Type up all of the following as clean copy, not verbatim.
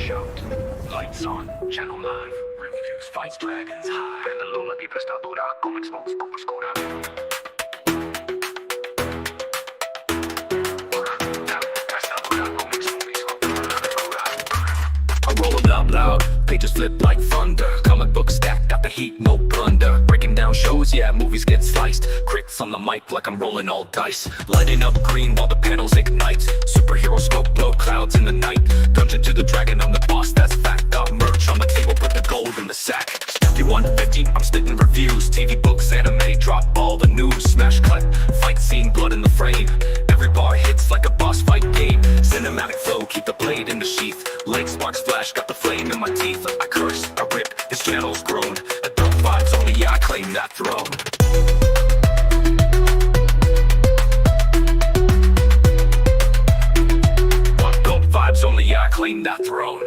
shout. Lights on, channel live. Reviews, fights, dragons high. Penelola di prestadura, comic smokes, poco oscura. I roll it up loud, pages flip like thunder. Comic book stack, got the heat, no blunder. Breaking down shows, yeah, movies get sliced. Crits on the mic like I'm rolling all dice. Lighting up green while the panels ignite. Superhero smoke, blow clouds in the night. Dungeon to the dragon, I'm the boss, that's fact. Got merch on the table, put the gold in the sack. 5150, I'm spitting reviews. TV, books, anime, drop all the news. Smash cut, fight scene, blood in the frame. Every bar hits like a boss fight game. Cinematic flow, keep the blade in the sheath. Light sparks flash, got the flame in my teeth. I curse, I rip, this channel's grown. Adult vibes only, yeah, I claim that throne. Adult vibes only, yeah, I claim that throne.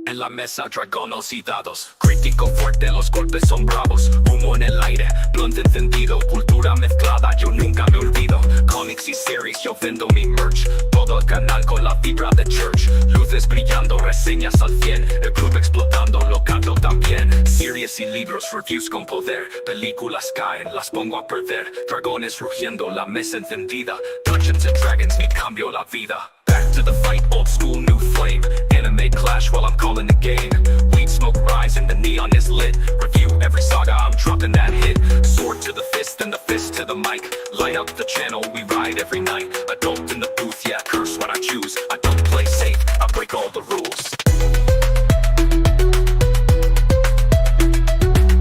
En la mesa, dragones y dados. Crítico fuerte, los golpes son bravos. Humo en el aire, blunt encendido. Cultura mezclada, yo nunca me olvido. Comics y series, yo vendo mi merch. Todo el canal con la vibra de church. Luces brillando, reseñas al 100. El club explotando, lo canto también. Series y libros, reviews con poder. Películas caen, las pongo a perder. Dragones rugiendo, la mesa encendida. Dungeons and Dragons, me cambio la vida. Back to the fight, old school, new flame. Anime clash while I'm calling the game. Weed smoke rise and the neon is lit. Review every saga, I'm dropping that hit. Sword to the fist and the fist to the mic. Light up the channel, we ride every night. Adult in the booth, yeah, curse what I choose. I don't play safe, I break all the rules.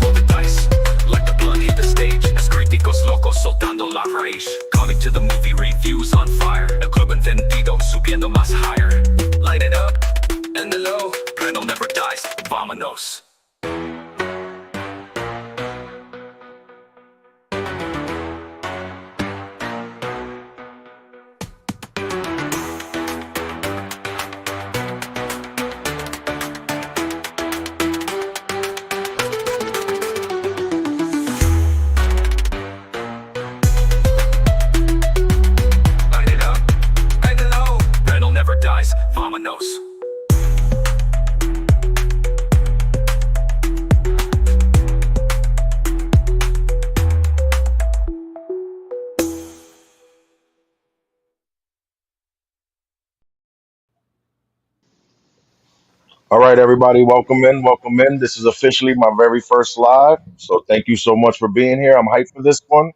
Roll the dice, like the blood hit the stage. Críticos locos soltando la rage. Comic to the movie, reviews on fire. El club encendido, subiendo más higher. Light it up, and the low, Breno never dies, vámonos. Vámonos. All right, everybody, welcome in, welcome in. This is officially my very first live, so thank you so much for being here. I'm hyped for this one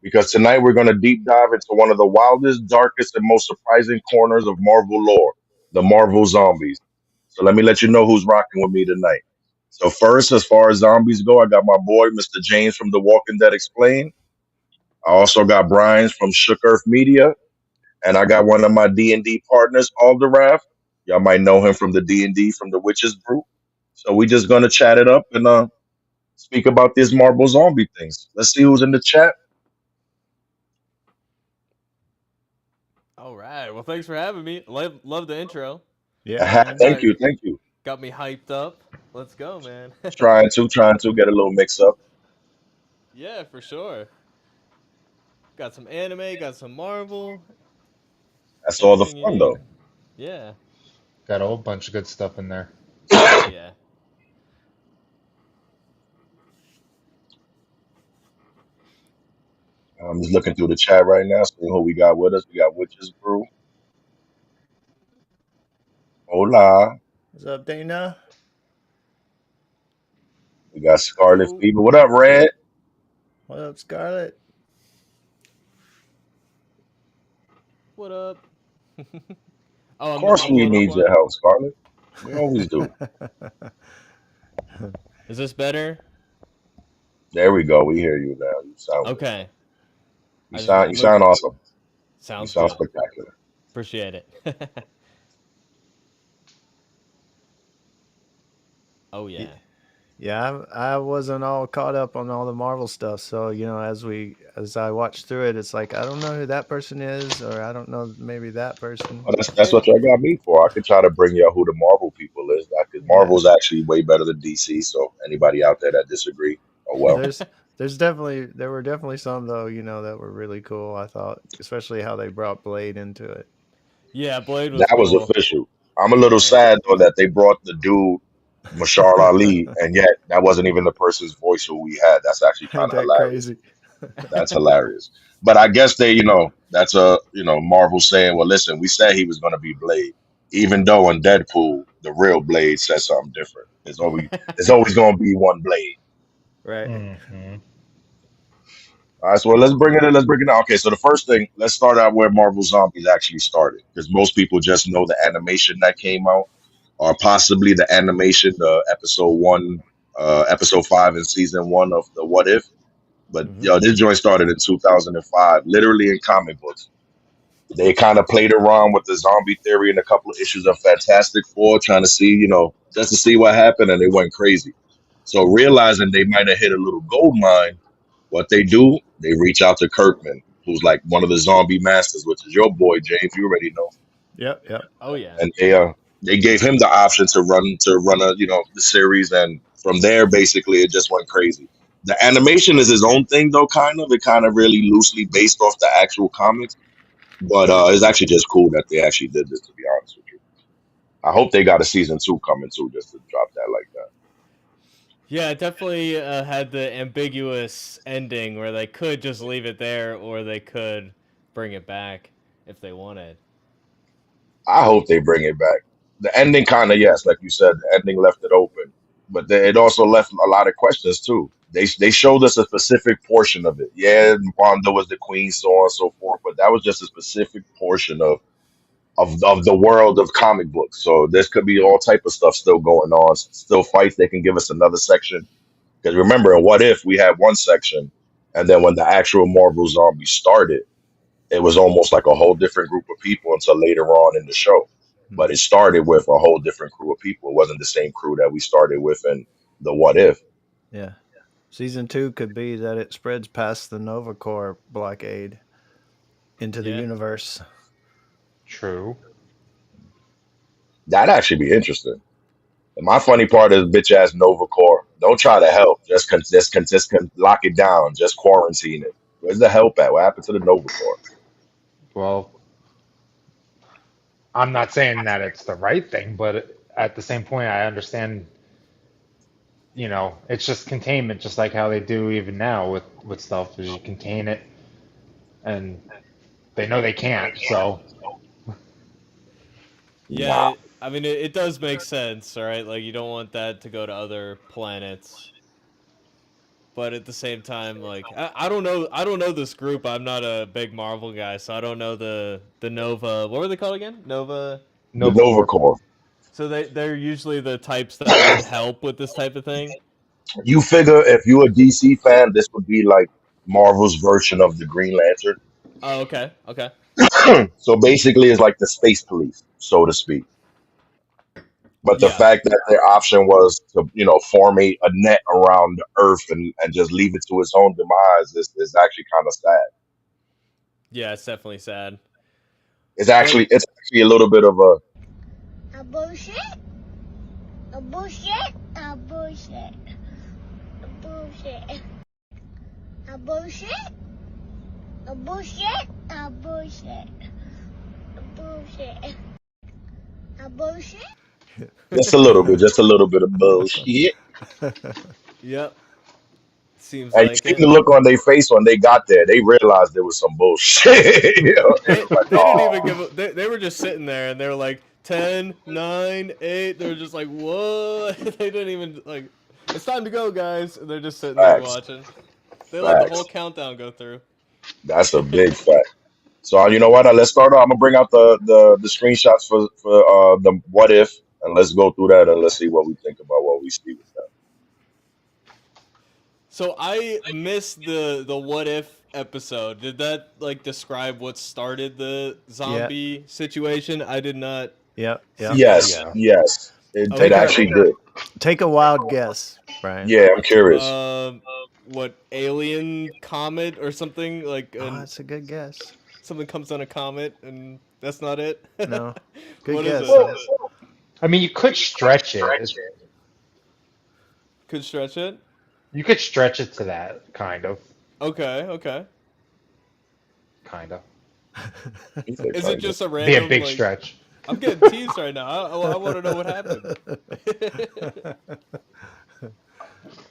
because tonight we're going to deep dive into one of the wildest, darkest, and most surprising corners of Marvel lore, the Marvel zombies. So let me let you know who's rocking with me tonight. So first, as far as zombies go, I got my boy, Mr. James from The Walking Dead Explained. I also got Brian from Shook Earth Media, and I got one of my D&D partners, Alderaf. Y'all might know him from the D&D from the Witches Brew. So we just gonna chat it up and speak about these Marvel zombie things. Let's see who's in the chat. All right. Well, thanks for having me. Love the intro. Yeah, man. Thank you, thank you. Got me hyped up. Let's go, man. Trying to get a little mix up. Yeah, for sure. Got some anime, got some Marvel. That's all the Everything you fun need. though. Yeah. Got a whole bunch of good stuff in there. Yeah. I'm just looking through the chat right now, seeing who we got with us. We got Witches Brew. Hola. What's up, Dana? We got Scarlet Hello. Fever. What up, Red? What up, Scarlet? What up? Of course we need your help, Scarlet. We always do. Is this better? There we go. We hear you now. You sound Okay. You sound awesome. You Sounds sound good. spectacular. Appreciate it. Oh yeah. Yeah, I wasn't all caught up on all the Marvel stuff, so as I watched through it, it's like I don't know who that person is, or I don't know maybe that person. Oh, that's what y'all got me for. I could try to bring y'all who the Marvel people is. Because Marvel's actually way better than DC. So anybody out there that disagree, oh well. There were definitely some though, that were really cool. I thought, especially how they brought Blade into it. Yeah, Blade was That was cool. official. I'm a little Right. sad though that they brought the dude Mashar Ali, and yet that wasn't even the person's voice who we had. That's actually kind Ain't of that hilarious. crazy? That's hilarious. But I guess they, that's Marvel saying, well, listen, we said he was going to be Blade, even though in Deadpool the real Blade said something different. There's always going to be one Blade. Right. Hmm. All right, so let's bring it in. Let's bring it down. Okay, so the first thing, let's start out where Marvel Zombies actually started, because most people just know the animation that came out, or possibly the animation, the episode 5 in season 1 of the What If. But Hmm. this joint started in 2005, literally in comic books. They kind of played around with the zombie theory in a couple of issues of Fantastic Four, trying to see, just to see what happened, and they went crazy. So realizing they might have hit a little gold mine, what they do, they reach out to Kirkman, who's like one of the zombie masters, which is your boy James. You already know, Yep, yep. Oh yeah. and they gave him the option to run the series, and from there basically it just went crazy. The animation is his own thing though, kind of. It kind of really loosely based off the actual comics, but it's actually just cool that they actually did this. To be honest with you, I hope they got a season 2 coming too, just to drop that like that. Yeah, it definitely had the ambiguous ending where they could just leave it there, or they could bring it back if they wanted. I hope they bring it back. The ending kind of, yes, like you said, the ending left it open, but it also left a lot of questions too. They showed us a specific portion of it. Yeah, Wanda was the queen, so on and so forth, but that was just a specific portion of the world of comic books. So this could be all type of stuff still going on, still fights. They can give us another section, because remember, in What If we had one section, and then when the actual Marvel Zombies started, it was almost like a whole different group of people until later on in the show. But it started with a whole different crew of people. It wasn't the same crew that we started with in the What If. Yeah. Season 2 could be that it spreads past the Nova Corps blockade into the Yeah. universe. True. That'd actually be interesting. And my funny part is bitch ass Nova Corps. Don't try to help. Just lock it down. Just quarantine it. Where's the help at? What happened to the Nova Corps? Well, I'm not saying that it's the right thing, but at the same point, I understand, it's just containment, just like how they do even now with stuff, is you contain it, and they know they can't, so Yeah, Nah. I mean, it does make sense, right? Like, you don't want that to go to other planets. But at the same time, like, I don't know this group. I'm not a big Marvel guy, so I don't know the Nova. What were they called again? Nova. The Nova Nova Corps. Corps. So they're usually the types that would help with this type of thing. You figure if you're a DC fan, this would be like Marvel's version of the Green Lantern. Oh, okay, okay. So basically, it's like the space police, so to speak. But the Yeah, fact that their option was to, form a net around the Earth and just leave it to its own demise is actually kind of sad. yeah, it's definitely sad. It's But actually it's actually a little bit of A bullshit? A bullshit? A bullshit? A bullshit? A bullshit? A bullshit? A bullshit? A bullshit? A bullshit? just a little bit of bullshit. yep, seems And you like seen it. the look on their face when they got there. They realized there was some bullshit. They was like, They didn't even oh, give. They were just sitting there, and they were like 10, 9, 8. They were just like, what? They didn't even like. It's time to go, guys. And they're just sitting there facts, watching. They let the whole facts. countdown go through. That's a big fact. So you know what? Let's start off. I'm gonna bring out the screenshots for the What If, and let's go through that and let's see what we think about what we see with that. So I missed the what if episode. Did that like describe what started the Yeah. zombie situation? I did not Yep, yep. see that. Yes, Yeah. yes, it Take a actually did. take a wild guess, Brian. Yeah, I'm curious. What alien comet or something like? Oh, that's a good guess. Something comes on a comet and that's not it. No. Good What guess. is it? I mean, you could stretch it. Could stretch it. You could stretch it to that, kind of. Okay, okay. Kind of. He said Is it kinda. just a Be a random big like? stretch. I'm getting teased right now. I want to know what happened.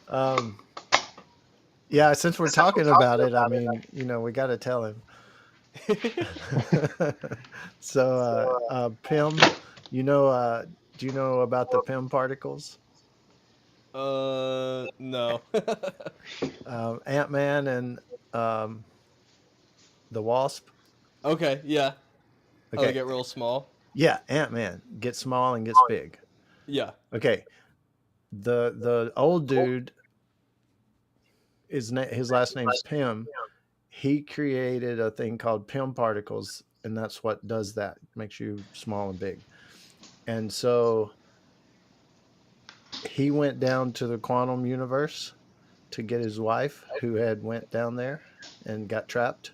um, yeah, since we're talking about it, I mean, we got to tell him. So, Pym, you know, do you know about the Pym particles? No. Ant-Man and um, the Wasp. Okay, yeah. Oh, they Okay, get real small. yeah, Ant-Man gets small and gets big. Yeah. Okay, the old dude his last name's Pym. He created a thing called Pym particles, and that's what does that. Makes you small and big. And so he went down to the quantum universe to get his wife, who had went down there and got trapped,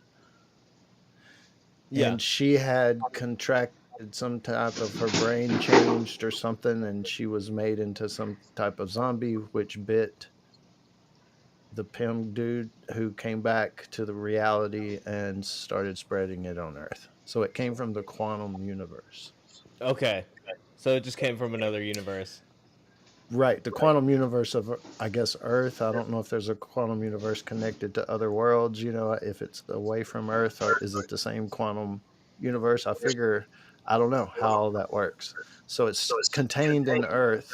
Yeah. and she had contracted some type of her brain changed or something, and she was made into some type of zombie, which bit the Pym dude, who came back to the reality and started spreading it on Earth. So it came from the quantum universe. Okay. So it just came from another universe. Right, the quantum universe of, I guess, Earth. I don't know if there's a quantum universe connected to other worlds, if it's away from Earth, or is it the same quantum universe? I figure, I don't know how all that works. So it's contained on Earth,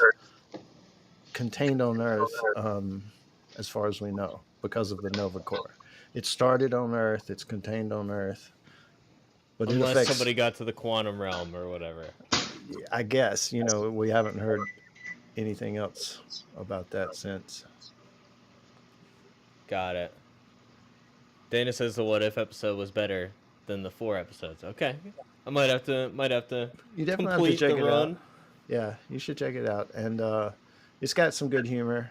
as far as we know, because of the Nova Core. It started on Earth, it's contained on Earth, but it Unless affects, somebody got to the quantum realm or whatever. I guess, we haven't heard anything else about that since. Got it. Dana says the what if episode was better than the 4 episodes. Okay. I might have to You definitely have to complete check the it out. run. Yeah, you should check it out. And it's got some good humor.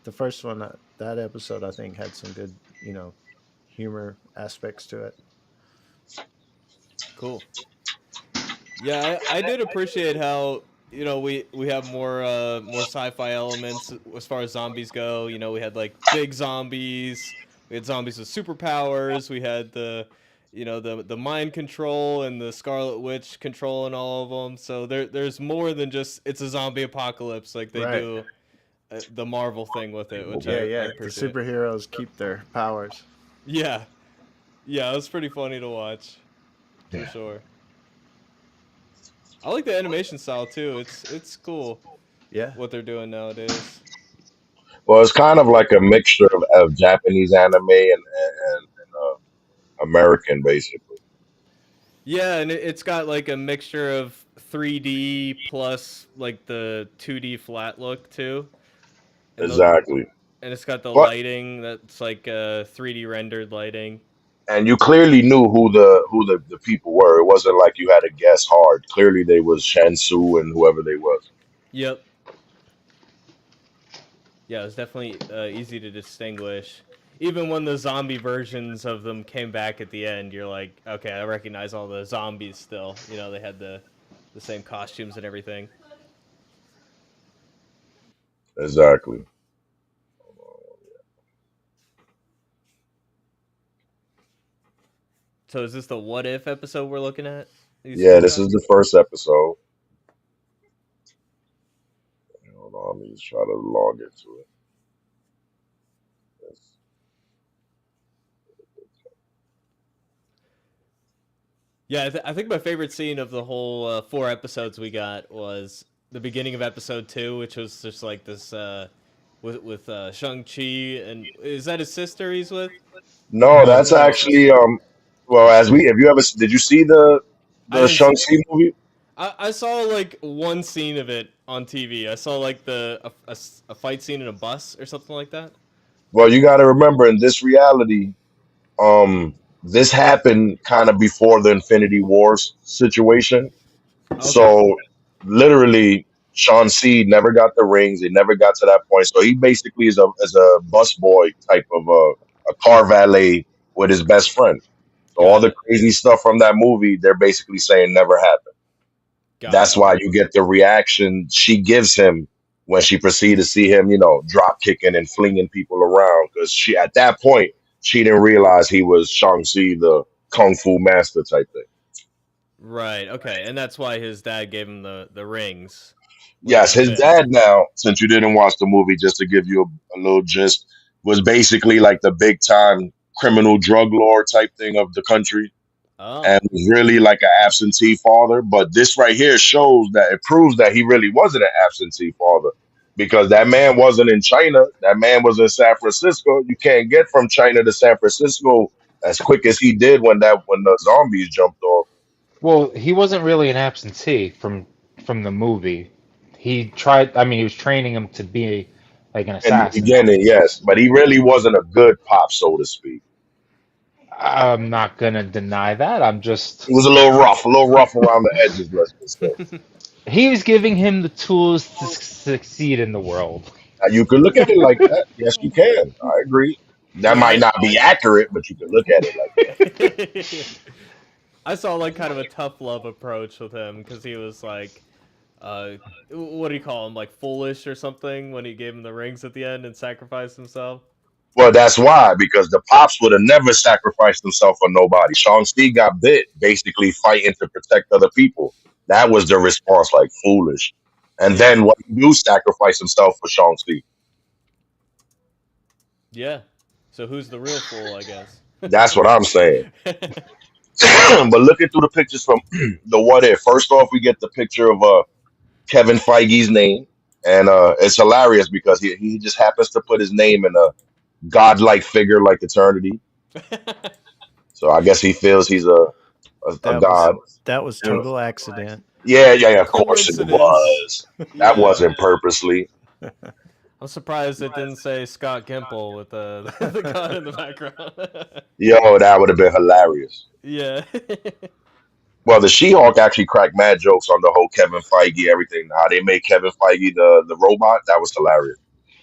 The first one, that episode, I think, had some good, humor aspects to it. Cool. Yeah, I did appreciate how we have more sci-fi elements as far as zombies go. We had like big zombies, we had zombies with superpowers, we had the mind control and the Scarlet Witch control and all of them. So there's more than just it's a zombie apocalypse like they Right. do the Marvel thing with it, which Yeah, I yeah. The appreciate. superheroes keep their powers. Yeah, yeah, it was pretty funny to watch for Yeah. sure. I like the animation style too. It's cool Yeah. what they're doing nowadays. Well, it's kind of like a mixture of Japanese anime and American, basically. Yeah, and it's got like a mixture of 3D plus like the 2D flat look too, and the Exactly. and it's got the But lighting that's like 3D rendered lighting. and you clearly knew who the people were. It wasn't like you had to guess hard. Clearly, they was Shansu and whoever they was. Yep. Yeah, it was definitely easy to distinguish. Even when the zombie versions of them came back at the end, you're like, okay, I recognize all the zombies still. They had the same costumes and everything. Exactly. So is this the what if episode we're looking at? You Yeah, this screenshot? is the first episode. Hold on, let me just try to log into it. Yeah, I think my favorite scene of the whole 4 episodes we got was the beginning of episode 2, which was just like this with Shang Chi, and is that his sister he's with? No, No, that's that's his actually sister. well, as we if you ever did you see the I the didn't. Shang-Chi movie? I saw like one scene of it on TV. I saw like a fight scene in a bus or something like that. Well, you got to remember in this reality, this happened kind of before the Infinity Wars situation. Okay, So literally, Sean C never got the rings. He never got to that point. So he basically is a bus boy type of a car valet with his best friend. So all got the it, crazy stuff from that movie, they're basically saying never happened. got That's it. why you get the reaction she gives him when she proceeded to see him, drop kicking and flinging people around. Because she, at that point, she didn't realize he was Shang-Chi, the kung fu master type thing. Right. Okay, and that's why his dad gave him the rings with Yes, the his bit. dad now, since you didn't watch the movie, just to give you a little gist, was basically like the big time criminal drug lord type thing of the country Oh. and was really like an absentee father. But this right here shows that it proves that he really wasn't an absentee father because that man wasn't in China. That man was in San Francisco. You can't get from China to San Francisco as quick as he did when the zombies jumped off. Well, he wasn't really an absentee from the movie. He tried. I mean, he was training him to be like an In the assassin. beginning, yes, but he really wasn't a good pop, so to speak. I'm not gonna deny that. I'm just. He was a little rough around the edges, let's just say. He was giving him the tools to succeed in the world. You could look at it like that. Yes, you can. I agree. That Yeah, might not be accurate, but you can look at it like that. I saw like kind of a tough love approach with him because he was like, uh, what do you call him? Like foolish or something when he gave him the rings at the end and sacrificed himself. Well, that's why, because the pops would have never sacrificed himself for nobody. Shang-Chi got bit basically fighting to protect other people. That was the response, like foolish. And Yeah, then what he do, sacrifice himself for Shang-Chi. yeah. So who's the real fool? I guess. That's what I'm saying. But looking through the pictures from the What If, first off, we get the picture of Kevin Feige's name. And it's hilarious because he just happens to put his name in a godlike figure like eternity. So I guess he feels he's a That was god. Yeah, total accident. yeah. Of course it Coincidence. was. That Yeah. wasn't purposely. I'm surprised it didn't say Scott Gimple with the gun in the background. Yo, that would have been hilarious. Yeah. Well, the She-Hulk actually cracked mad jokes on the whole Kevin Feige everything. How they made Kevin Feige the robot. That was hilarious.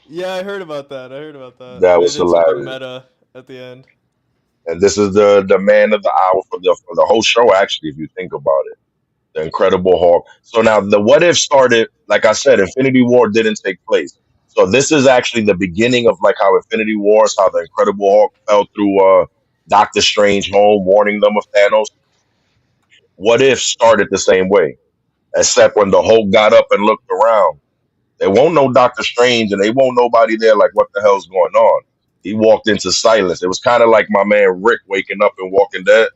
Yeah, I heard about that. I heard about that. That They was did something hilarious. meta at the end. And this is the man of the hour for the whole show. Actually, if you think about it. The Incredible Hulk. So now the What If started, like I said, Infinity War didn't take place. So this is actually the beginning of like how Infinity Wars, how the Incredible Hulk fell through Doctor Strange home, warning them of Thanos. What If started the same way, except when the Hulk got up and looked around, they won't know Doctor Strange and they won't nobody there like what the hell's going on. He walked into silence. It was kind of like my man Rick waking up and Walking Dead.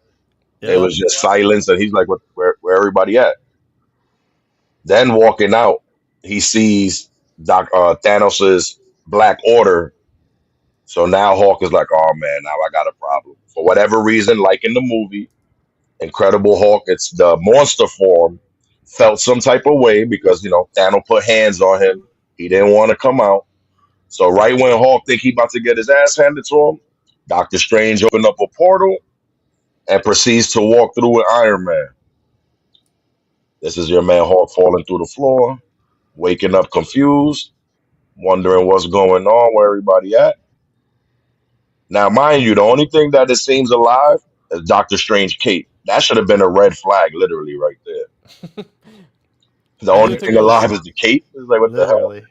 It Yep. was just silence, and he's like, "What? Where everybody at?" Then walking out, he sees Thanos's Black Order. So now Hawk is like, "Oh man, now I got a problem." For whatever reason, like in the movie Incredible Hulk, it's the monster form. Felt some type of way because Thanos put hands on him. He didn't want to come out. So right when Hawk think he about to get his ass handed to him, Doctor Strange opened up a portal and proceeds to walk through with Iron Man. This is your man Hawk falling through the floor, waking up confused, wondering what's going on, where everybody at. Now, mind you, the only thing that it seems alive is Doctor Strange cape. That should have been a red flag, literally, right there. The I only do think thing it was. alive is the cape. It's like, what the hell? Literally.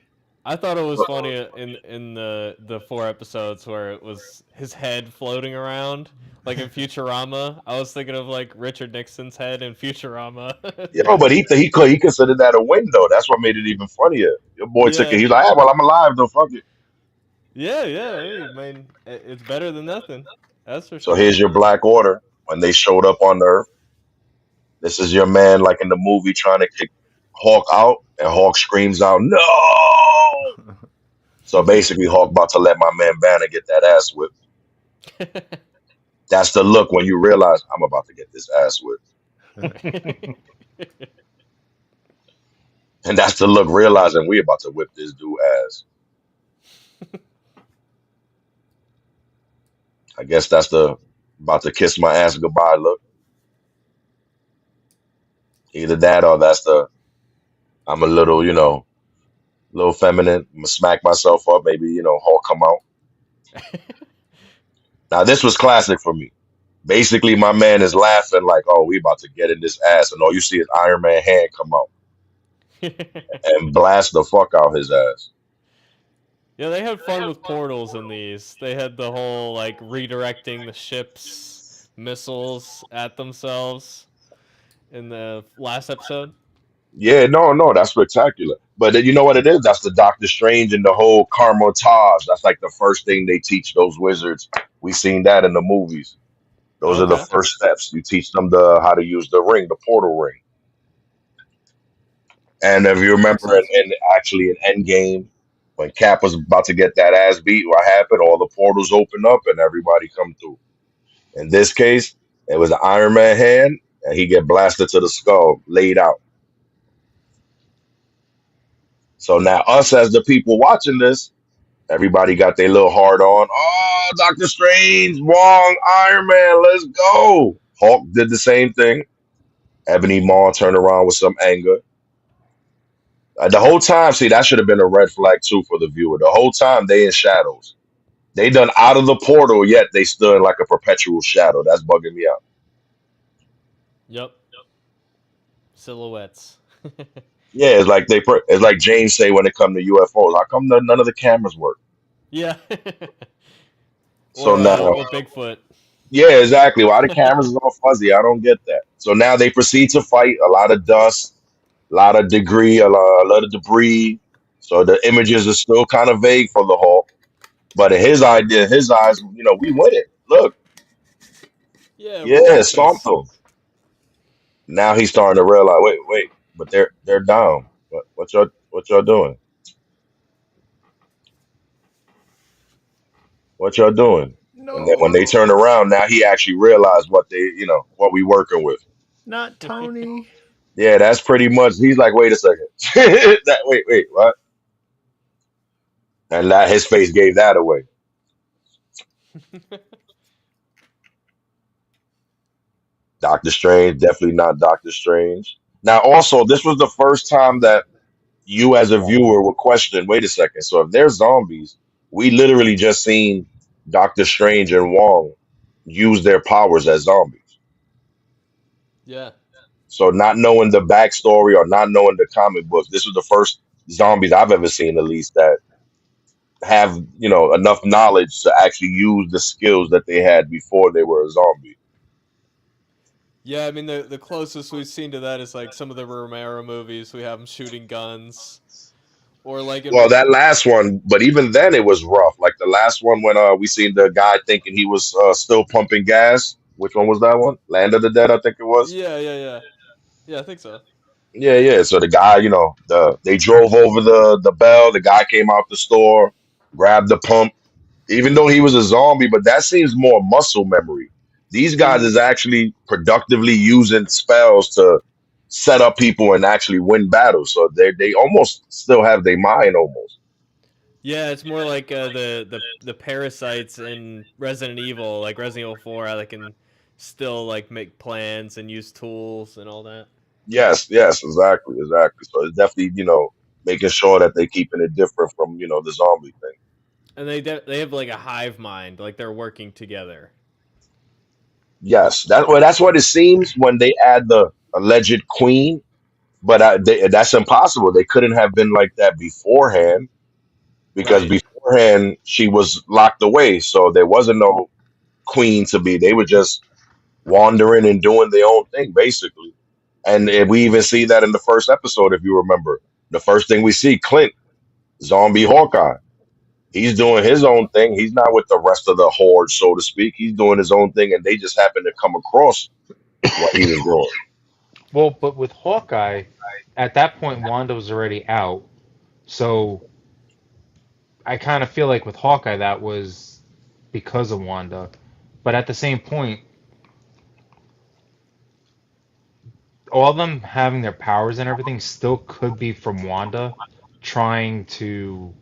I thought it was funny in the 4 episodes where it was his head floating around, like in Futurama. I was thinking of like Richard Nixon's head in Futurama. Yo, but he considered that a window. That's what made it even funnier. Your boy took it. Yeah, He's like, well, I'm alive, though. Fuck it. yeah. Hey, man, it's better than nothing. That's for So sure. here's your Black Order when they showed up on Earth. This is your man, like in the movie, trying to kick Hawk out, and Hawk screams out, "No!" So basically, Hawk about to let my man Banner get that ass whipped. That's the look when you realize I'm about to get this ass whipped, and that's the look realizing we about to whip this dude ass. I guess that's the about to kiss my ass goodbye look. Either that or that's the I'm a little, little feminine. I'm gonna smack myself up. Maybe Hawk come out. Now this was classic for me. Basically, my man is laughing like, "Oh, we about to get in this ass," and all you see is Iron Man hand come out and blast the fuck out his ass. Yeah, they had fun with portals in these. They had the whole like redirecting the ships' missiles at themselves. in the last episode. Yeah, no, that's spectacular. But then you know what it is? That's the Doctor Strange and the whole Karmotage. That's like the first thing they teach those wizards. We seen that in the movies. Those are the Okay. first steps. You teach them the how to use the ring, the portal ring. And if you Makes remember, sense. in actually in Endgame, when Cap was about to get that ass beat, what happened? All the portals open up and everybody come through. In this case, it was an Iron Man hand, and he get blasted to the skull, laid out. So now us as the people watching this, everybody got their little heart on. Oh, Doctor Strange, Wong, Iron Man, let's go. Hulk did the same thing. Ebony Maw turned around with some anger. The whole time, see, that should have been a red flag too for the viewer. The whole time they in shadows. They done out of the portal, yet they stood like a perpetual shadow. That's bugging me out. Yep. Silhouettes. Yeah, it's like it's like James say when it come to UFOs. How come none of the cameras work? Yeah. So now, Or Bigfoot. yeah, exactly. Why the cameras is all fuzzy? I don't get that. So now they proceed to fight. A lot of dust, a lot of a lot of debris. So the images are still kind of vague for the Hulk. But in his idea, his eyes, we win it. Look, Yeah, we yeah, got stomped this. them. Now he's starting to realize, wait, but they're down. What y'all doing? What y'all doing? And then when they No, turn around, now he actually realized what we working with. not Tony. Yeah, that's pretty much. He's like, wait a second. Wait, what? And that his face gave that away. Doctor Strange, definitely not Doctor Strange. Now, also, this was the first time that you, as a viewer, were questioning. Wait a second. So if they're zombies, we literally just seen Doctor Strange and Wong use their powers as zombies. Yeah. So not knowing the backstory or not knowing the comic books, this was the first zombies I've ever seen, at least, that have enough knowledge to actually use the skills that they had before they were a zombie. Yeah, I mean the closest we've seen to that is like some of the Romero movies. We have them shooting guns, or like in Well, that last one, but even then it was rough. Like the last one when we seen the guy thinking he was still pumping gas. Which one was that one? Land of the Dead, I think it was. yeah, I think so. Yeah, yeah. So the guy, they drove over the bell. The guy came out the store, grabbed the pump, even though he was a zombie, but that seems more muscle memory. These guys Mm-hmm. is actually productively using spells to set up people and actually win battles. So they almost still have their mind almost. Yeah, it's more like the parasites in Resident Evil, like Resident Evil 4, how they can still like make plans and use tools and all that. Yes, yes, exactly, exactly. So it's definitely, making sure that they keeping it different from, the zombie thing. And they have like a hive mind, like they're working together. Yes, that's what it seems when they add the alleged queen, but that's impossible. They couldn't have been like that beforehand because Right. beforehand she was locked away, so there wasn't no queen to be. They were just wandering and doing their own thing, basically. And we even see that in the first episode, if you remember. The first thing we see, Clint, zombie Hawkeye. He's doing his own thing. He's not with the rest of the horde, so to speak. He's doing his own thing, and they just happen to come across what he was doing. Well, but with Hawkeye, at that point, Wanda was already out. So I kind of feel like with Hawkeye, that was because of Wanda. But at the same point, all of them having their powers and everything still could be from Wanda trying to.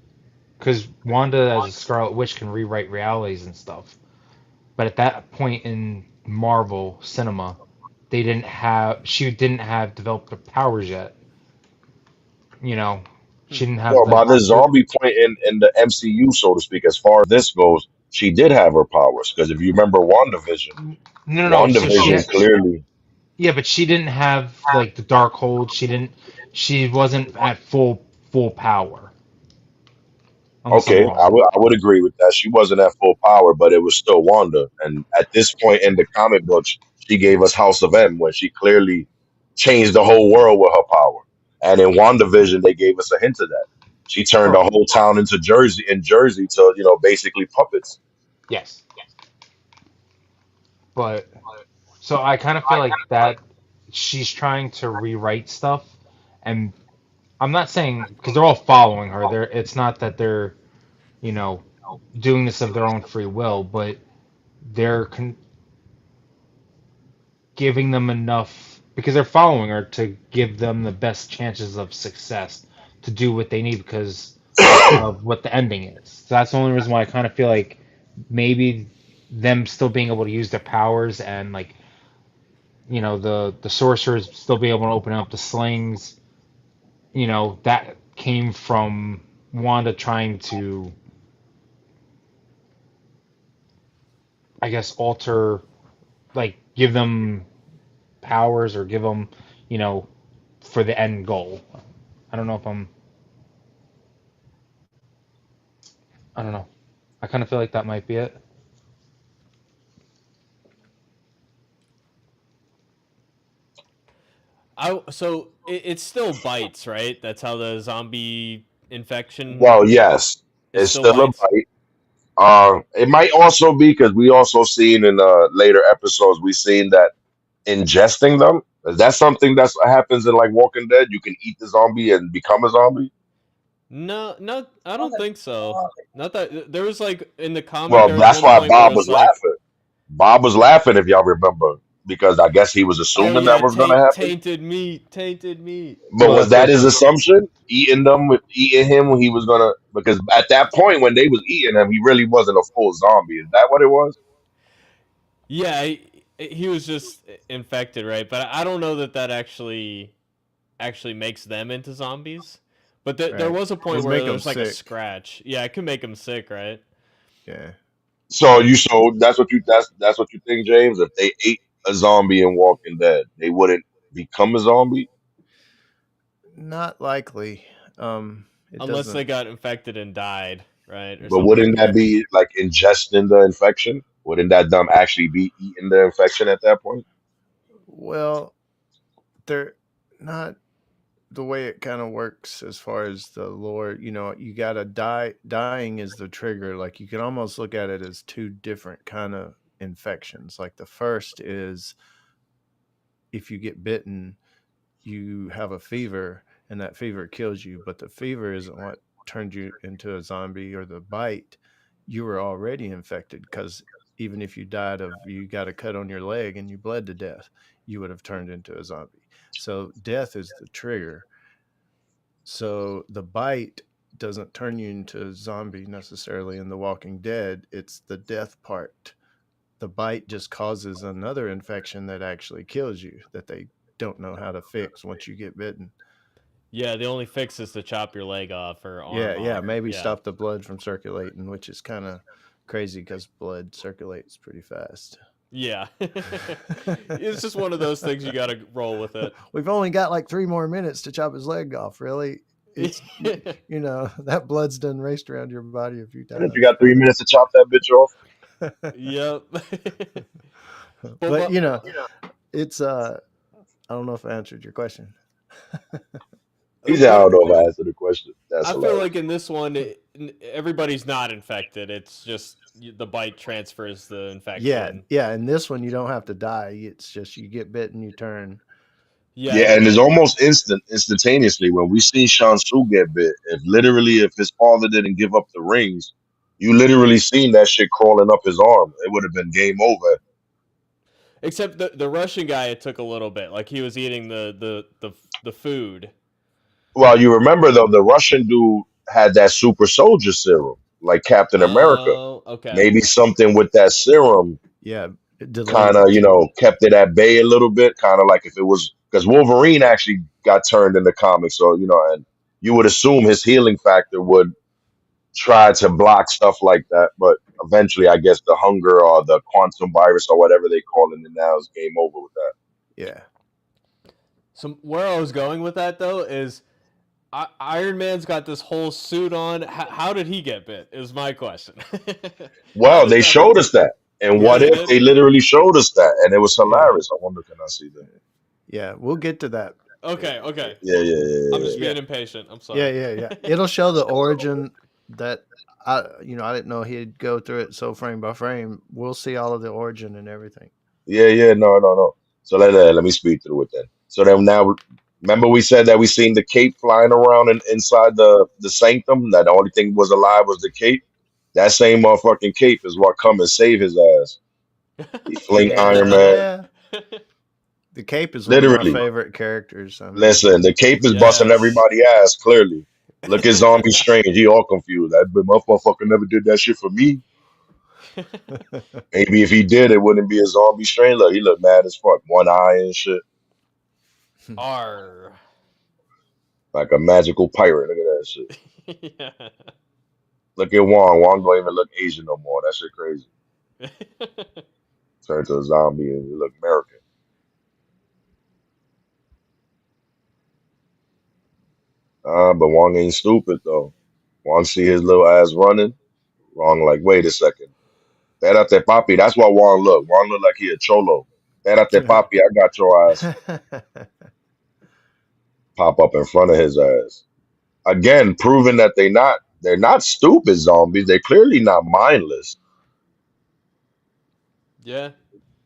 Because Wanda, as a Scarlet Witch, can rewrite realities and stuff. But at that point in Marvel cinema, she didn't have developed her powers yet. You know, she didn't have Well, by the the zombie point in the MCU, so to speak, as far as this goes, she did have her powers. Because if you remember WandaVision, no. So WandaVision clearly, yeah, but she didn't have like the dark hold. She wasn't at full power, unless I'm okay, I wrong. would agree with that. She wasn't at full power, but it was still Wanda. And at this point in the comic books, she gave us House of M when she clearly changed the whole world with her power. And in WandaVision, they gave us a hint of that. She turned the Correct. whole town into Jersey to, basically puppets. Yes. But so I kind of feel like that she's trying to rewrite stuff, and I'm not saying because they're all following her. It's not that they're you know doing this of their own free will, but they're giving them enough because they're following her to give them the best chances of success to do what they need because of what the ending is. So that's the only reason why I kind of feel like maybe them still being able to use their powers and like the sorcerers still being able to open up the slings, that came from Wanda trying to, I guess, alter, like give them powers or give them, you know, for the end goal. I don't know if I don't know. I kind of feel like that might be it. So it still bites, right? That's how the zombie infection Well, yes, is it's still still a bites. bite. It might also be because we also seen in later episodes we seen that ingesting them is that something that's happens in like Walking Dead. You can eat the zombie and become a zombie. No, no, I don't think so. Not that there was like in the comic Well, there was that's one why point where Bob it's was like, laughing. Bob was laughing if y'all remember because I guess he was oh assuming that yeah, was going to happen. tainted meat. But Well, was that's that what. his assumption? Eating him when he was gonna because at that point when they was eating him, he really wasn't a full zombie. Is that what it was? Yeah, he was just infected, right? But I don't know that actually makes them into zombies. But there Right. was a point It'd where make there them was like a sick. scratch. Yeah, it could make them sick, right? Yeah. So that's what you think, James? If they ate a zombie in Walking Dead, they wouldn't become a zombie. Not likely. It Unless doesn't. they got infected and died, right, or But something like wouldn't that that. be like ingesting the infection? Wouldn't that them actually be eating the infection at that point? Well, they're not the way it kind of works as far as the lore. You got to die. Dying is the trigger. Like you can almost look at it as two different kind of infections. Like the first is if you get bitten, you have a fever and that fever kills you, but the fever isn't what turned you into a zombie or the bite. You were already infected because even if you got a cut on your leg and you bled to death, you would have turned into a zombie. So death is the trigger. So the bite doesn't turn you into a zombie necessarily in The Walking Dead. It's the death part. The bite just causes another infection that actually kills you that they don't know how to fix once you get bitten. Yeah, the only fix is to chop your leg off or Yeah, arm yeah, off. maybe Yeah. stop the blood from circulating, which is kind of crazy because blood circulates pretty fast. Yeah. It's just one of those things you got to roll with it. We've only got like 3 more minutes to chop his leg off. Really, it's that blood's done raced around your body a few And if you times, got 3 minutes to chop that bitch off, Yep. but but it's I don't know if I answered your question. he said, "I but don't know if I answered the question." That's I feel hilarious. like in this one, everybody's not infected. It's just the bite transfers the Yeah, infection. yeah. In this one, you don't have to die. It's just you get bitten, you turn. Yeah, Yeah, and it's almost instantaneously when we see Shang Tzu get bit. If his father didn't give up the rings, you literally seen that shit crawling up his arm. It would have been game over. except the Russian guy, it took a little bit. Like he was eating the food. Well, you remember though, the Russian dude had that super soldier serum, like Captain America. Oh, okay. Maybe something with that serum Yeah, it kind delayed of, it. kept it at bay a little bit. Kind of like if it was because Wolverine actually got turned in the comics, so and you would assume his healing factor would try to block stuff like that. But eventually, I guess the hunger or the quantum virus or whatever they call it now is game over with that. Yeah, So where I was going with that though is Iron Man's got this whole suit on. How did he get bit? Is my question. How Well, does they that showed work? us that. And Oh, what they if did. they literally showed us that? And it was yeah, hilarious. I wonder, can I see that? Yeah, we'll get to that. Okay, okay. Yeah. I'm just Yeah. being impatient. I'm Yeah, sorry. yeah. It'll show the origin that I didn't know he'd go through it so frame by frame. We'll see all of the origin and everything. Yeah. No. So let me speed through it then. So then now, remember we said that we seen the cape flying around inside the sanctum. That the only thing was alive was the cape. That same motherfucking cape is what come and save his ass. He fling Iron Man. Yeah. The Cape is one of my Literally. favorite characters. I mean, Listen, the cape is busting Yes. everybody ass, clearly. Look at Zombie Strange. He all confused. That motherfucker never did that shit for me. Maybe if he did, it wouldn't be a Zombie Strange. Look, he looked mad as fuck. One eye and shit. R. Like a magical pirate. Look at that shit. Yeah. Look at Wong. Wong don't even look Asian no more. That shit crazy. Turned to a zombie and he look American. But Wong ain't stupid though. Wong see his little ass running. Wrong, like, wait a second. Espérate, papi. That's why Wong look. Wong look like he a cholo. Espérate, papi. I got your ass. Pop up in front of his ass. Again, proving that they're not stupid zombies. They're clearly not mindless. Yeah.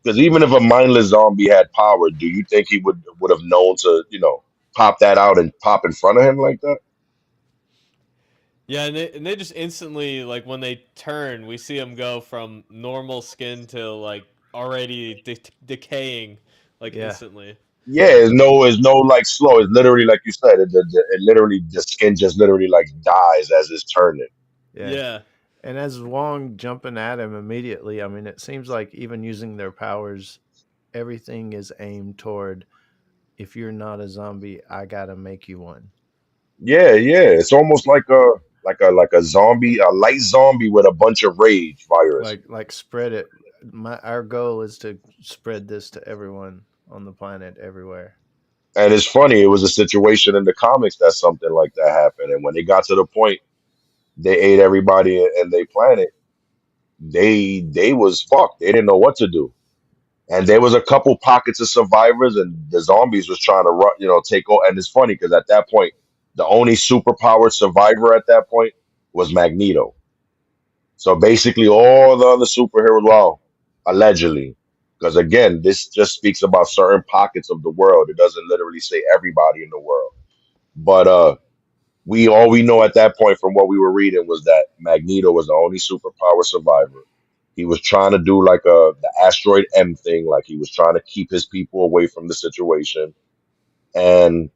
Because even if a mindless zombie had power, do you think he would have known to, pop that out and pop in front of him like that? Yeah, and they just instantly, like, when they turn, we see them go from normal skin to, like, already decaying, like, Yeah. instantly. Yeah, it's no like slow. It's literally like you said. It literally the skin just literally like dies as it's turning. Yeah. Yeah. And as Wong jumping at him immediately, I mean, it seems like even using their powers, everything is aimed toward if you're not a zombie, I gotta make you one. Yeah. It's almost like a zombie, a light zombie with a bunch of rage virus. Like spread it. Our goal is to spread this to everyone on the planet everywhere. And it's funny. It was a situation in the comics that something like that happened. And when they got to the point they ate everybody and they planet, they was fucked. They didn't know what to do. And there was a couple pockets of survivors, and the zombies was trying to run, take over. And it's funny because at that point, the only superpowered survivor at that point was Magneto. So basically, all the other superheroes, well, allegedly, because again, this just speaks about certain pockets of the world. It doesn't literally say everybody in the world. But we know at that point from what we were reading was that Magneto was the only superpower survivor. He was trying to do like the asteroid M thing, like he was trying to keep his people away from the situation. And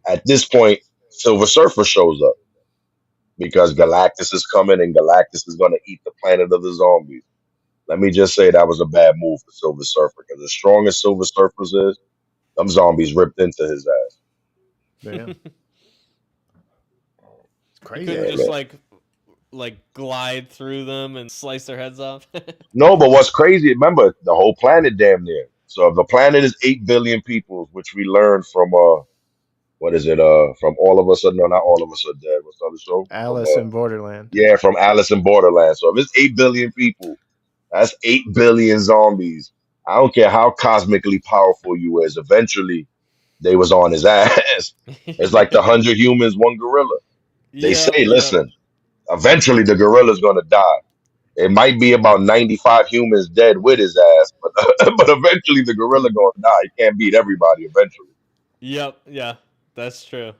at this point, Silver Surfer shows up because Galactus is coming and Galactus is going to eat the planet of the zombies. Let me just say that was a bad move for Silver Surfer because as strong as Silver Surfer is, them zombies ripped into his ass. Yeah. It's You crazy. couldn't Yeah, just, man. like glide through them and slice their heads off. No, but what's crazy, remember, the whole planet damn near. So if the planet is 8 billion people, which we learned from what is it? From All of Us Are No, not All of Us Are Dead. What's the other show? From Alice in Borderland. yeah, from Alice in Borderland. So if it's 8 billion people, that's 8 billion zombies. I don't care how cosmically powerful you is. Eventually, they was on his ass. It's like the 100 humans, one gorilla. They Yep, say, yep. listen, eventually the gorilla's gonna die. It might be about 95 humans dead with his ass, but but eventually the gorilla gonna die. He can't beat everybody eventually. Yep, yeah. That's true.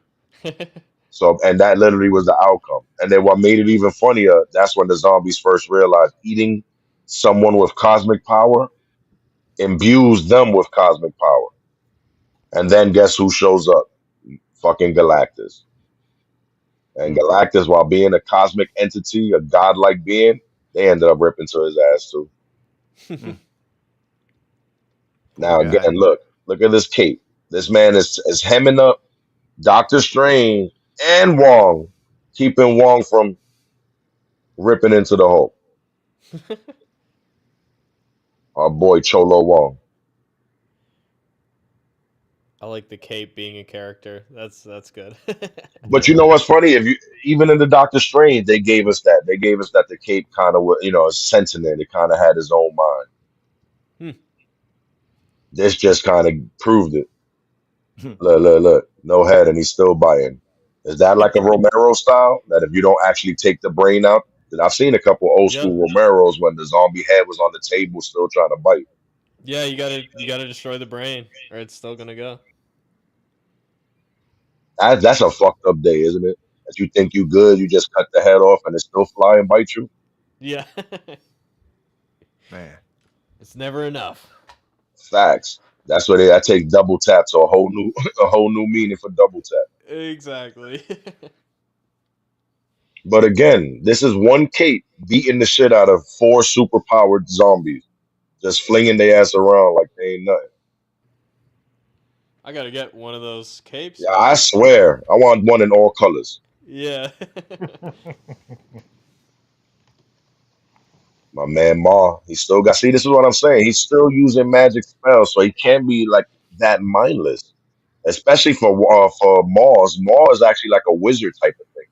So, and that literally was the outcome. And then what made it even funnier, that's when the zombies first realized eating someone with cosmic power imbues them with cosmic power. And then guess who shows up? Fucking Galactus. And Hmm. Galactus, while being a cosmic entity, a godlike being, they ended up ripping to his ass too. Hmm. Poor Now guy. again, look at this cape. This man is hemming up Doctor Strange and Wong, keeping Wong from ripping into the hole. Our boy Cholo Wong. I like the cape being a character. That's good. But you Yeah. know what's funny? If you even in the Doctor Strange, they gave us that. They gave us that the cape kind of, is sentient. It kind of had his own mind. Hmm. This just kind of proved it. Look, no head, and he's still biting. Is that like a Romero style? That if you don't actually take the brain out, that I've seen a couple old Yep. school Romeros when the zombie head was on the table, still trying to bite. Yeah, you gotta destroy the brain, or it's still gonna go. That's a fucked up day, isn't it? That you think you good, you just cut the head off, and it still fly and bite you. Yeah. Man. It's never enough. Facts. That's what that takes double tap to a whole new a whole new meaning for double tap. Exactly. But again, this is one Kate beating the shit out of four super powered zombies, just flinging their ass around like they ain't nothing. I gotta get one of those capes, Yeah, I man. swear, I want one in all colors. Yeah. My man Ma, he still got. See, this is what I'm saying. He's still using magic spells, so he can't be like that mindless. Especially for Mars. Mars is actually like a wizard type of thing.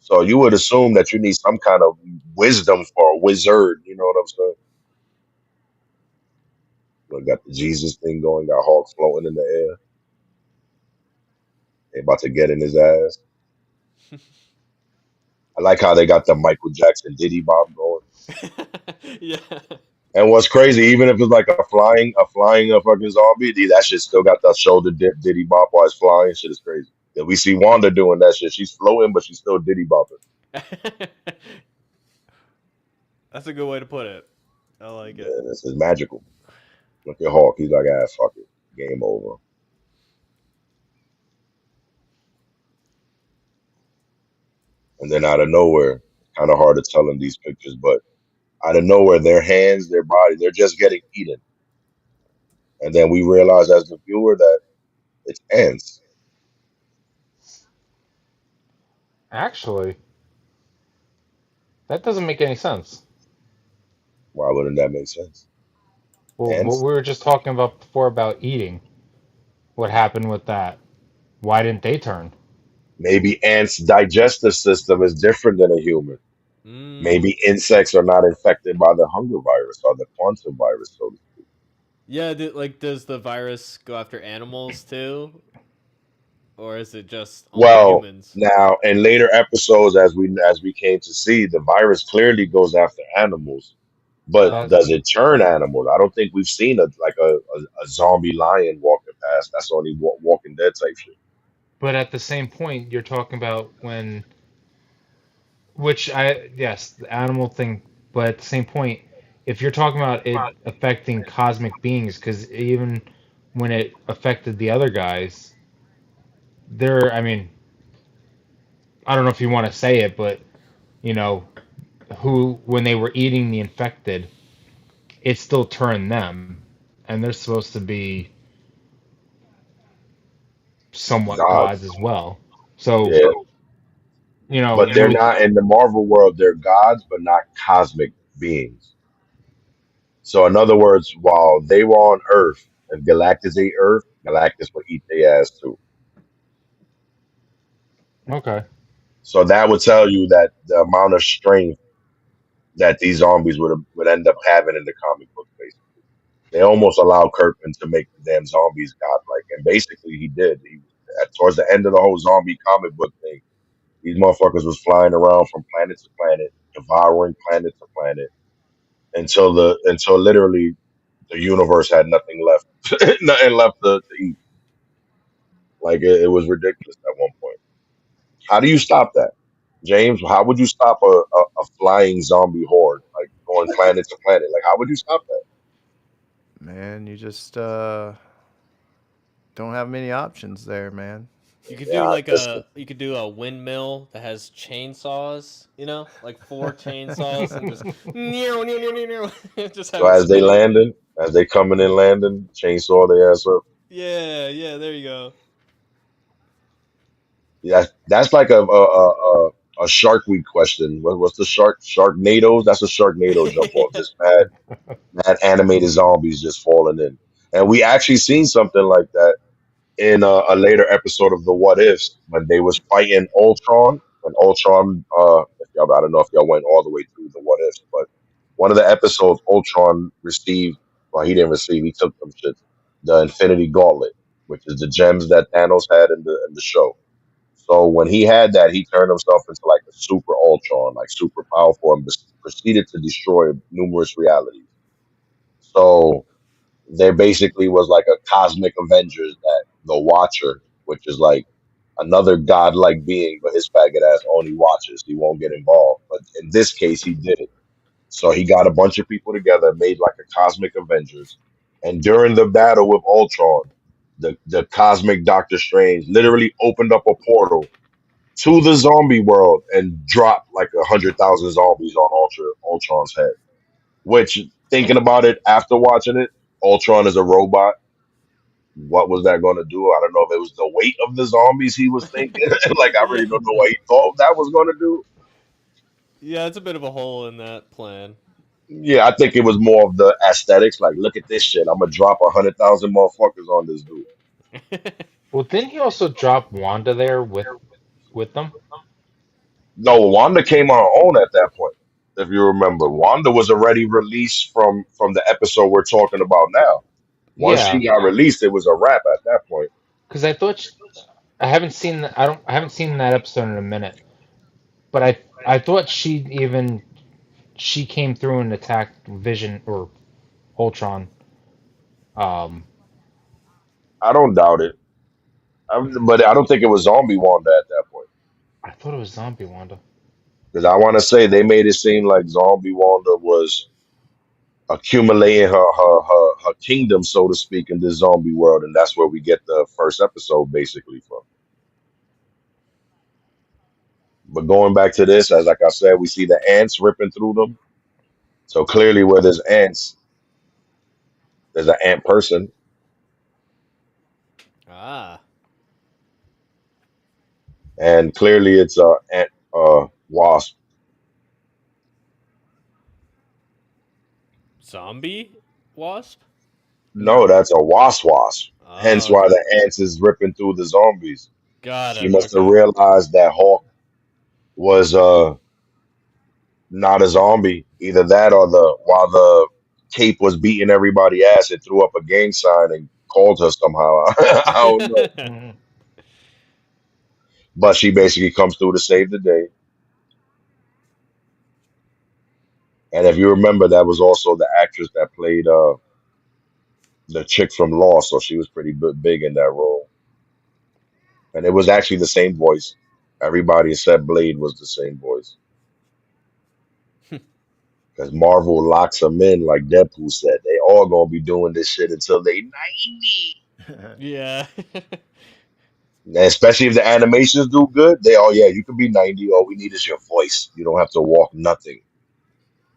So you would assume that you need some kind of wisdom for a wizard. You know what I'm saying? Look, got the Jesus thing going. Got Hulk floating in the air. They about to get in his ass. I like how they got the Michael Jackson Diddy Bob going. Yeah. And what's crazy, even if it's like a fucking zombie, that shit still got that shoulder dip Diddy Bop while it's flying. Shit is crazy. Yeah, we see Wanda doing that shit. She's floating, but she's still Diddy bopping. That's a good way to put it. I like it. Yeah, this is magical. Look at Hawk. He's like, ah, fuck it. Game over. And then out of nowhere, kind of hard to tell in these pictures, but out of nowhere, their hands, their body, they're just getting eaten. And then we realize as the viewer that it's ants. Actually, that doesn't make any sense. Why wouldn't that make sense? Well, what Ants? we were just talking about before about eating, what happened with that? Why didn't they turn? Maybe ants' digestive system is different than a human. Mm. Maybe insects are not infected by the hunger virus or the quantum virus. So, Yeah, like, does the virus go after animals too, or is it just only well, humans? now in later episodes, as we came to see, the virus clearly goes after animals. But Oh, That, okay. does it turn animals? I don't think we've seen a zombie lion walking past. That's only Walking Dead type shit. but at the same point, you're talking about when, which I, yes, the animal thing, but at the same point, if you're talking about it affecting cosmic beings, because even when it affected the other guys, I mean, I don't know if you want to say it, but you know, when they were eating the infected, it still turned them, and they're supposed to be somewhat gods Gods, as well. So, yeah, but you they're would, not in the Marvel world. They're gods, but not cosmic beings. So, in other words, while they were on Earth and Galactus ate Earth, Galactus would eat their ass too. okay. So that would tell you that the amount of strength that these zombies would end up having in the comic book, basically. They almost allowed Kirkman to make the damn zombies godlike, and basically he did. Towards the end of the whole zombie comic book thing, these motherfuckers was flying around from planet to planet, devouring planet to planet, until literally the universe had nothing left, nothing left to eat. Like it was ridiculous at one point. How do you stop that, James? How would you stop a flying zombie horde, like going planet to planet? Like, how would you stop that? Man, you just don't have many options there, man. You could Yeah, do like listen, you could do a windmill that has chainsaws, like four chainsaws and just just have so them as they spinning. landing, as they coming in landing, chainsaw their ass up. Yeah, yeah, there you go. Yeah, that's like a Shark Week question. What's the Sharknadoes? That's a Sharknado jump off. Just mad animated zombies just falling in. And we actually seen something like that in a later episode of the What Ifs when they was fighting Ultron. When Ultron, if y'all, I don't know if y'all went all the way through the What Ifs, but one of the episodes Ultron received, well, he didn't receive, he took them shit, the Infinity Gauntlet. which is the gems that Thanos had in the show. So when he had that, he turned himself into like a super Ultron, like super powerful, and proceeded to destroy numerous realities. So there basically was like a cosmic Avengers that the Watcher, which is like another godlike being, but his faggot ass only watches. He won't get involved. But in this case, he did it. So he got a bunch of people together, made like a cosmic Avengers, and during the battle with Ultron, the cosmic Doctor Strange literally opened up a portal to the zombie world and dropped like 100,000 zombies on Ultron's head. Which, thinking about it after watching it, Ultron is a robot. What was that going to do? I don't know if it was the weight of the zombies he was thinking. Like, I Yeah. really don't know what he thought that was going to do. Yeah, it's a bit of a hole in that plan. Yeah, I think it was more of the aesthetics. Like, look at this shit. I'm gonna drop 100,000 motherfuckers on this dude. Well, didn't he also drop Wanda there with them? No, Wanda came on her own at that point. If you remember, Wanda was already released from the episode we're talking about now. Once Yeah, she got released, it was a wrap at that point. because I thought I haven't seen that episode in a minute, but I thought she came through and attacked Vision or Ultron. Um, I don't doubt it, but I don't think it was Zombie Wanda at that point. I thought it was Zombie Wanda. Because I want to say they made it seem like Zombie Wanda was accumulating her kingdom, so to speak, in this zombie world, and that's where we get the first episode basically from. But going back to this, as like I said, we see the ants ripping through them. So clearly, where there's ants, there's an ant person, Ah, and clearly it's a ant wasp. zombie wasp? No, No. that's a wasp. Hence Oh, why okay. the ants is ripping through the zombies. Got She it. must have Okay. realized that Hawk was not a zombie. Either that or the while the cape was beating everybody ass, it threw up a gang sign and called her somehow. I don't know. Hmm. But she basically comes through to save the day. And if you remember, that was also the actress that played the chick from Lost, so she was pretty big in that role. And it was actually the same voice. Everybody except Blade was the same voice. Because Marvel locks them in, like Deadpool said. They all gonna be doing this shit until they 90. Yeah. And especially if the animations do good, they oh yeah, you can be 90. All we need is your voice. You don't have to walk nothing.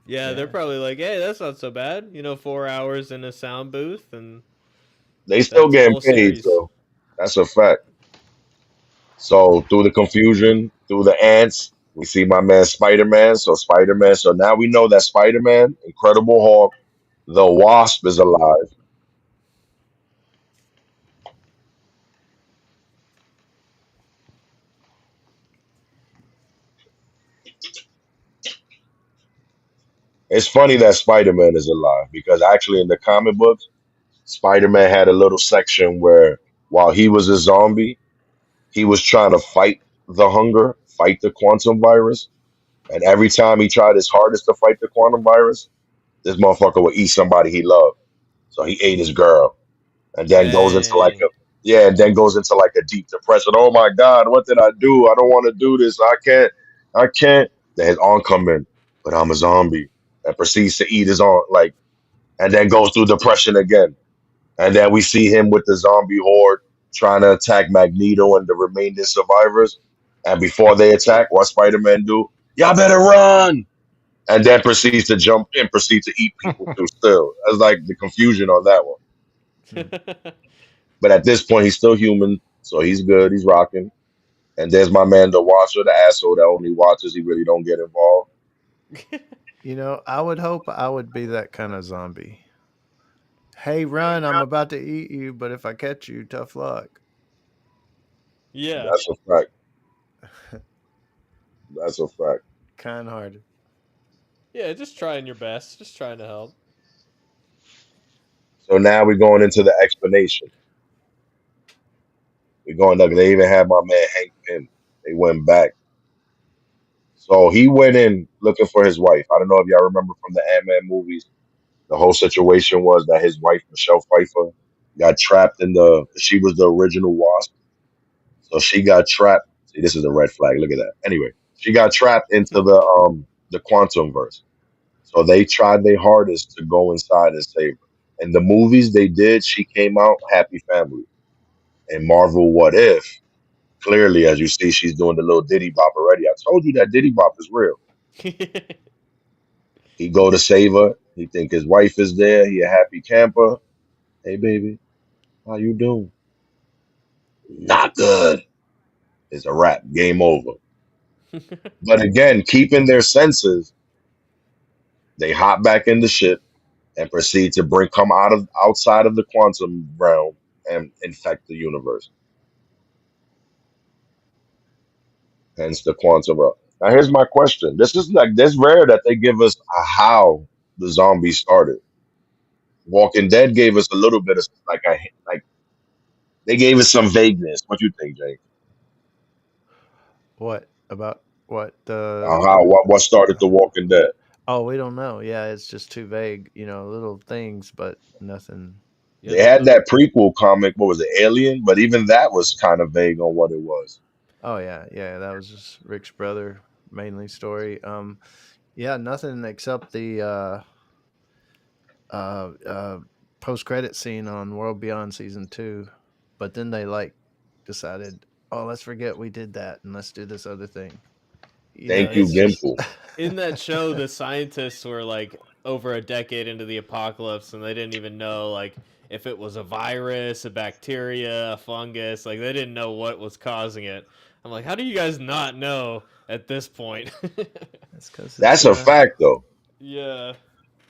Yeah, they're Yeah. probably like, hey, that's not so bad. 4 hours in a sound booth, and They still that's a getting whole paid, series. so that's a fact. So through the confusion, through the ants, we see my man Spider Man. So Spider Man. So now we know that Spider Man, Incredible Hulk, the Wasp is alive. It's funny that Spider Man is alive because actually in the comic books, Spider Man had a little section where while he was a zombie, he was trying to fight the hunger, fight the quantum virus. And every time he tried his hardest to fight the quantum virus, this motherfucker would eat somebody he loved. So he ate his girl. And then goes into like Dang. a yeah, and then goes into like a deep depression. Oh my God, what did I do? I don't want to do this. I can't. Then his arm come in, but I'm a zombie. And proceeds to eat his arm, like, and then goes through depression again. And then we see him with the zombie horde trying to attack Magneto and the remaining survivors. And before they attack, what Spider-Man do? Y'all better run! And then proceeds to jump and proceed to eat people too still. That's like the confusion on that one. Hmm. But at this point, he's still human, so he's good. He's rocking. And there's my man, the Watcher, the asshole that only watches. He really don't get involved. I would hope I would be that kind of zombie. Hey, run, I'm about to eat you, but if I catch you, tough luck. Yeah. That's a fact. That's a fact. Kind hearted. Yeah, just trying your best. Just trying to help. So now we're going into the explanation. We going up. They even had my man Hank Pym. They went back. So he went in looking for his wife. I don't know if y'all remember from the Ant-Man movies. The whole situation was that his wife, Michelle Pfeiffer, got trapped in the. She was the original Wasp, so she got trapped. See, this is a red flag. Look at that. Anyway, she got trapped into the quantum verse. So they tried their hardest to go inside and save her. In the movies they did, she came out happy family. In Marvel, What If? Clearly, as you see, she's doing the little Diddy Bop already. I told you that Diddy Bop is real. He go to save her. He think his wife is there. He a happy camper. Hey, baby, how you doing? Not good. It's a wrap. Game over. But again, keeping their senses, they hop back in the ship and proceed to come out of outside of the quantum realm and infect the universe. Hence the quantum realm. Now here's my question. This is like this rare that they give us a how the zombies started. Walking Dead gave us a little bit of like they gave us some vagueness. What you think, Jay? What about what How what started the Walking Dead? Oh, we don't know. Yeah, it's just too vague. Little things, but nothing. Yeah, They had that prequel comic. What was it, Alien? But even that was kind of vague on what it was. Oh yeah, yeah. That was just Rick's brother mainly story. Yeah, nothing except the uh, uh, post credit scene on World Beyond season 2. But then they decided, oh, let's forget we did that and let's do this other thing. Yeah, Thank you, it's just Gimple. in that show the scientists were like over a decade into the apocalypse and they didn't even know like if it was a virus, a bacteria, a fungus, like they didn't know what was causing it. I'm like, how do you guys not know at this point? That's because That's a fact, though. Yeah.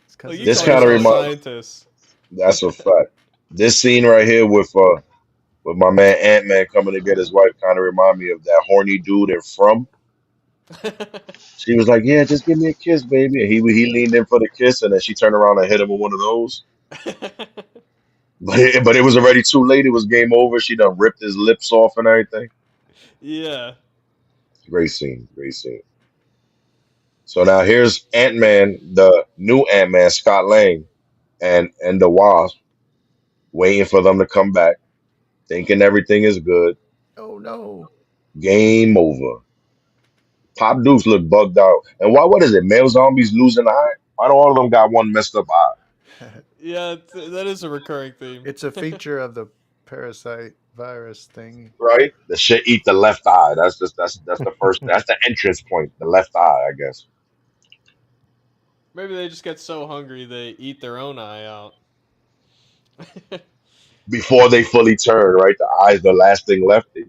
it's Like because you This call kind of yourself remind. scientists. That's a fact. This scene right here with my man Ant Man coming to get his wife kind of remind me of that horny dude in From. She was like, "Yeah, just give me a kiss, baby," and he leaned in for the kiss, and then she turned around and hit him with one of those. But it was already too late. It was game over. She done ripped his lips off and everything. Yeah. Great scene, great scene. So now here's Ant Man, the new Ant Man, Scott Lang, and the Wasp, waiting for them to come back, thinking everything is good. oh no. Game over. Pop Dukes look bugged out. And why? What is it? Male zombies losing an eye? Why do all of them got one messed up eye? Yeah, that is a recurring theme. It's a feature of the parasite virus thing. Right? The shit eat the left eye. That's the first. That's the entrance point. The left eye, I guess. Maybe they just get so hungry they eat their own eye out. Before they fully turn, right? The eye's the last thing left. The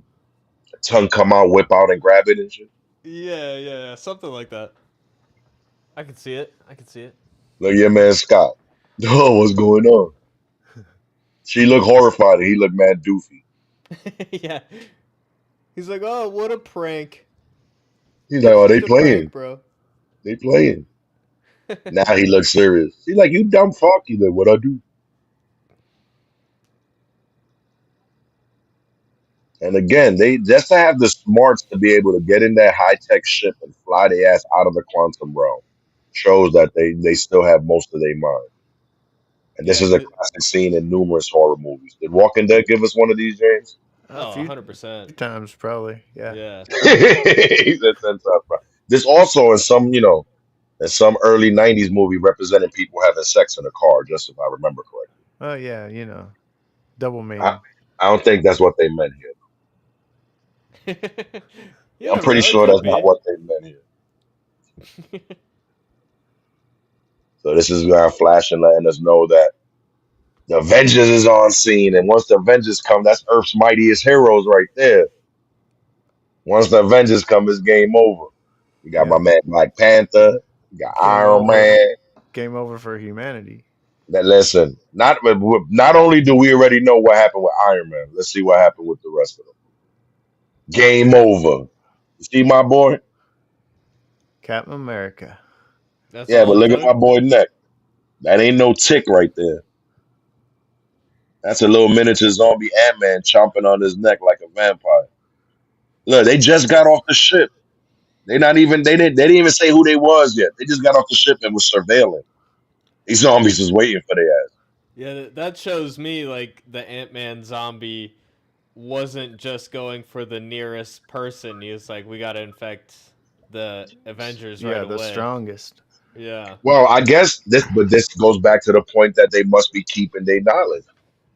tongue come out, whip out, and grab it and shit. Yeah, something like that. I can see it. I can see it. Look, your man Scott. Oh, what's going on? She looked horrified, and he looked mad doofy. Yeah. He's like, "Oh, what a prank! He's like, It's "Oh, they just a prank, playing. bro." They playing." Now he looks serious. He's like, "You dumb fuck." He's like, "What I do?" And again, they just to have the smarts to be able to get in that high tech ship and fly their ass out of the quantum realm shows that they still have most of their mind. And this Yeah. is a classic scene in numerous horror movies. Did Walking Dead give us one of these, James? A Oh, few 100%. times probably. Yeah. Yeah. He said 10 times, bro. This also in some, in some early '90s movie representing people having sex in a car, just if I remember correctly. Oh yeah, double I, meaning. I don't think that's what they meant here. You I'm never pretty know. It sure could that's not be. what they meant here. So this is flashing, letting us know that the Avengers is on scene, and once the Avengers come, that's Earth's mightiest heroes right there. Once the Avengers come, it's game over. We got my Yeah. man Black Panther. We got Game Iron over. Man. Game over for humanity. That listen, not only do we already know what happened with Iron Man, let's see what happened with the rest of them. Game over. You see my boy? Captain America. That's Yeah, all but it look at took. my boy neck. That ain't no tick right there. That's a little miniature zombie Ant-Man chomping on his neck like a vampire. Look, they just got off the ship. They didn't even say who they was yet. They just got off the ship and was surveilling. These zombies was waiting for their ass. Yeah, that shows me like the Ant-Man zombie wasn't just going for the nearest person. He was like, we got to infect the Avengers right Yeah, the away. strongest. Yeah. Well, I guess this goes back to the point that they must be keeping their knowledge.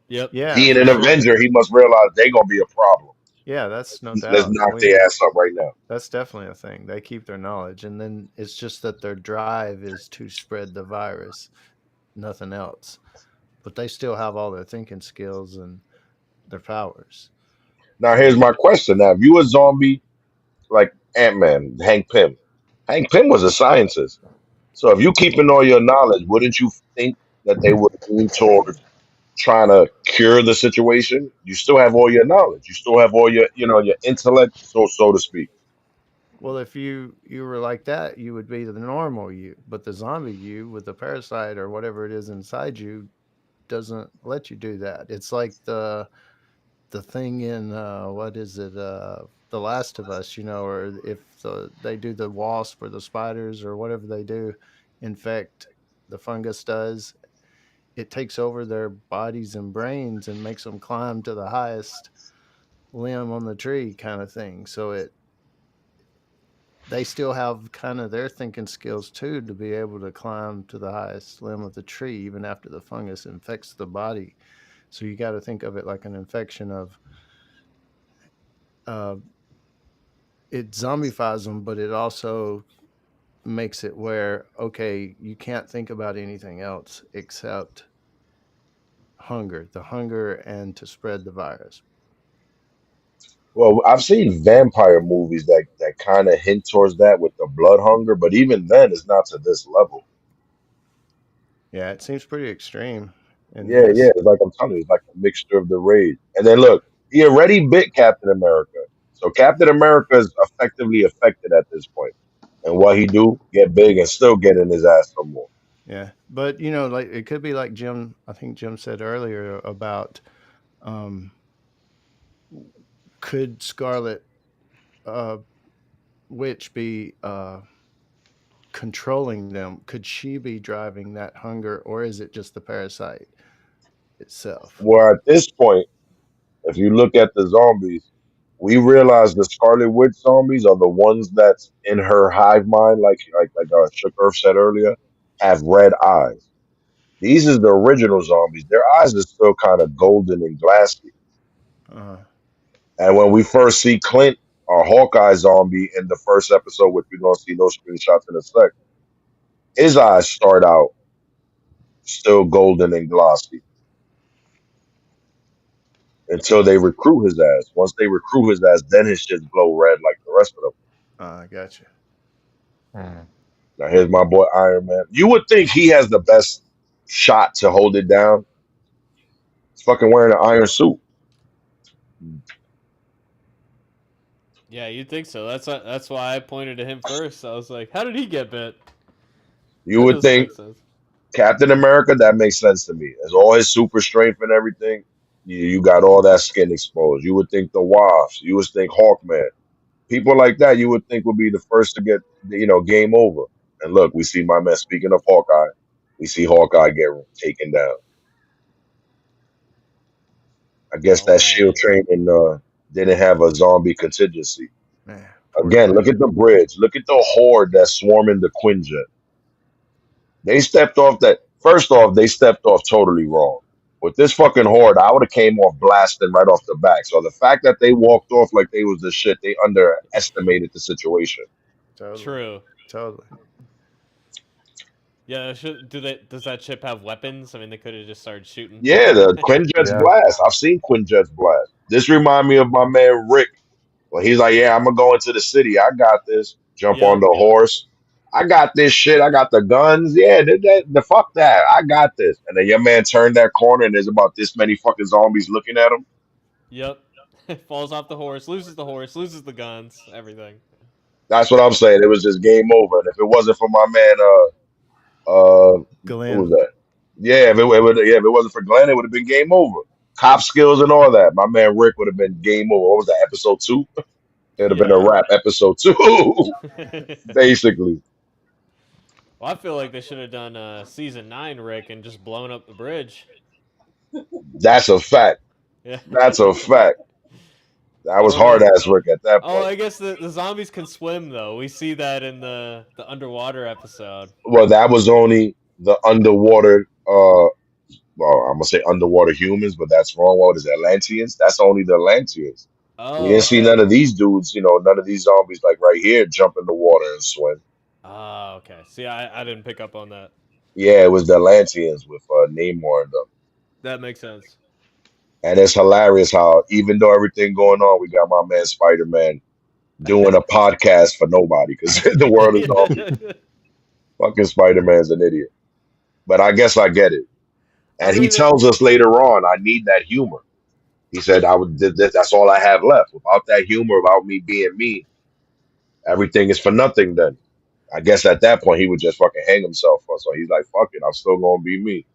Yep. Yeah, Being for an sure. Avenger, he must realize they gonna be a problem. Yeah, that's no Let's doubt. knock their ass up right now. That's definitely a thing. They keep their knowledge, and then it's just that their drive is to spread the virus, nothing else. But they still have all their thinking skills and their powers. Now So here's my question. Now, if you a zombie like Ant-Man, Hank Pym was a scientist. So if you keeping all your knowledge, wouldn't you think that they would lean towards trying to cure the situation? You still have all your knowledge. You still have all your intellect, so to speak. well, if you were like that, you would be the normal you. But the zombie you with the parasite or whatever it is inside you doesn't let you do that. It's like the thing in what is it? The Last of Us, or if they do the wasp or the spiders or whatever they do, infect the fungus does, it takes over their bodies and brains and makes them climb to the highest limb on the tree, kind of thing. So they still have kind of their thinking skills too to be able to climb to the highest limb of the tree even after the fungus infects the body. So you got to think of it like an infection of uh, it zombifies them, but it also makes it where, okay, you can't think about anything else except the hunger and to spread the virus. Well, I've seen vampire movies that kind of hint towards that with the blood hunger, but even then, it's not to this level. Yeah, it seems pretty extreme in Yeah, yeah, this. it's like I'm telling you, it's like a mixture of the rage. And then look, he already bit Captain America, so Captain America is effectively affected at this point. And what he do? Get big and still get in his ass some more. Yeah, but like it could be like Jim. I think Jim said earlier about um, could Scarlet uh, Witch be controlling them? Could she be driving that hunger, or is it just the parasite itself? Where at this point, if you look at the zombies, we realize the Scarlet Witch zombies are the ones that's in her hive mind, like Shook Earth said earlier, have red eyes. These is the original zombies. Their eyes are still kind of golden and glassy. Uh, And when we first see Clint, our Hawkeye zombie in the first episode, which we're gonna see those screenshots in a sec, his eyes start out still golden and glossy until they recruit his ass. Once they recruit his ass, then his shit glow red like the rest of them. I gotcha. Mm. Now here's my boy Iron Man. You would think he has the best shot to hold it down. He's fucking wearing an iron suit. Yeah, you'd think so. That's why I pointed to him first. I was like, how did he get bit? You That would doesn't think make sense. Captain America, that makes sense to me. As all his super strength and everything, you got all that skin exposed. You would think the Wasp. You would think Hawkman. People like that, you would think would be the first to get, game over. And look, we see my man. Speaking of Hawkeye, we see Hawkeye get taken down. I guess Oh that Shield man. training didn't have a zombie contingency. Man, poor Again, look thing. at the bridge. Look at the horde that's swarming the Quinjet. They stepped off that. First off, they stepped off totally wrong. With this fucking horde, I would have came off blasting right off the back. So the fact that they walked off like they was the shit, they underestimated the situation. Totally, True. totally. Yeah, does that ship have weapons? I mean, they could have just started shooting. Yeah, the Quinjet's Yeah, blast. I've seen Quinjet's blast. This remind me of my man Rick. Well, he's like, yeah, I'm gonna go into the city. I got this. Jump on Yep. the horse. I got this shit. I got the guns. Yeah, the fuck that. I got this. And then your man turned that corner, and there's about this many fucking zombies looking at him. Yep. Falls off the horse, loses the guns, everything. That's what I'm saying. It was just game over. And if it wasn't for my man, who was Glenn. that? Yeah, if it wasn't for Glenn, it would have been game over. cop skills and all that, my man Rick would have been game over. What was that, episode 2? It would have been a Yeah. wrap, episode 2, basically. Well, I feel like they should have done season 9 Rick and just blown up the bridge. That's a fact. Yeah. That's a fact. That was Or hard like, ass Rick at that oh, point. I guess the zombies can swim though. We see that in the underwater episode. Well, that was only the underwater. Well, I'm gonna say underwater humans, but that's wrong. What is it, Atlanteans? That's only the Atlanteans. We Oh, didn't see okay. none of these dudes. None of these zombies like right here jump in the water and swim. Oh, okay. See, I didn't pick up on that. Yeah, it was the Atlanteans with Namor and them. That makes sense. And it's hilarious how even though everything going on, we got my man Spider Man doing a podcast for nobody because the world is zombie. Fucking Spider Man's an idiot. But I guess I get it. I And he mean, tells us later on, I need that humor. He said, That's all I have left. Without that humor, about me being me, everything is for nothing. Then I guess at that point he would just fucking hang himself. So he's like, fuck it, I'm still gonna be me.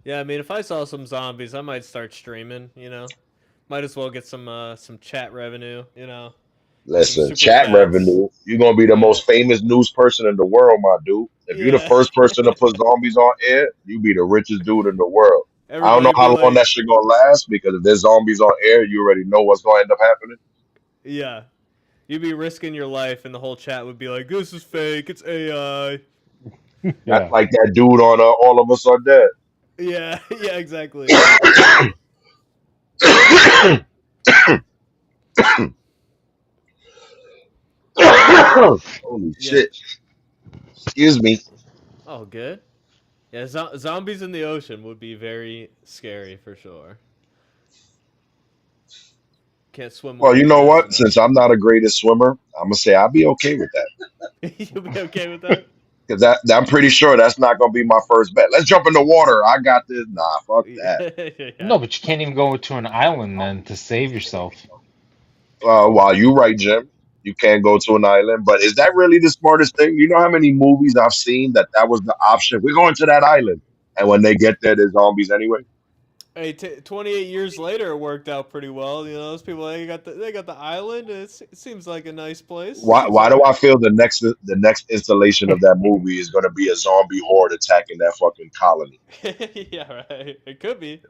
yeah, I mean, if I saw some zombies, I might start streaming. Might as well get some chat revenue. Some Listen, super chat chats. revenue. You're gonna be the Yeah, most famous news person in the world, my dude. If you're the yeah. first person to put zombies on air, you be the richest dude in the world. I don't know Everybody be how long like, that shit gonna last because if there's zombies on air, you already know what's gonna end up happening. yeah. You'd be risking your life, and the whole chat would be like, "This is fake. It's AI." That's Yeah. like that dude on All of Us Are Dead. Yeah, yeah, exactly. Holy Yeah. shit. Excuse me. Oh, good. Yeah, zombies in the ocean would be very scary for sure. Can't swim Well, away you know fast what? enough. Since I'm not a greatest swimmer, I'm gonna say I'll be okay with that. You'll be okay with that? Because I'm pretty sure that's not gonna be my first bet. Let's jump in the water. I got this. Nah, fuck that. Yeah. No, but you can't even go to an island then to save yourself. While you right, Jim, you can't go to an island. But is that really the smartest thing? You know how many movies I've seen that was the option? We're going to that island, and when they get there, there's zombies anyway. Hey, 28 years later, it worked out pretty well. Those people they got the island. It seems like a nice place. Why? Seems Why all do right. I feel the next installation of that movie is going to be a zombie horde attacking that fucking colony? Yeah, right. It could be.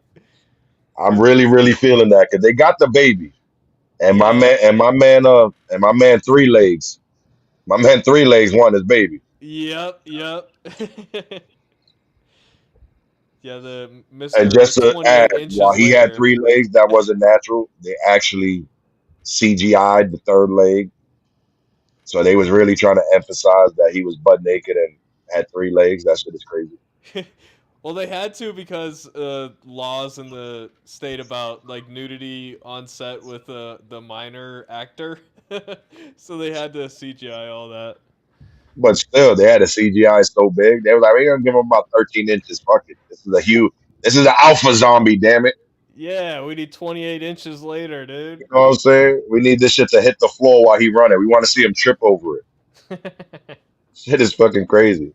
I'm really, really feeling that because they got the baby, and my Yep. man, and my man Three Legs, won his baby. Yep. Yep. Yeah, the And Mister just to add, 28 while inches he had later. 3 legs, that wasn't natural. They actually CGI'd the third leg, so they was really trying to emphasize that he was butt naked and had 3 legs. That shit is crazy. Well, they had to because laws in the state about like nudity on set with the minor actor, so they had to CGI all that. But still, they had a CGI so big. They was like, we're gonna give him about 13 inches. Fuck it. This is a huge. This is an alpha zombie. Damn it. Yeah, we need 28 inches later, You dude. know what I'm saying? We need this shit to hit the floor while he running. We want to see him trip over it. Shit is fucking crazy.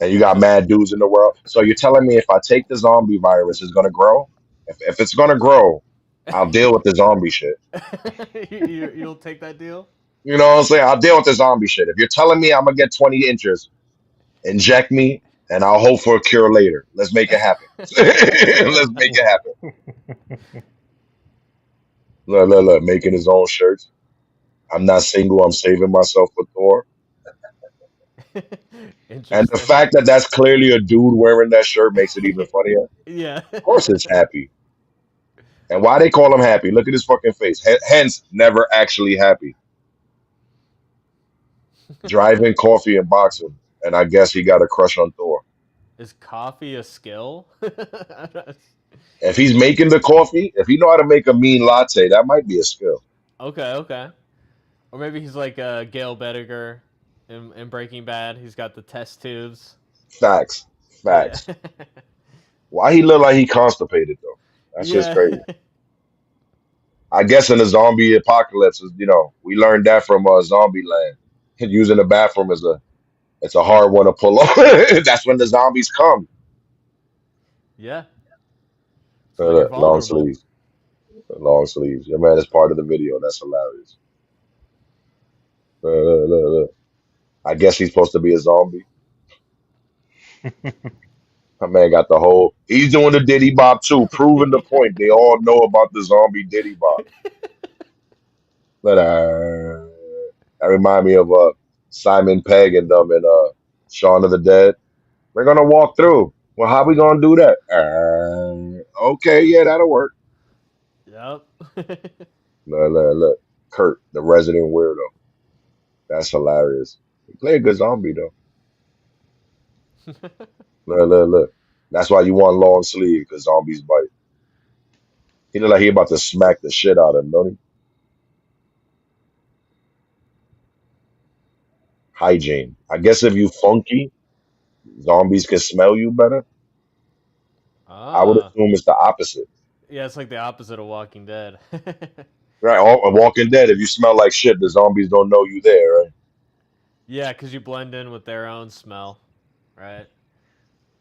And you got mad dudes in the world. So you're telling me if I take the zombie virus, it's gonna grow? If it's gonna grow, I'll deal with the zombie shit. You'll take that deal? You know what I'm saying? I'll deal with the zombie shit. If you're telling me I'm gonna get 20 inches, inject me, and I'll hope for a cure later. Let's make it happen. Let's make it happen. Look, look, look, making his own shirts. I'm not single. I'm saving myself for Thor. And the Interesting. fact that that's clearly a dude wearing that shirt makes it even funnier. Of Yeah. course, it's happy. And why they call him happy? Look at his fucking face. Hence, never actually happy. Driving, coffee, and boxing. And I guess he got a crush on Thor. Is coffee a skill? If he's making the coffee, if he know how to make a mean latte, that might be a skill. Okay, okay. Or maybe he's like Gail Bediger in Breaking Bad. He's got the test tubes. Facts. Yeah. Facts. Why he look like he constipated though? That's just Yeah. crazy. I guess in the zombie apocalypse, we learned that from Zombie Land. Using the bathroom is it's a hard one to pull off. That's when the zombies come. Yeah. So you're Long vulnerable. sleeves. Long sleeves. Your man is part of the video. That's hilarious. Look. I guess he's supposed to be a zombie. My man got the whole. He's doing the Diddy Bop too, proving the point. They all know about the zombie Diddy Bop. But that remind me of Simon Pegg and them in Shaun of the Dead. We're gonna walk through. Well, how we gonna do that? Okay, yeah, that'll work. Yep. Look. Kurt, the resident weirdo. That's hilarious. He played a good zombie though. Look. That's why you want long sleeve because zombies bite. He look like he about to smack the shit out of him, don't he? Hygiene. I guess if you funky, zombies can smell you better. I would Ah. assume it's the opposite. Yeah, it's like the opposite of Walking Dead. Right, Walking Dead, if you smell like shit, the zombies don't know you there, right? Yeah, because you blend in with their own smell, right?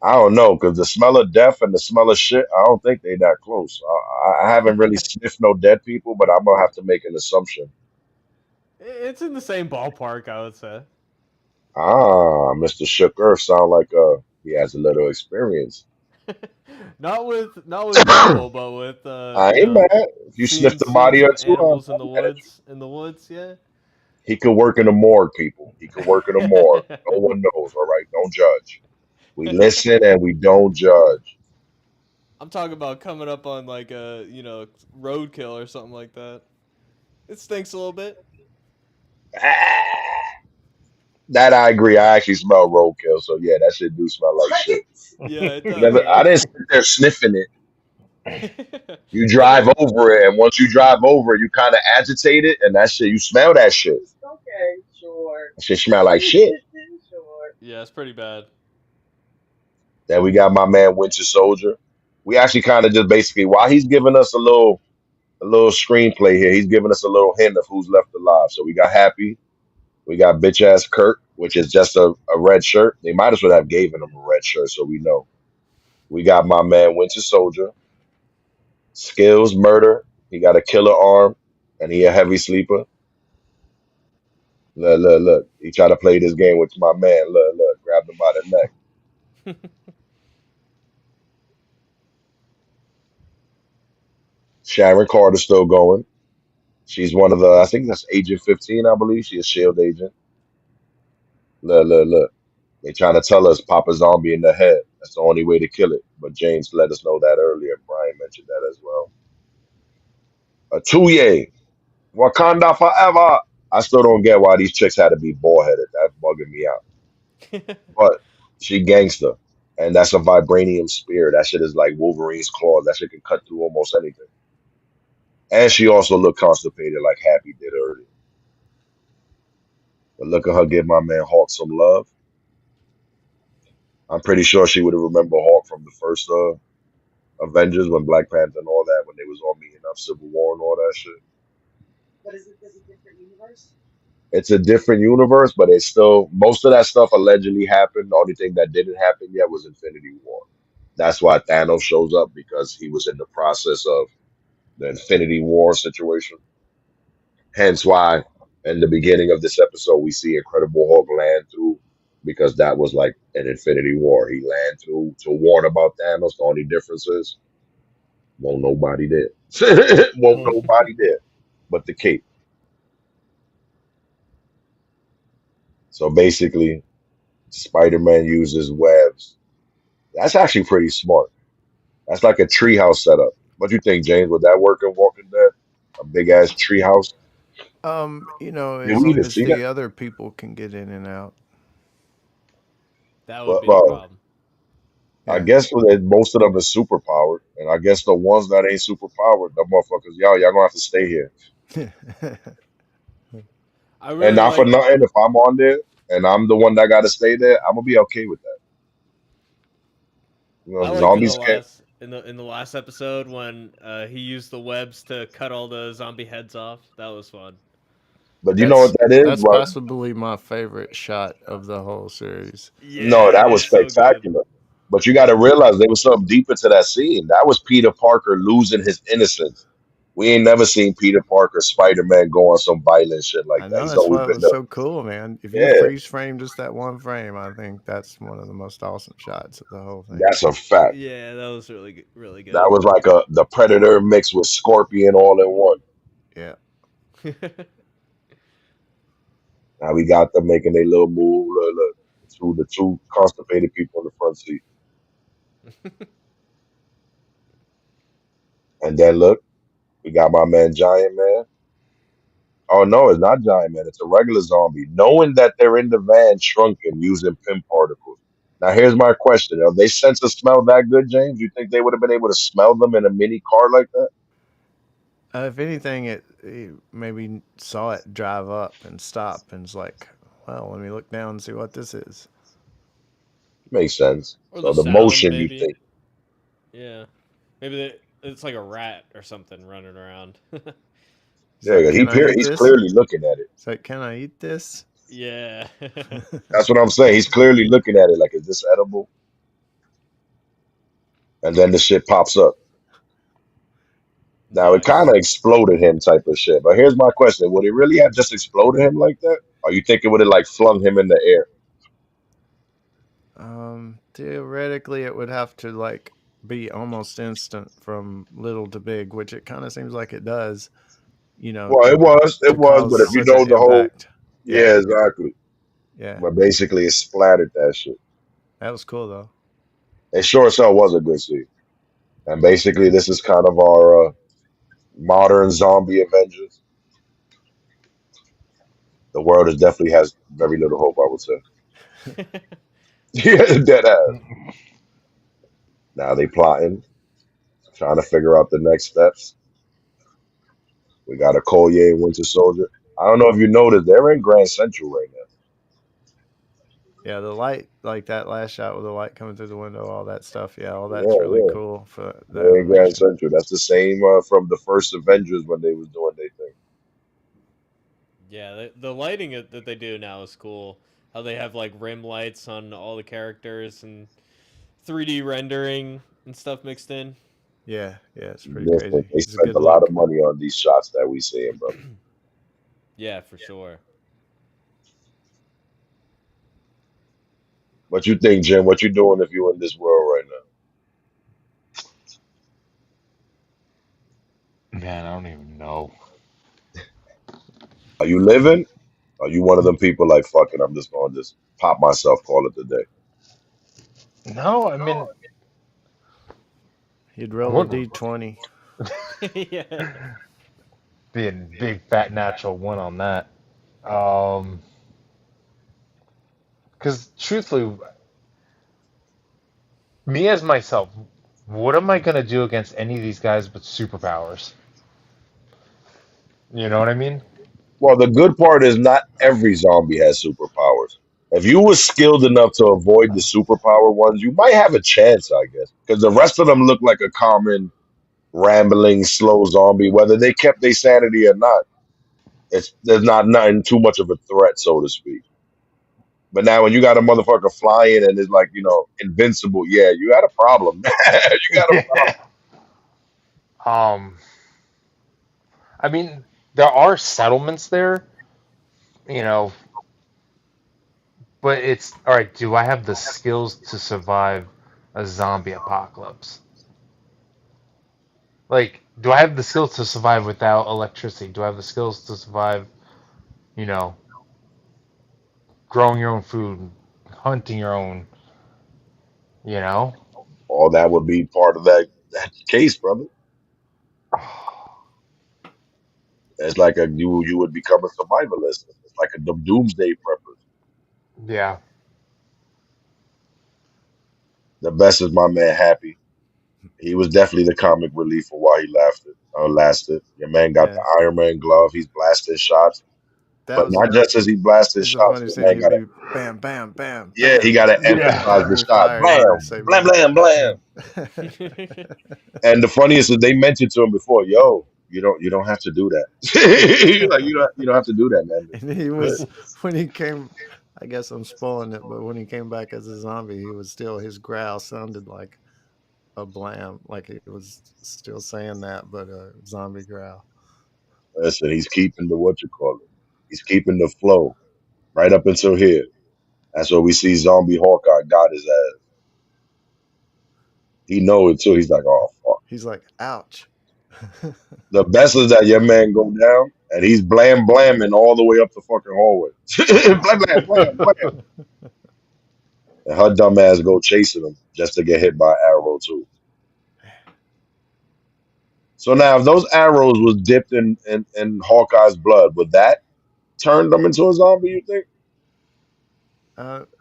I don't know, because the smell of death and the smell of shit, I don't think they that close. I haven't really sniffed no dead people, but I'm gonna have to make an assumption. It's in the same ballpark, I would say. Mr. Shook Earth sound like he has a little experience. Not with people, but with I ain't mad. If you seeing sniffed a seeing body or some two, I'm animals in the mad at you. woods. In the woods, yeah. He could work in the morgue, people. He could work in the morgue. No one knows, all right? Don't judge. We listen and we don't judge. I'm talking about coming up on like a roadkill or something like that. It stinks a little bit. Ah, that I agree. I actually smell roadkill, so yeah, that shit do smell like shit. Yeah, it does, Never, I right? didn't sit there sniffing it. You But drive over it, and once you drive over it, you kind of agitate it, and that shit, you smell that shit. That shit smell like shit. yeah, it's pretty bad. Then we got my man Winter Soldier. We actually kind of just basically while he's giving us a little screenplay here, he's giving us a little hint of who's left alive. So we got Happy, we got bitch ass Kurt, which is just a red shirt. They might as well have given him a red shirt, so we know. We got my man Winter Soldier, Skills Murder. He got a killer arm, and he a heavy sleeper. Look. He tried to play this game with my man. Look. Grabbed him by the neck. Sharon Carter's still going. She's one of the, I think that's Agent 15, I believe. She's a SHIELD agent. Look. They trying to tell us pop a zombie in the head. That's the only way to kill it. But James let us know that earlier. Brian mentioned that as well. A Tuye, Wakanda forever. I still don't get why these chicks had to be bald headed. That's bugging me out. But she gangster. And that's a vibranium spear. That shit is like Wolverine's claws. That shit can cut through almost anything. And she also looked constipated like Happy did earlier. But look at her give my man Hawk some love. I'm pretty sure she would have remembered Hawk from the first Avengers when Black Panther and all that, when they was all meeting up Civil War and all that shit. It's a different universe, but it's still most of that stuff allegedly happened. The only thing that didn't happen yet was Infinity War. That's why Thanos shows up because he was in the process of the Infinity War situation. Hence why in the beginning of this episode we see Incredible Hulk land through because that was like an Infinity War. He land through to warn about Thanos. The only difference is won't nobody there. Won't nobody there but the cape. So basically, Spider-Man uses webs. That's actually pretty smart. That's like a treehouse setup. What do you think, James? Would that work in Walking Dead? A big ass treehouse? Did As we long even as see that? the other people can get in and out. That would But be the well, problem. I Yeah. guess that most of them is super powered, and I guess the ones that ain't super powered, the motherfuckers, y'all gonna have to stay here. I And really not for like. nothing, if I'm on there and I'm the one that got to stay there, I'm gonna be okay with that. I liked Zombies can't. in the last episode when he used the webs to cut all the zombie heads off. That was fun. But you know what that's that is? that's Well, possibly my favorite shot of the whole series. no, Yeah, that was it's so good. spectacular. But you got to realize there was something deep into that scene. That was Peter Parker losing his innocence. We ain't never seen Peter Parker, Spider Man, go on some violent shit like I that. know He's that's always why it been was the so cool, man. If you yeah. freeze frame just that one frame, I think that's one of the most awesome shots of the whole thing. That's a fact. Yeah, that was really That good. was like the Predator mixed with Scorpion all in one. Yeah. Now we got them making their little move. Look, look. The two constipated people in the front seat. And then look, we got my man Giant Man. Oh no, it's not Giant Man. It's a regular zombie. Knowing that they're in the van shrunken using pim particles. Now here's my question: are they sense of smell that good, James? You think they would have been able to smell them in a mini car like that? If anything, it maybe saw it drive up and stop and it's like, well, let me look down and see what this is. Makes sense. Or So the the sound, motion, you maybe. think? Yeah, maybe it's like a rat or something running around. It's Yeah, like, can I eat he's this? clearly looking at it. It's like, can I eat this? Yeah. That's what I'm saying. He's clearly looking at it like, is this edible? And then the shit pops up. Now it kind Nice. of exploded him, type of shit. But here's my question: would it really have just exploded him like that, or you think it would have like flung him in the air? Theoretically, it would have to like be almost instant from little to big, which it kind of seems like it does. You know, Well, it to was. But cause if you such an know the whole, impact. Yeah, yeah, exactly. yeah, But basically, it splattered that shit. that was cool though. It sure as hell was a good scene. And basically, this is kind of our modern zombie Avengers. The world is definitely has very little hope, I would say. Yeah, dead ass. Now they plotting, trying to figure out the next steps. We got a Collier and Winter Soldier. I don't know if you noticed, they're in Grand Central right now. Yeah, the light, like that last shot with the light coming through the window, all that stuff. Yeah, all that's Yeah, really yeah. cool for the They're in Grand animation. Central. That's the same from the first Avengers when they was doing their thing. Yeah, the lighting that they do now is cool. How they have like rim lights on all the characters and 3D rendering and stuff mixed in. Yeah, yeah, it's pretty Listen, crazy. they It's a spent good a lot of look. money on these shots that we seeing, brother. Yeah, for sure. What you think, Jim? What you doing if you in this world right now? Man, I don't even know. Are you living? Are you one of them people like fuck it? I'm just gonna just pop myself, call it the day. No, I mean, He'd I roll a would d20. Yeah. be a big fat natural one on that. Um, because truthfully, me as myself, what am I gonna do against any of these guys with superpowers? You know what I mean? Well, the good part is not every zombie has superpowers. If you were skilled enough to avoid the superpower ones, you might have a chance, I guess. Because the rest of them look like a common, rambling, slow zombie. Whether they kept their sanity or not, there's not nothing too much of a threat, so to speak. But now when you got a motherfucker flying and is like, invincible, yeah, you got a problem. You got a Yeah. Um, I mean, there are settlements there, you know, but it's all right. Do I have the skills to survive a zombie apocalypse? Like, do I have the skills to survive without electricity? Do I have the skills to survive, you know, growing your own food, hunting your own, you know? all that would be part of that case, brother. It's like you would become a survivalist. It's like a doomsday prepper. Yeah. The best is my man Happy. He was definitely the comic relief for why he lasted. Your man got the Yeah, Iron Man glove. He's blasting shots, that but was not just as he blasting it's a shots. funny Your scene. man He'd got to be bam, bam, bam, he bam, got to and then emphasize the enemy Yeah. shot. fire, and he would Blam, say blam, blam. blam, blam. Yeah. And the funniest is they mentioned to him before, yo, you don't have to do that. Like you don't have to do that, man. And he Good. was when he came I guess I'm spoiling it, but when he came back as a zombie, he was still his growl sounded like a blam, like he was still saying that, but a zombie growl. Listen, he's keeping the what you call it. He's keeping the flow right up until here. That's what we see. Zombie Hawkeye got his ass. He know it too. He's like, oh fuck. He's like, ouch. The best is that your man go down and he's blamming all the way up the fucking hallway. Blam. And her dumb ass go chasing him just to get hit by an arrow too. So now, if those arrows was dipped in Hawkeye's blood, would that turn them into a zombie? You think?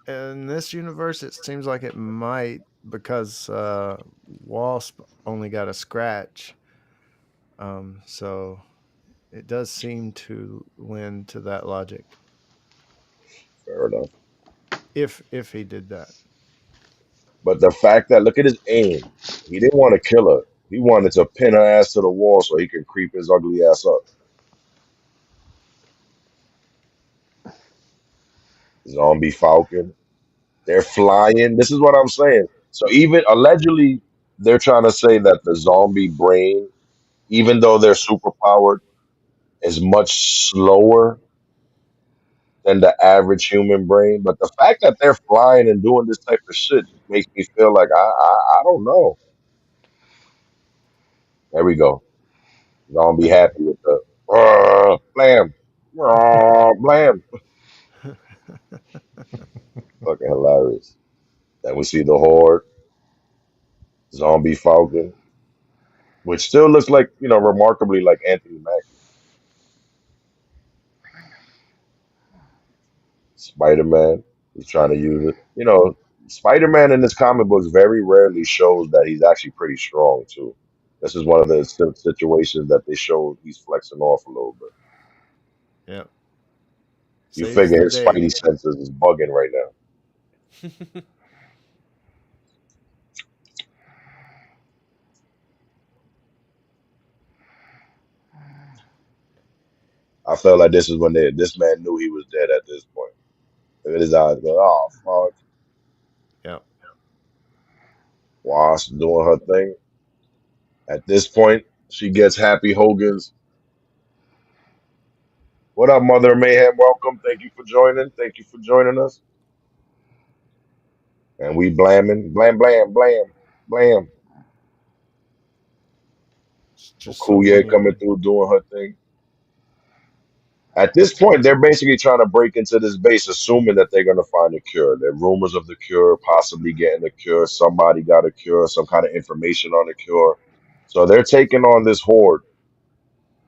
In this universe, it seems like it might because Wasp only got a scratch. So it does seem to lend to that logic Fair enough. if he did that. But the fact that look at his aim, he didn't want to kill her. He wanted to pin her ass to the wall so he could creep his ugly ass up. Zombie Falcon. They're flying. This is what I'm saying. So even allegedly, they're trying to say that the zombie brain, even though they're superpowered, is much slower than the average human brain. But the fact that they're flying and doing this type of shit makes me feel like I don't know. There we go. Gonna be happy with the blam, blam. Fucking hilarious. Then we see the horde, zombie falcon, which still looks like remarkably like Anthony Mackie. Spider Man, he's trying to use it. Spider Man in his comic books very rarely shows that he's actually pretty strong too. This is one of the situations that they showed he's flexing off a little bit. Yeah. You Saves figure the his day. spidey senses is bugging right now. I felt like this is when this man knew he was dead at this point. Look at his eyes going, oh fuck. Yeah. Wasp doing her thing. At this point, she gets Happy Hogan's. What up, Mother Mayhem? Welcome. Thank you for joining. Thank you for joining us. And we blamming, blam. It's just so Okuye many. coming through doing her thing. At this point, they're basically trying to break into this base, assuming that they're going to find a cure. There are rumors of the cure, possibly getting a cure. Somebody got a cure, some kind of information on the cure. So they're taking on this horde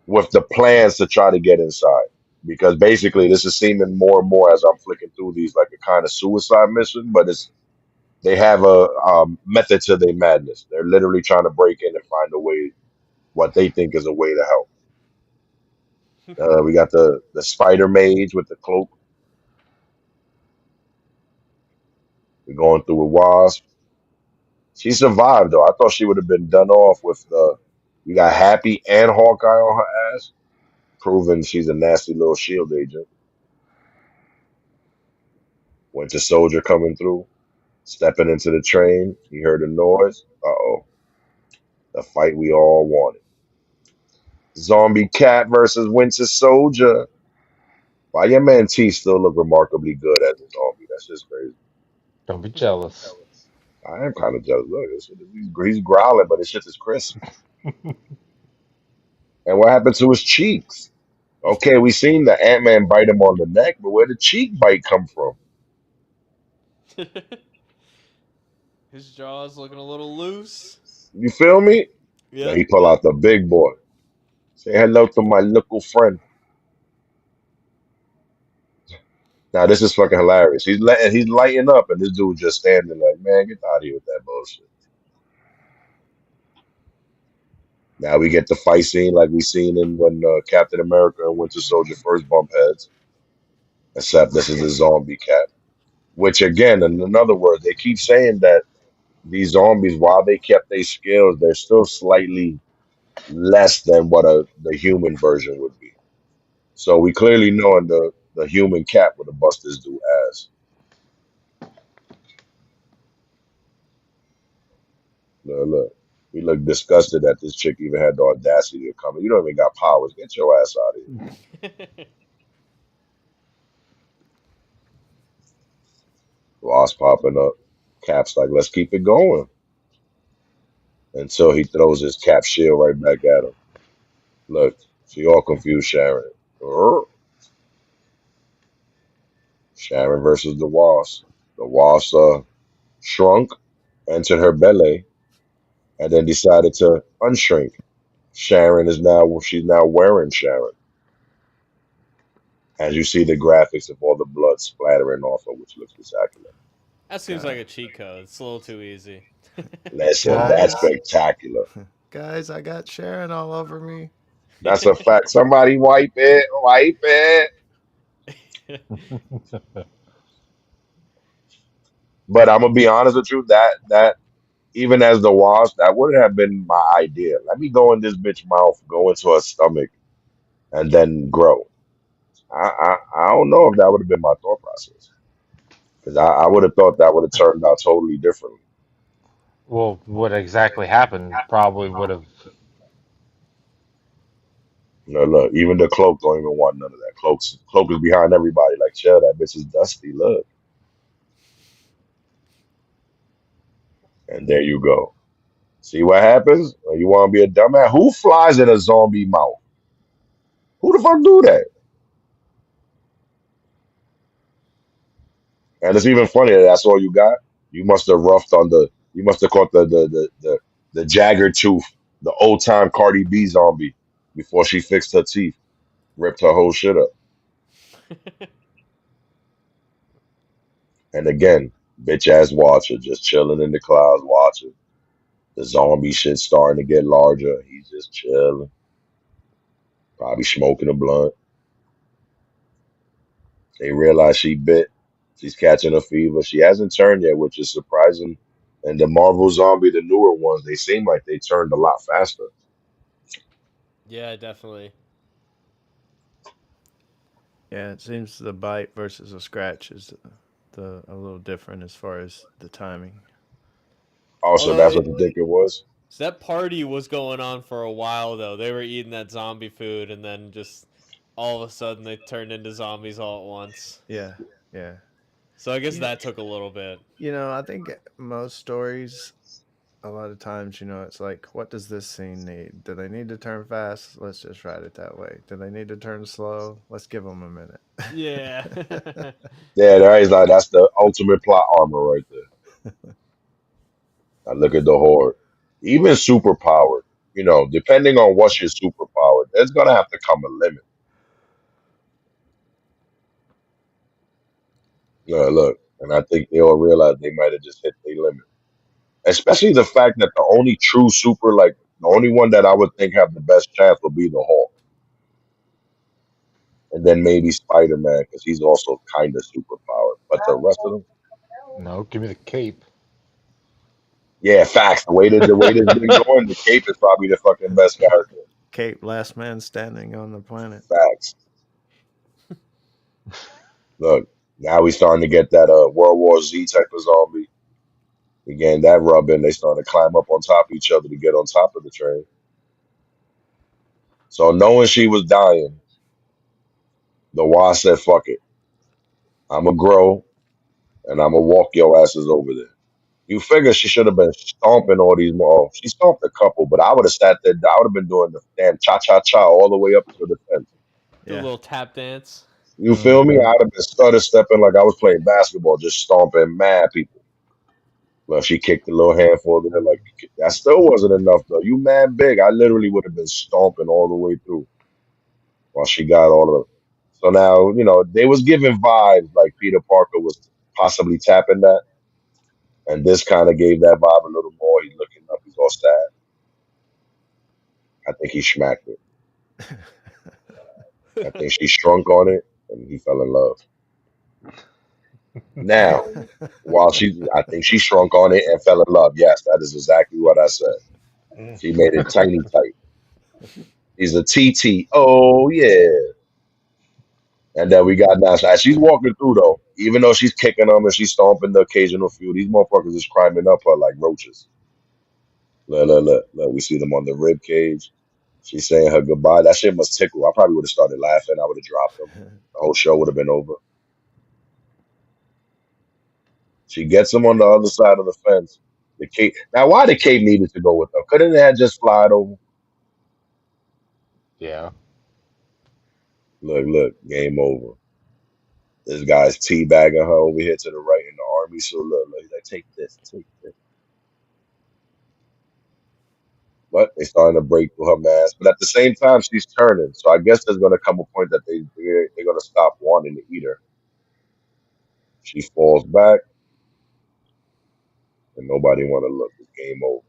with the plans to try to get inside. Because basically, this is seeming more and more as I'm flicking through these like a kind of suicide mission, but they have a method to their madness. They're literally trying to break in and find a way, what they think is a way to help. We got the spider mage with the cloak. We're going through a wasp. She survived though. I thought she would have been done off with the. We got Happy and Hawkeye on her ass, proving she's a nasty little shield agent. Winter Soldier coming through, stepping into the train. He heard a noise. Uh-oh. The fight we all wanted. Zombie Cat versus Winter Soldier. Why your man T still look remarkably good as a zombie? That's just crazy. Don't be jealous. I am kind of jealous. Look, he's growling, but his shit is crisp. And what happened to his cheeks? Okay, we seen the Ant-Man bite him on the neck, but where did the cheek bite come from? His jaw's looking a little loose. You feel me? Now Yep. he pull out the big boy. Say hello to my little friend. Now this is fucking hilarious. He's lighting up, and this dude just standing like, man, get out of here with that bullshit. Now we get the fight scene like we seen in when Captain America and Winter Soldier first bump heads. Except this is a zombie cat. Which again, in other words, they keep saying that these zombies, while they kept their skills, they're still slightly less than what the human version would be. So we clearly know in the human cat would have bust this dude ass. Look. We look disgusted that this chick even had the audacity to come. You don't even got powers. Get your ass out of here. Wasp popping up. Cap's like, let's keep it going. Until he throws his cap shield right back at him. Look, she all confused, Sharon. Sharon versus the Wasp. The Wasp shrunk, entered her belly, and then decided to unshrink. She's now wearing Sharon. As you see the graphics of all the blood splattering off her, which looks spectacular. That seems like a cheat code. It's a little too easy. Listen, that's Guys, spectacular. guys, I got Sharon all over me. That's a fact. Somebody wipe it, wipe it. But I'm gonna be honest with you, that even as the wasp, that would have been my idea. Let me go in this bitch mouth, go into her stomach, and then grow. I don't know if that would have been my thought process because I would have thought that would have turned out totally differently. Well, what exactly happened probably would have. Look, even the cloak don't even want none of that. Cloak is behind everybody. Like, chill, that bitch is dusty. Look, and there you go. See what happens? You want to be a dumbass? Who flies in a zombie mouth? Who the fuck do that? And it's even funnier. That's all you got. You must have roughed on the. You must have caught the Jagger tooth, the old time Cardi B zombie before she fixed her teeth, ripped her whole shit up. And again, bitch ass Watcher just chilling in the clouds watching. The zombie shit starting to get larger. He's just chilling, probably smoking a blunt. They realize she bit. She's catching a fever. She hasn't turned yet, which is surprising. And the Marvel zombie, the newer ones, they seem like they turned a lot faster. Yeah, definitely. Yeah, it seems the bite versus a scratch is a little different as far as the timing. Also, Although that's what you think it was. so that party was going on for a while though. They were eating that zombie food, and then just all of a sudden they turned into zombies all at once. Yeah, yeah. So I guess You, that took a little bit. I think most stories, a lot of times, it's like, what does this scene need? Do they need to turn fast? Let's just write it that way. Do they need to turn slow? Let's give them a minute. Yeah. Yeah, there is like that's the ultimate plot armor right there. Now look at the horde. Even superpowered, depending on what's your superpower, there's gonna have to come a limit. Look, and I think they all realize they might have just hit their limit. Especially the fact that the only true super, like the only one that I would think have the best chance would be the Hulk, and then maybe Spider Man because he's also kind of superpowered. But the rest of them, No, give me the cape. yeah, facts. The way this been going, the Cape is probably the fucking best character. Cape, last man standing on the planet. Facts. Look, now we starting to get that World War Z type of zombie. Again, that rubbing, they starting to climb up on top of each other to get on top of the train. So knowing she was dying, the Wasp said, "Fuck it, I'ma grow and I'ma walk your asses over there." You figure she should have been stomping all these more. She stomped a couple, but I would have sat there. I would have been doing the damn cha cha cha all the way up to the fence. Do a Yeah. little tap dance. You feel me? I'd have been stutter stepping like I was playing basketball, just stomping mad people. Well, she kicked a little handful of them. Like that still wasn't enough though. You mad big. I literally would have been stomping all the way through while she got all of. So now they was giving vibes like Peter Parker was possibly tapping that, and this kind of gave that vibe a little more. He's looking up. He's all sad. I think he smacked it. I think she shrunk on it, and he fell in love. Now, I think she shrunk on it and fell in love. Yes, that is exactly what I said. She made it tiny tight. He's a TT. Oh yeah. And then we got now. As she's walking through though, even though she's kicking them and she's stomping the occasional few, these motherfuckers is climbing up her like roaches. Look, look, look, look. We see them on the rib cage. She's saying her goodbye. That shit must tickle. I probably would have started laughing. I would have dropped them. The whole show would have been over. She gets him on the other side of the fence. The cape. Now, why the cape needed to go with them? Couldn't it have just flied over? Yeah. Look, look. Game over. This guy's teabagging her over here to the right in the army. So look, look. He's like, take this, take this. But they starting to break through her mask. But at the same time, she's turning. So I guess there's going to come a point that they're going to stop wanting to eat her. She falls back, and nobody want to look. It's game over.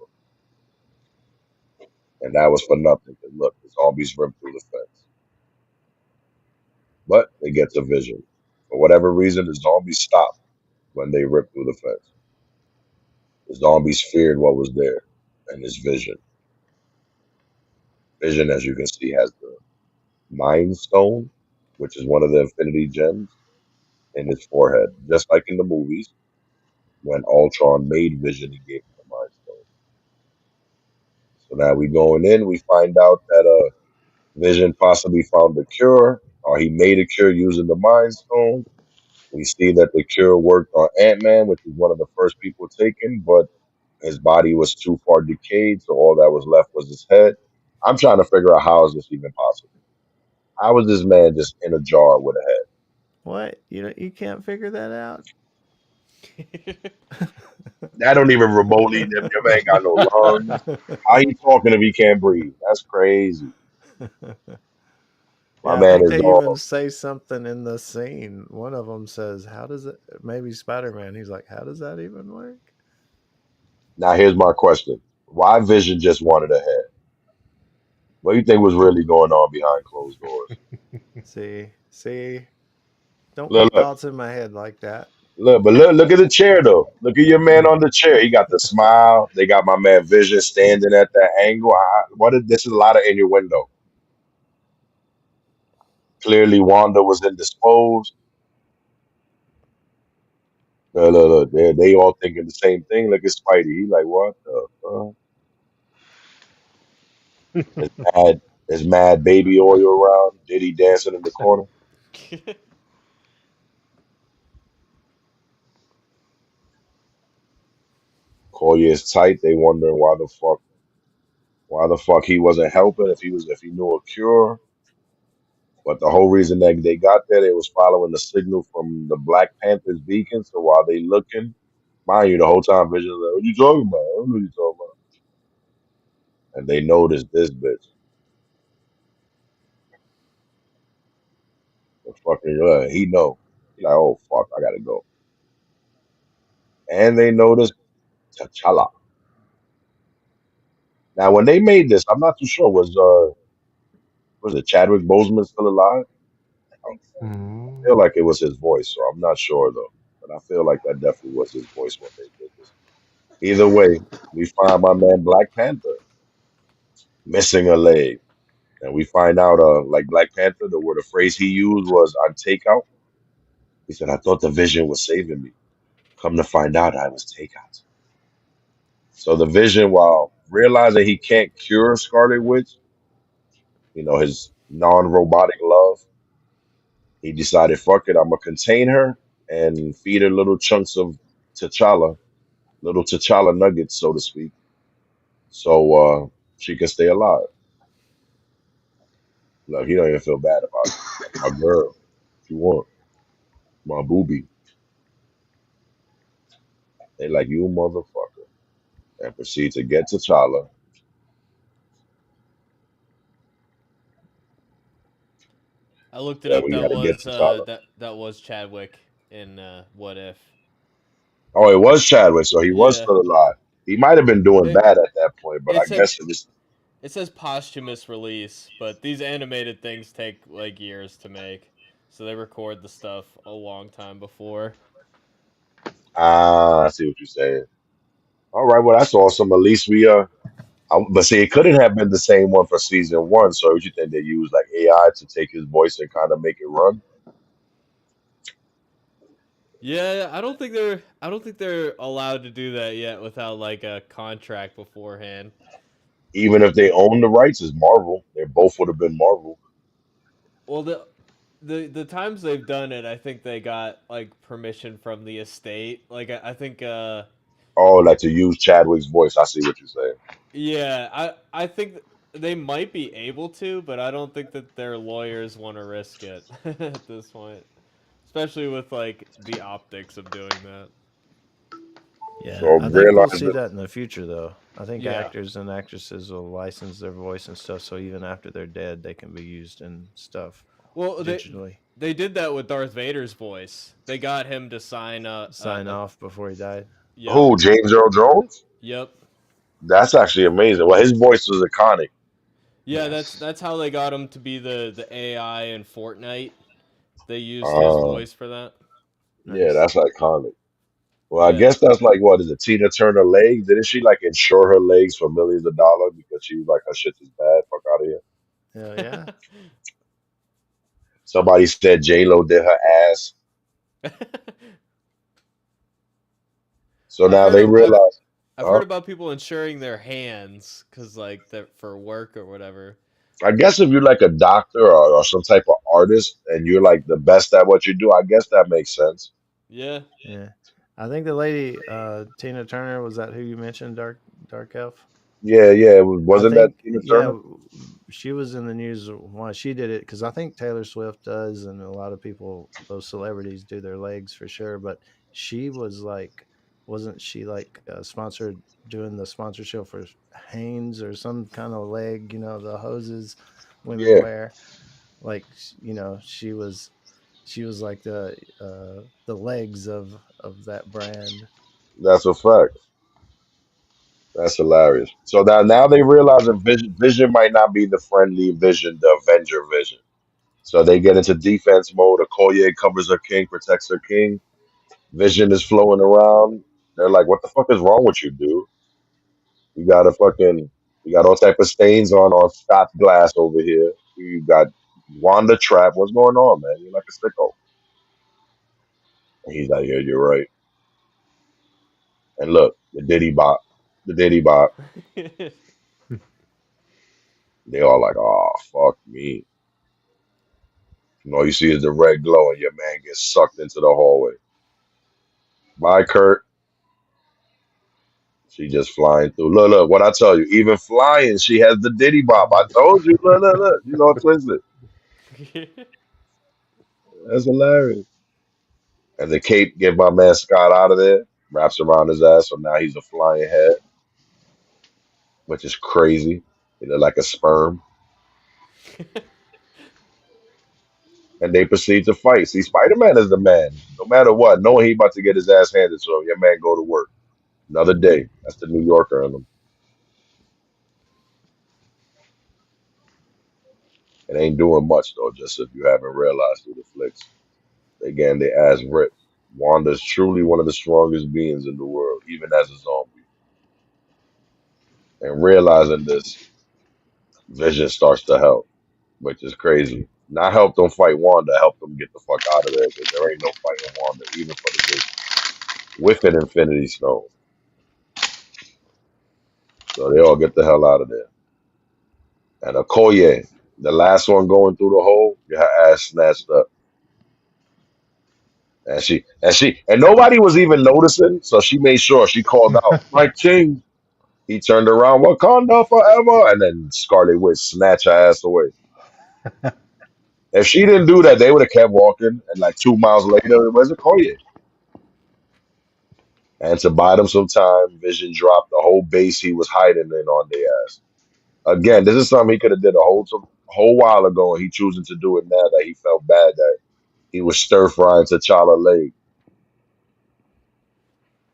And that was for nothing. Because look, the zombies ripped through the fence. But they get to Vision. For whatever reason, the zombies stopped when they ripped through the fence. The zombies feared what was there, and it's Vision. Vision, as you can see, has the Mind Stone, which is one of the Infinity Gems, in his forehead, just like in the movies. When Ultron made Vision, he gave him the Mind Stone. So now we going in, we find out that Vision possibly found the cure, or he made a cure using the Mind Stone. We see that the cure worked on Ant-Man, which was one of the first people taken, but his body was too far decayed, so all that was left was his head. I'm trying to figure out how is this even possible? How is this man just in a jar with a head? What? You can't figure that out? That don't even remotely. Them man ain't got no lungs. How he talking if he can't breathe? That's crazy. My Yeah, I man think is they even all. say something in the scene. One of them says, "How does it?" Maybe Spider-Man. He's like, "How does that even work?" Now here's my question: why Vision just wanted a head? What do you think was really going on behind closed doors? See, don't Look, put look, thoughts in my head like that. look, but look at the chair though. Look at your man on the chair. He got the smile. They got my man Vision standing at that angle. This is a lot of innuendo. Clearly, Wanda was indisposed. Look, they all thinking the same thing. Look at Spidey. He like, what the fuck? There's mad baby oil around. Diddy dancing in the corner. Collier is tight. They wondering why the fuck he wasn't helping if he knew a cure. But the whole reason that they got there, they was following the signal from the Black Panthers beacon. So while they looking, mind you, the whole time Vision like, what you talking about? I don't know what you talking about. And they noticed this bitch. The fucking he know. He like, oh fuck, I gotta go. And they noticed T'Challa. Now when they made this, I'm not too sure was it Chadwick Boseman still alive? I Mm. feel like it was his voice, so I'm not sure though. But I feel like that definitely was his voice when they did this. Either way, we find my man Black Panther missing a leg. And we find out like Black Panther, the word the phrase he used was on takeout. He said, I thought the vision was saving me. Come to find out I was takeout. So the vision, while realizing he can't cure Scarlet Witch, his non robotic love, he decided, fuck it, I'm gonna contain her and feed her little chunks of T'Challa, little T'Challa nuggets, so to speak, so she can stay alive. Look, he don't even feel bad about it. That's my girl. If you want my booby, they like you, motherfucker, and proceed to get T'Challa. I looked it Then up. we got to get T'Challa. That was Chadwick in What If. Oh, it was Chadwick, so he was Yeah. still alive. He might have been doing It bad at that point, but it I said guess it was. it says posthumous release, but these animated things take like years to make, so they record the stuff a long time before. I see what you're saying. All right, well that's awesome. At least but see, it couldn't have been the same one for season one. So you think they used like AI to take his voice and kind of make it run? Yeah, I don't think they're allowed to do that yet without like a contract beforehand. Even if they own the rights, is Marvel. They both would have been Marvel. Well, the times they've done it, I think they got like permission from the estate. Like I think Oh, like to use Chadwick's voice. I see what you're saying. yeah, I think they might be able to, but I don't think that their lawyers want to risk it at this point, especially with like the optics of doing that. Yeah, So I think we'll realize see that. that in the future, though. I think Yeah. actors and actresses will license their voice and stuff, so even after they're dead, they can be used in stuff Well, digitally. they did that with Darth Vader's voice. They got him to sign Sign off before he died. yep, Who? James Earl Jones? yep. That's actually amazing. Well, his voice was iconic. Yeah, Yes. that's how they got him to be the AI in Fortnite. They used his Uh, voice for that. yeah, Nice. that's iconic. Well, I Yeah. guess that's like what is it? Tina Turner legs? Didn't she like insure her legs for millions of dollars because she was like her shit is bad? Fuck out of here. Hell yeah. Somebody said J Lo did her ass. So I've now heard they of realize. I've Uh, heard about people insuring their hands because like that for work or whatever. I guess if you're like a doctor or some type of artist and you're like the best at what you do, I guess that makes sense. Yeah. Yeah. I think the lady, Tina Turner, was that who you mentioned, Dark Elf? Yeah, yeah. I Wasn't that think, Tina yeah, Turner? she was in the news why she did it because I think Taylor Swift does, and a lot of people, those celebrities, do their legs for sure. But she was like, wasn't she like sponsored doing the sponsorship for Hanes or some kind of leg? You know, the hoses women Yeah, wear. Like, you know, she was like the legs of that brand. that's a fact. That's hilarious. So now they realize that Vision might not be the friendly Vision, the Avenger Vision. So they get into defense mode. Okoye covers her king, protects her king. Vision is flowing around. They're like, "What the fuck is wrong with you, dude? You got a fucking, you got all type of stains on Scott's glass over here. You got Wanda trap. What's going on, man? You're like a sicko." And he's like, "Yeah, you're right." And look, the Diddy bop. They all like, "Oh, fuck me." And all you see is the red glow, and your man gets sucked into the hallway. Bye, Kurt. She just flying through. Look, look, what I tell you, even flying, she has the Diddy bop. I told you, look, look, look. She's all twisted. That's hilarious. And the cape get my man Scott out of there, wraps around his ass, so now he's a flying head, which is crazy. You know, like a sperm. And they proceed to fight. See, Spider Man is the man. No matter what, knowing he about to get his ass handed to him, your man go to work. Another day. That's the New Yorker in him. It ain't doing much though, just if you haven't realized through the flicks. Again, they ass ripped. Wanda's truly one of the strongest beings in the world, even as a zombie. And realizing this, Vision starts to help, which is crazy. Not help them fight Wanda, help them get the fuck out of there because there ain't no fighting Wanda, even for the Vision. With an Infinity Stone. So they all get the hell out of there. And Okoye, the last one going through the hole, get her ass snatched up. And nobody was even noticing, so she made sure she called out, "My king." He turned around, "Wakanda forever," and then Scarlet Witch snatched her ass away. If she didn't do that, they would have kept walking, and like 2 miles later, where's Okoye? And to buy them some time, Vision dropped the whole base he was hiding in on their ass. Again, this is something he could have did a whole while ago, and he choosing to do it now that he felt bad that he was stir frying T'Challa leg,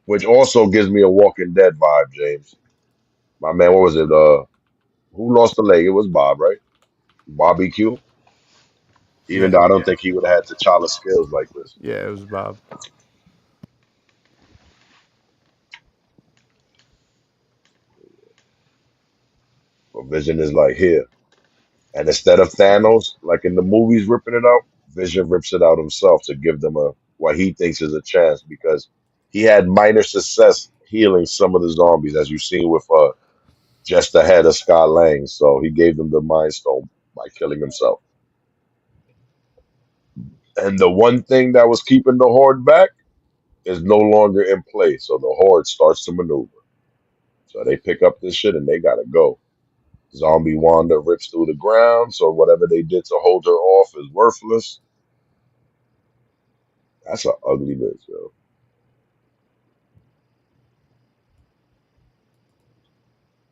which also gives me a Walking Dead vibe, James. My man, what was it? Who lost the leg? It was Bob, right? Bobby Q. Even Yeah, though I don't think he would have had T'Challa skills like this. yeah, it was Bob. But Vision is like here, and instead of Thanos, like in the movies, ripping it out, Vision rips it out himself to give them a what he thinks is a chance because he had minor success healing some of the zombies, as you've seen with just ahead of Scott Lang. So he gave them the Mind Stone by killing himself. And the one thing that was keeping the Horde back is no longer in play. So the Horde starts to maneuver. So they pick up this shit and they gotta go. Zombie Wanda rips through the ground, so whatever they did to hold her off is worthless. That's an ugly bitch, yo.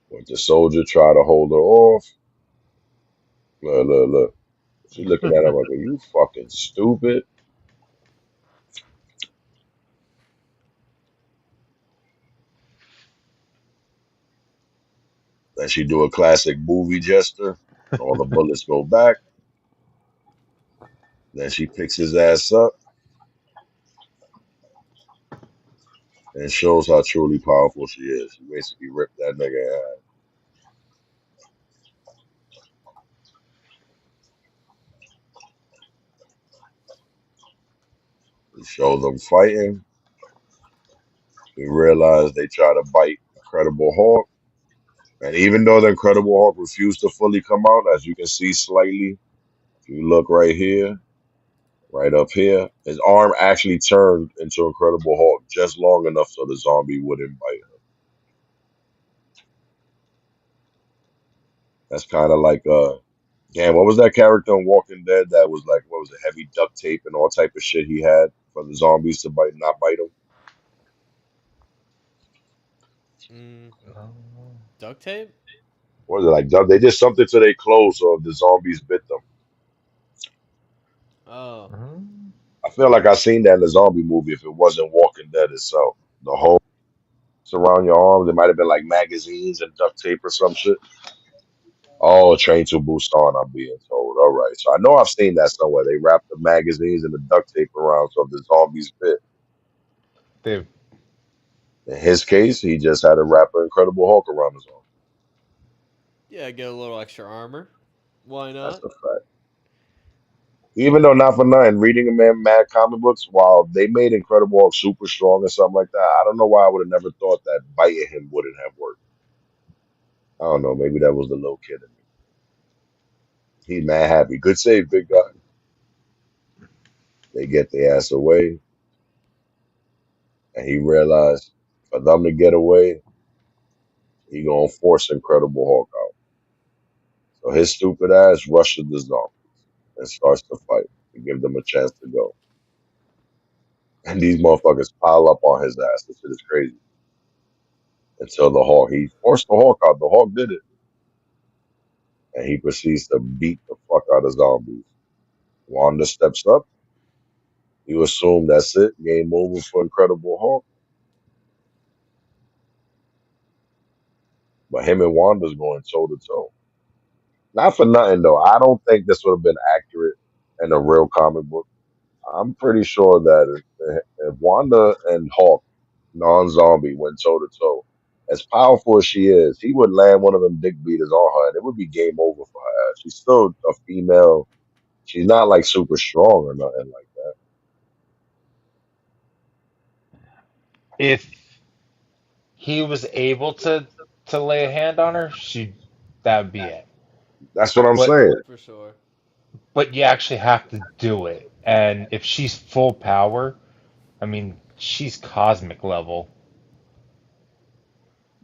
When the soldier try to hold her off, look, look, look. She looking at him like, are you fucking stupid? Then she do a classic movie gesture. All the bullets go back. Then she picks his ass up and shows how truly powerful she is. She basically ripped that nigga in half. We show them fighting. We realize they try to bite Incredible Hulk. And even though the Incredible Hulk refused to fully come out, as you can see slightly, if you look right here, right up here, his arm actually turned into Incredible Hulk just long enough so the zombie wouldn't bite him. That's kind of like damn, what was that character in Walking Dead that was like, what was it, heavy duct tape and all type of shit he had for the zombies to bite, not bite him? Mm, Oh. duct tape? What was it like? They did something to their clothes so if the zombies bit them. Oh, Mhm. I feel like I seen that in a zombie movie if it wasn't Walking Dead itself. The whole around your arms, it might have been like magazines and duct tape or some shit. Oh, Train to Busan, I'm being told. All right. So I know I've seen that somewhere. They wrap the magazines and the duct tape around so if the zombies bit. They In his case, he just had to wrap an Incredible Hulk around his arm. yeah, get a little extra armor. Why That's not? a fact. Even though not for nothing, reading a man mad comic books, while they made Incredible Hulk super strong and something like that, I don't know why I would have never thought that biting him wouldn't have worked. I don't know. Maybe that was the little kid in me. He's mad happy. Good save, big guy. They get their ass away, and he realized for them to get away, he gonna force Incredible Hulk out. So his stupid ass rushes the zombies and starts to fight to give them a chance to go. And these motherfuckers pile up on his ass. This shit is crazy. Until the Hulk, he forced the Hulk out. The Hulk did it, and he proceeds to beat the fuck out of zombies. Wanda steps up. You assume that's it. Game over for Incredible Hulk. But him and Wanda's going toe to toe. Not for nothing though. I don't think this would have been accurate in a real comic book. I'm pretty sure that if Wanda and Hulk, non-zombie, went toe to toe, as powerful as she is, he would land one of them dick beaters on her, and it would be game over for her. She's still a female. She's not like super strong or nothing like that. if he was able to lay a hand on her, she that would be it. That's what I'm But saying. For sure. you actually have to do it. And if she's full power, I mean, she's cosmic level.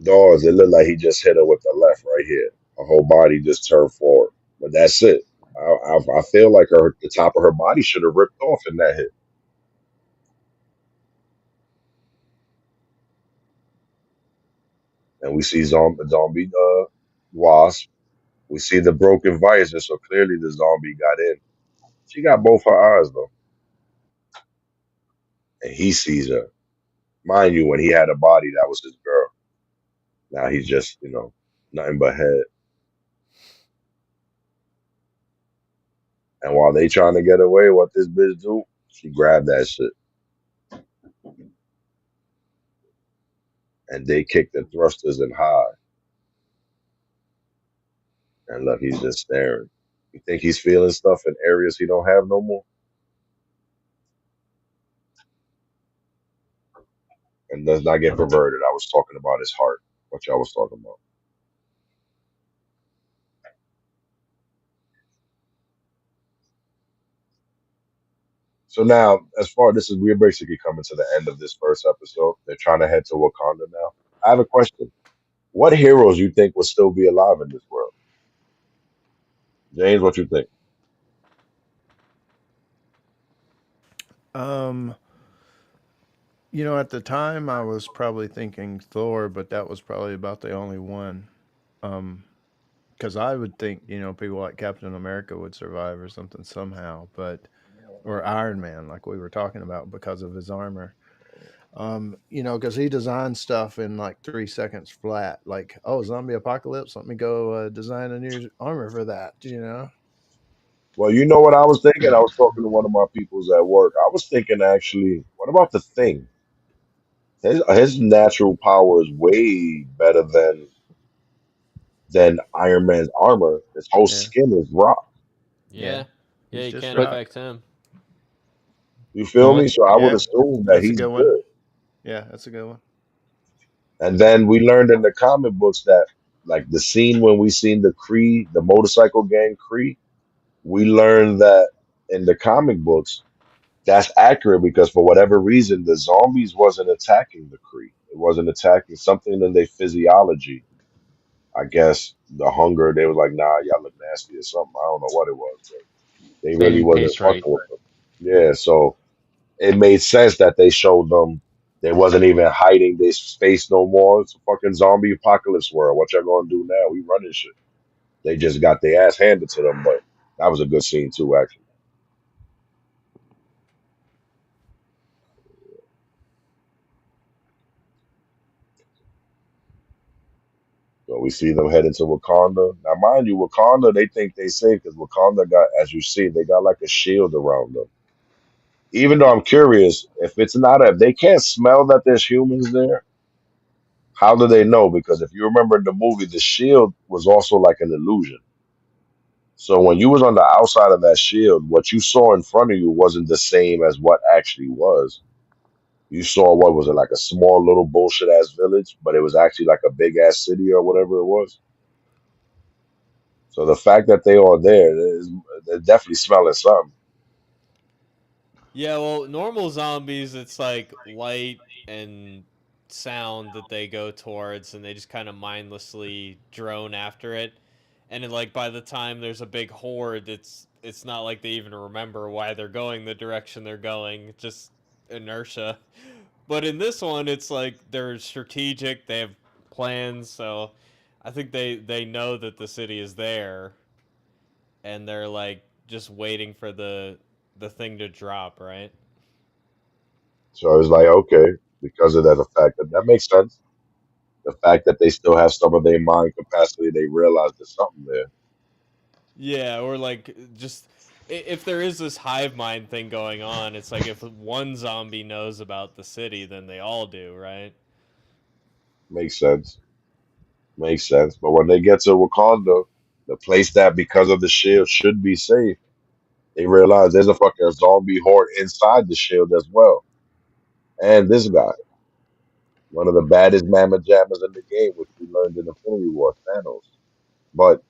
Dogs, it looked like he just hit her with the left right here. Her whole body just turned forward, but that's it. I feel like the top of her body should have ripped off in that hit. And we see zombie wasp. We see the broken visor, so clearly the zombie got in. She got both her eyes though, and he sees her. Mind you, when he had a body, that was his girl. Now he's just, nothing but head. And while they trying to get away, what this bitch do? She grabbed that shit, and they kick the thrusters and hide. And look, he's just staring. You think he's feeling stuff in areas he don't have no more? and does not get perverted. I was talking about his heart. What y'all was talking about. So now, as far this is, we're basically coming to the end of this first episode. They're trying to head to Wakanda now. I have a question. What heroes you think will still be alive in this world? James, what you think? Um, at the time I was probably thinking Thor, but that was probably about the only one. Um, because I would think people like Captain America would survive or something somehow, but or Iron Man, like we were talking about, because of his armor. Because he designed stuff in like 3 seconds flat. Like, oh, zombie apocalypse, let me go design a new armor for that. Well, you know what I was thinking? I was talking to one of my peoples at work. I was thinking actually, what about the Thing? His natural power is way better than Iron Man's armor. His whole Yeah, skin is rock. Yeah, yeah. yeah, He's you just can't But rock. affect him. You the feel me? one So I would Yeah, assume that that's a he's good one. good. Yeah, that's a good one. And then we learned in the comic books that, like the scene when we seen the Kree, the motorcycle gang Kree, we learned that in the comic books, that's accurate because for whatever reason, the zombies wasn't attacking the Kree. It wasn't attacking something in their physiology. I guess the hunger, they was like, nah, y'all look nasty or something. I don't know what it was, but they they really didn't wasn't taste right. fucking with them. Yeah, so it made sense that they showed them they wasn't even hiding their space no more. It's a fucking zombie apocalypse world. What y'all gonna do now? We running shit. They just got their ass handed to them, but that was a good scene too, actually. So we see them heading to Wakanda. Now, mind you, Wakanda, they think they safe because Wakanda got, as you see, they got like a shield around them. Even though I'm curious, if it's not a, if they can't smell that there's humans there, how do they know? Because if you remember in the movie, the shield was also like an illusion. So when you was on the outside of that shield, what you saw in front of you wasn't the same as what actually was. You saw what was it like a small little bullshit ass village, but it was actually like a big ass city or whatever it was. So the fact that they are there, they're definitely smelling something. Yeah, well, normal zombies, it's like light and sound that they go towards, and they just kind of mindlessly drone after it. And then, like by the time there's a big horde, it's not like they even remember why they're going the direction they're going, just inertia. But in this one, it's like they're strategic, they have plans, so I think they know that the city is there, and they're like just waiting for the thing to drop, right? So I was like, okay, because of that fact that makes sense. The fact that they still have some of their mind capacity, they realize there's something there. Yeah, or like just if there is this hive mind thing going on, it's like if one zombie knows about the city, then they all do, right? Makes sense. Makes sense. But when they get to Wakanda, the place that because of the shield should be safe, they realize there's a fucking zombie horde inside the shield as well. And this guy, one of the baddest mamma jammers in the game, which we learned in Infinity War, Thanos. But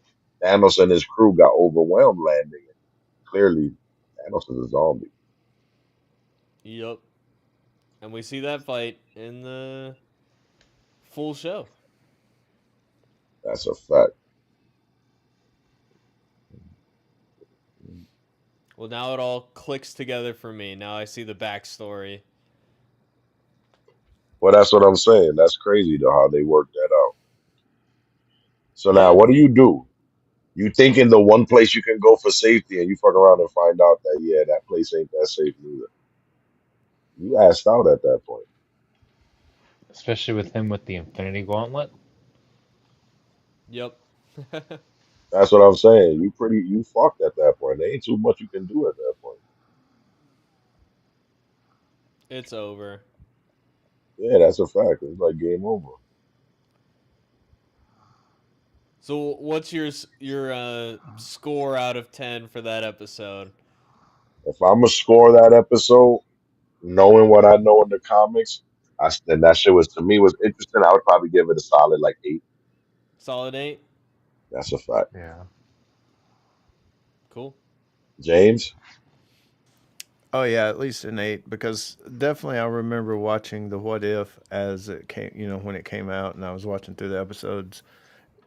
Thanos and his crew got overwhelmed landing. Clearly, Thanos is a zombie. Yep. And we see that fight in the full show. That's a fact. Well, now it all clicks together for me. Now I see the backstory. Well, that's what I'm saying. That's crazy though how they work that out. So now, Yeah. what do? You think in the one place you can go for safety, and you fuck around and find out that yeah, that place ain't that safe neither. You asked out at that point. Especially with him with the Infinity Gauntlet. Yep. That's what I'm saying. You fucked at that point. There ain't too much you can do at that point. It's over. Yeah, that's a fact. It's like game over. So, what's your score out of 10 for that episode? If I'm gonna score that episode, knowing what I know in the comics, And that shit was to me was interesting. I would probably give it a solid like 8. Solid 8. That's a fact. Yeah. Cool. James, Oh yeah, at least an 8, because definitely I remember watching the What If as it came, when it came out, and I was watching through the episodes,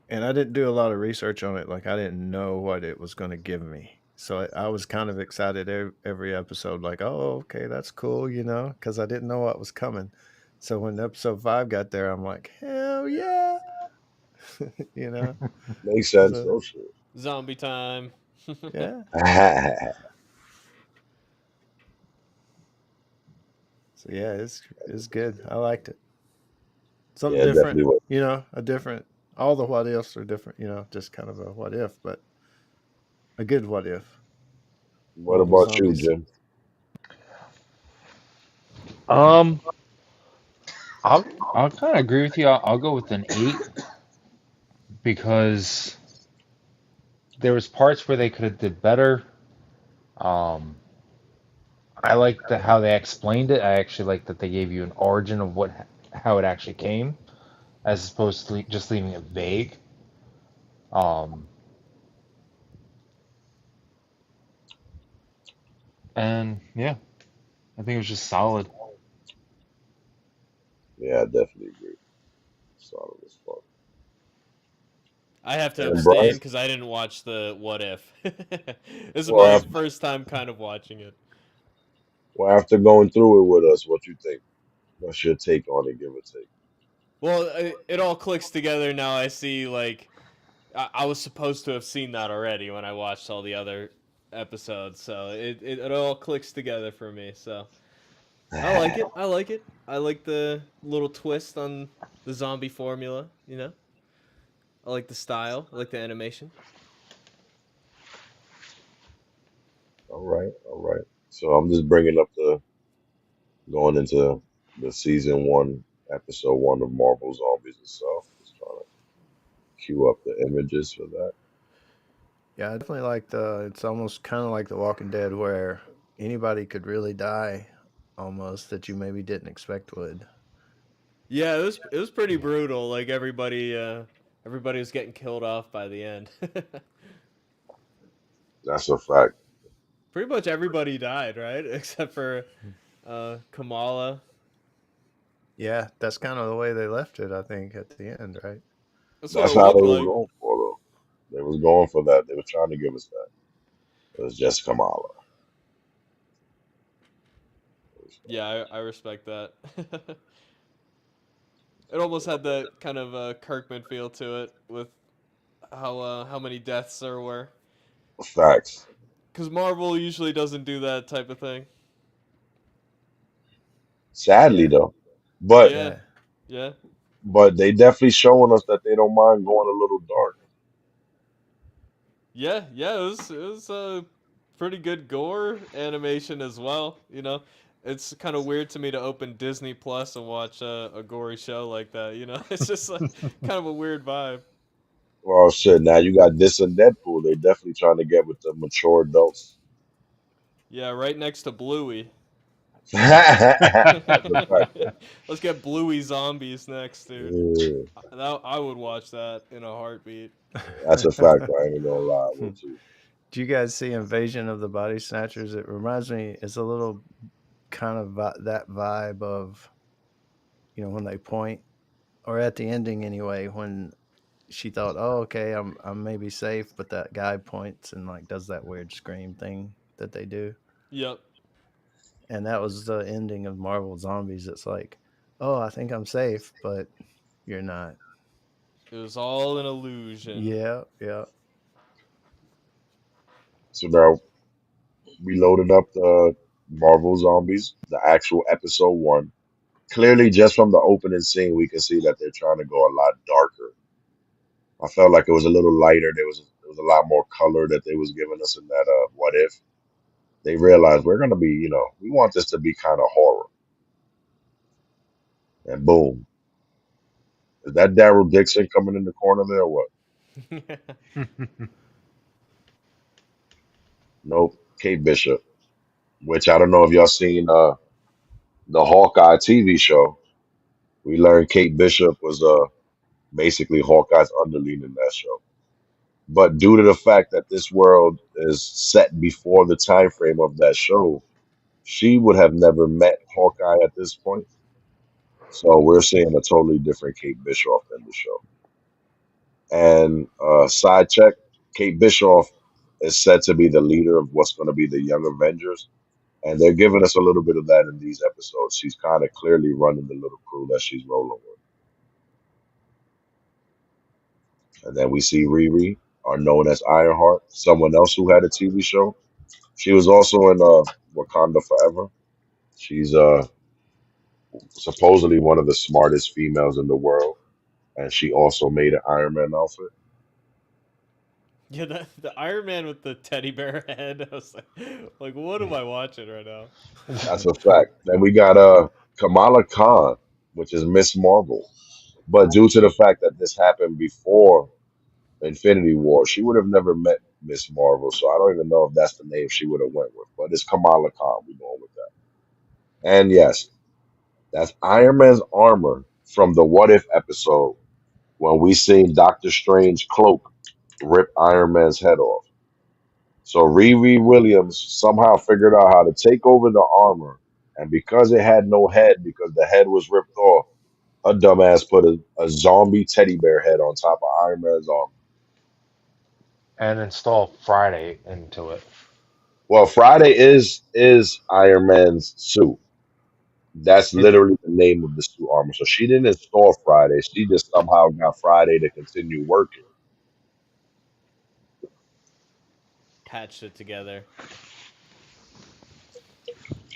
and I didn't do a lot of research on it. Like I didn't know what it was going to give me, so I was kind of excited every episode. Like, oh, okay, that's cool, because I didn't know what was coming. So when episode 5 got there, I'm like, hell yeah, you know. makes sense. So Oh shit. Zombie time. yeah, Yeah, so yeah, it's good. I liked it. Something it different, definitely was. a different. All the what ifs are different, just kind of a what if, but a good what if. What Marvel about you, Zombies. Jim? Um, I'll kind of agree with you. I'll go with an 8 because there was parts where they could have did better. Um, I like how they explained it. I actually like that they gave you an origin of how it actually came, as opposed to just leaving it vague. Um, and yeah, I think it was just solid. Yeah, I definitely agree. Solid as fuck. I have to And Brian, abstain because I didn't watch the What If. This is well, my after, first time kind of watching it. well, after going through it with us, what you think? What's your take on it? Give or take. Well, it all clicks together now. I see, like, I was supposed to have seen that already when I watched all the other episodes, so it all clicks together for me. So I like it. I like it. I like the little twist on the zombie formula. I like the style. I like the animation. All right, all right. So I'm just bringing up the going into the season 1, episode 1 of Marvel Zombies itself. Just trying to cue up the images for that. Yeah, I definitely like the. It's almost kind of like The Walking Dead, where anybody could really die, almost, that you maybe didn't expect would. Yeah, it was pretty Yeah. brutal. Like everybody was getting killed off by the end. That's a fact. Pretty much everybody died, right? Except for Kamala. Yeah, that's kind of the way they left it. I think at the end, right? That's what That's it how they looked was like. going for though. They was going for that. They were trying to give us that. It was just Kamala. Yeah, I respect that. It almost had that kind of Kirkman feel to it with how many deaths there were. Facts. Because Marvel usually doesn't do that type of thing. Sadly Yeah, though. But Yeah, yeah, yeah, but they definitely showing us that they don't mind going a little dark. yeah. It was a pretty good gore animation as well. It's kind of weird to me to open Disney Plus and watch a gory show like that. It's just like kind of a weird vibe. Well shit, now you got this and Deadpool. They definitely trying to get with the mature adults. Yeah, right next to Bluey. That's a fact though. Let's get Bluey zombies next, dude. Yeah, I would watch that in a heartbeat. that's a fact. I ain't gonna lie, I would too. Do you guys see Invasion of the Body Snatchers? It reminds me. It's a little kind of that vibe of when they point, or at the ending anyway, when she thought, oh, okay, I'm maybe safe, but that guy points and like does that weird scream thing that they do. Yep, And that was the ending of Marvel Zombies. It's like, oh, I think I'm safe, but you're not. it was all an illusion. Yeah, yeah. So now we loaded up the Marvel Zombies, the actual episode 1. Clearly, just from the opening scene, we can see that they're trying to go a lot darker. I felt like it was a little lighter. There was a lot more color that they was giving us in that What If. They realized we're gonna be, we want this to be kind of horror. And boom, is that Daryl Dixon coming in the corner there or what? Nope, Kate Bishop. Which I don't know if y'all seen the Hawkeye TV show. We learned Kate Bishop was basically Hawkeye's underling in that show. But due to the fact that this world is set before the time frame of that show, she would have never met Hawkeye at this point. So we're seeing a totally different Kate Bischoff in the show. And side check, Kate Bischoff is said to be the leader of what's going to be the Young Avengers. And they're giving us a little bit of that in these episodes. She's kind of clearly running the little crew that she's rolling with. And then we see Riri, are known as Ironheart, someone else who had a TV show. She was also in Wakanda Forever. She's supposedly one of the smartest females in the world, and she also made an Iron Man outfit. Yeah, the Iron Man with the teddy bear head. I was like, what am I watching right now? That's a fact. Then we got Kamala Khan, which is Miss Marvel. But due to the fact that this happened before Infinity War, she would have never met Miss Marvel. So I don't even know if that's the name she would have went with. But it's Kamala Khan. We're going with that. And yes, that's Iron Man's armor from the What If episode when we seen Doctor Strange cloak rip Iron Man's head off. So Riri Williams somehow figured out how to take over the armor, and because it had no head, because the head was ripped off, her dumbass put a zombie teddy bear head on top of Iron Man's armor. And install Friday into it. Well, Friday is Iron Man's suit. That's It literally the name of the suit armor. So she didn't install Friday. She just somehow got Friday to continue working. Patched it together.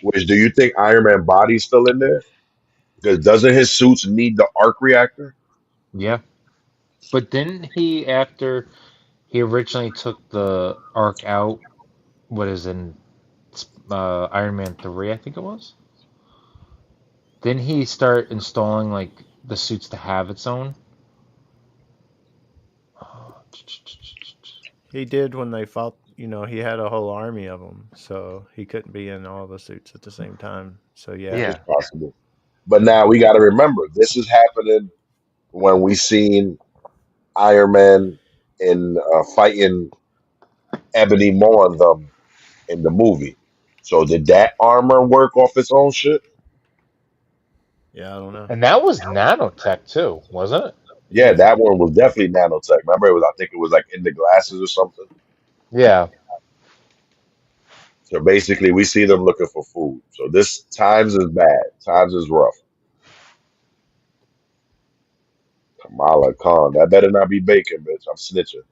Which do you think Iron Man body's still in there? Because doesn't his suits need the arc reactor? yeah. But didn't he after he originally took the arc out, what is in Iron Man 3, I think it was? Didn't he start installing like the suits to have its own? He did when they fought. He had a whole army of them, so he couldn't be in all the suits at the same time. So yeah, It's Yeah. possible. But now we got to remember this is happening when we seen Iron Man in fighting Ebony Maw and them in the movie. So did that armor work off its own shit? yeah, I don't know. And that was nanotech too, wasn't it? Yeah, Yeah, that one was definitely nanotech. Remember, it was, I think it was like in the glasses or something. Yeah. So basically, we see them looking for food. So this times is bad. Times is rough. Kamala Khan, that better not be bacon, bitch. I'm snitching.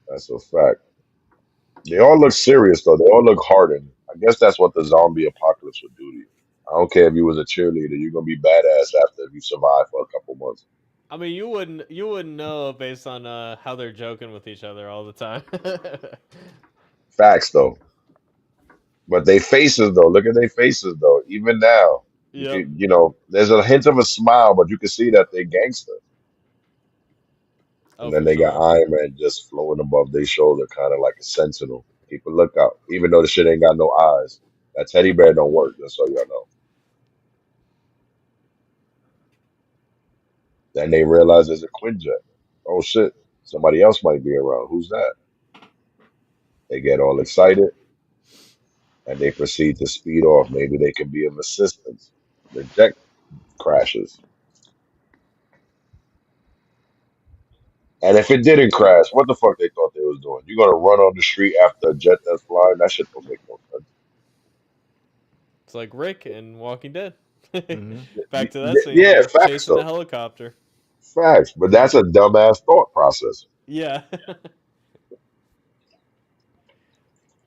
That's a fact. They all look serious though. They all look hardened. I guess that's what the zombie apocalypse would do to you. I don't care if you was a cheerleader. You're gonna be badass after if you survive for a couple months. I mean, you wouldn't know based on how they're joking with each other all the time. Facts though. But they faces though. Look at their faces though. Even now, you Yep. can there's a hint of a smile, but you can see that they're gangster. Oh, And then for they got sure. Iron Man just floating above their shoulder, kind of like a sentinel. Keep a lookout. Even though the shit ain't got no eyes. That teddy bear don't work, just so y'all know. Then they realize there's a Quinjet. Oh shit. Somebody else might be around. Who's that? They get all excited and they proceed to speed off. Maybe they can be of assistance. The jet crashes. And if it didn't crash, what the fuck they thought they was doing? You're gonna run on the street after a jet that's flying? That shit don't make no sense. It's like Rick in Walking Dead. hmm Back to that scene. Yeah, They're facts chasing the though. helicopter. Facts. But that's a dumbass thought process. Yeah.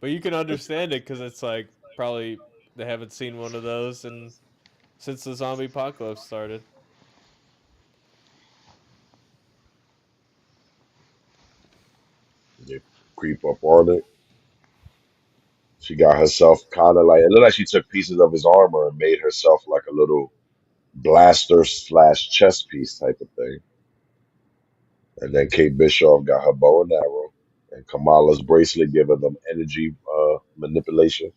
But you can understand it because it's like probably they haven't seen one of those and since the zombie apocalypse started. They creep up on it. She got herself kind of like, it looked like she took pieces of his armor and made herself like a little blaster slash chest piece type of thing. And then Kate Bischoff got her bow and arrow, and Kamala's bracelet giving them energy manipulation.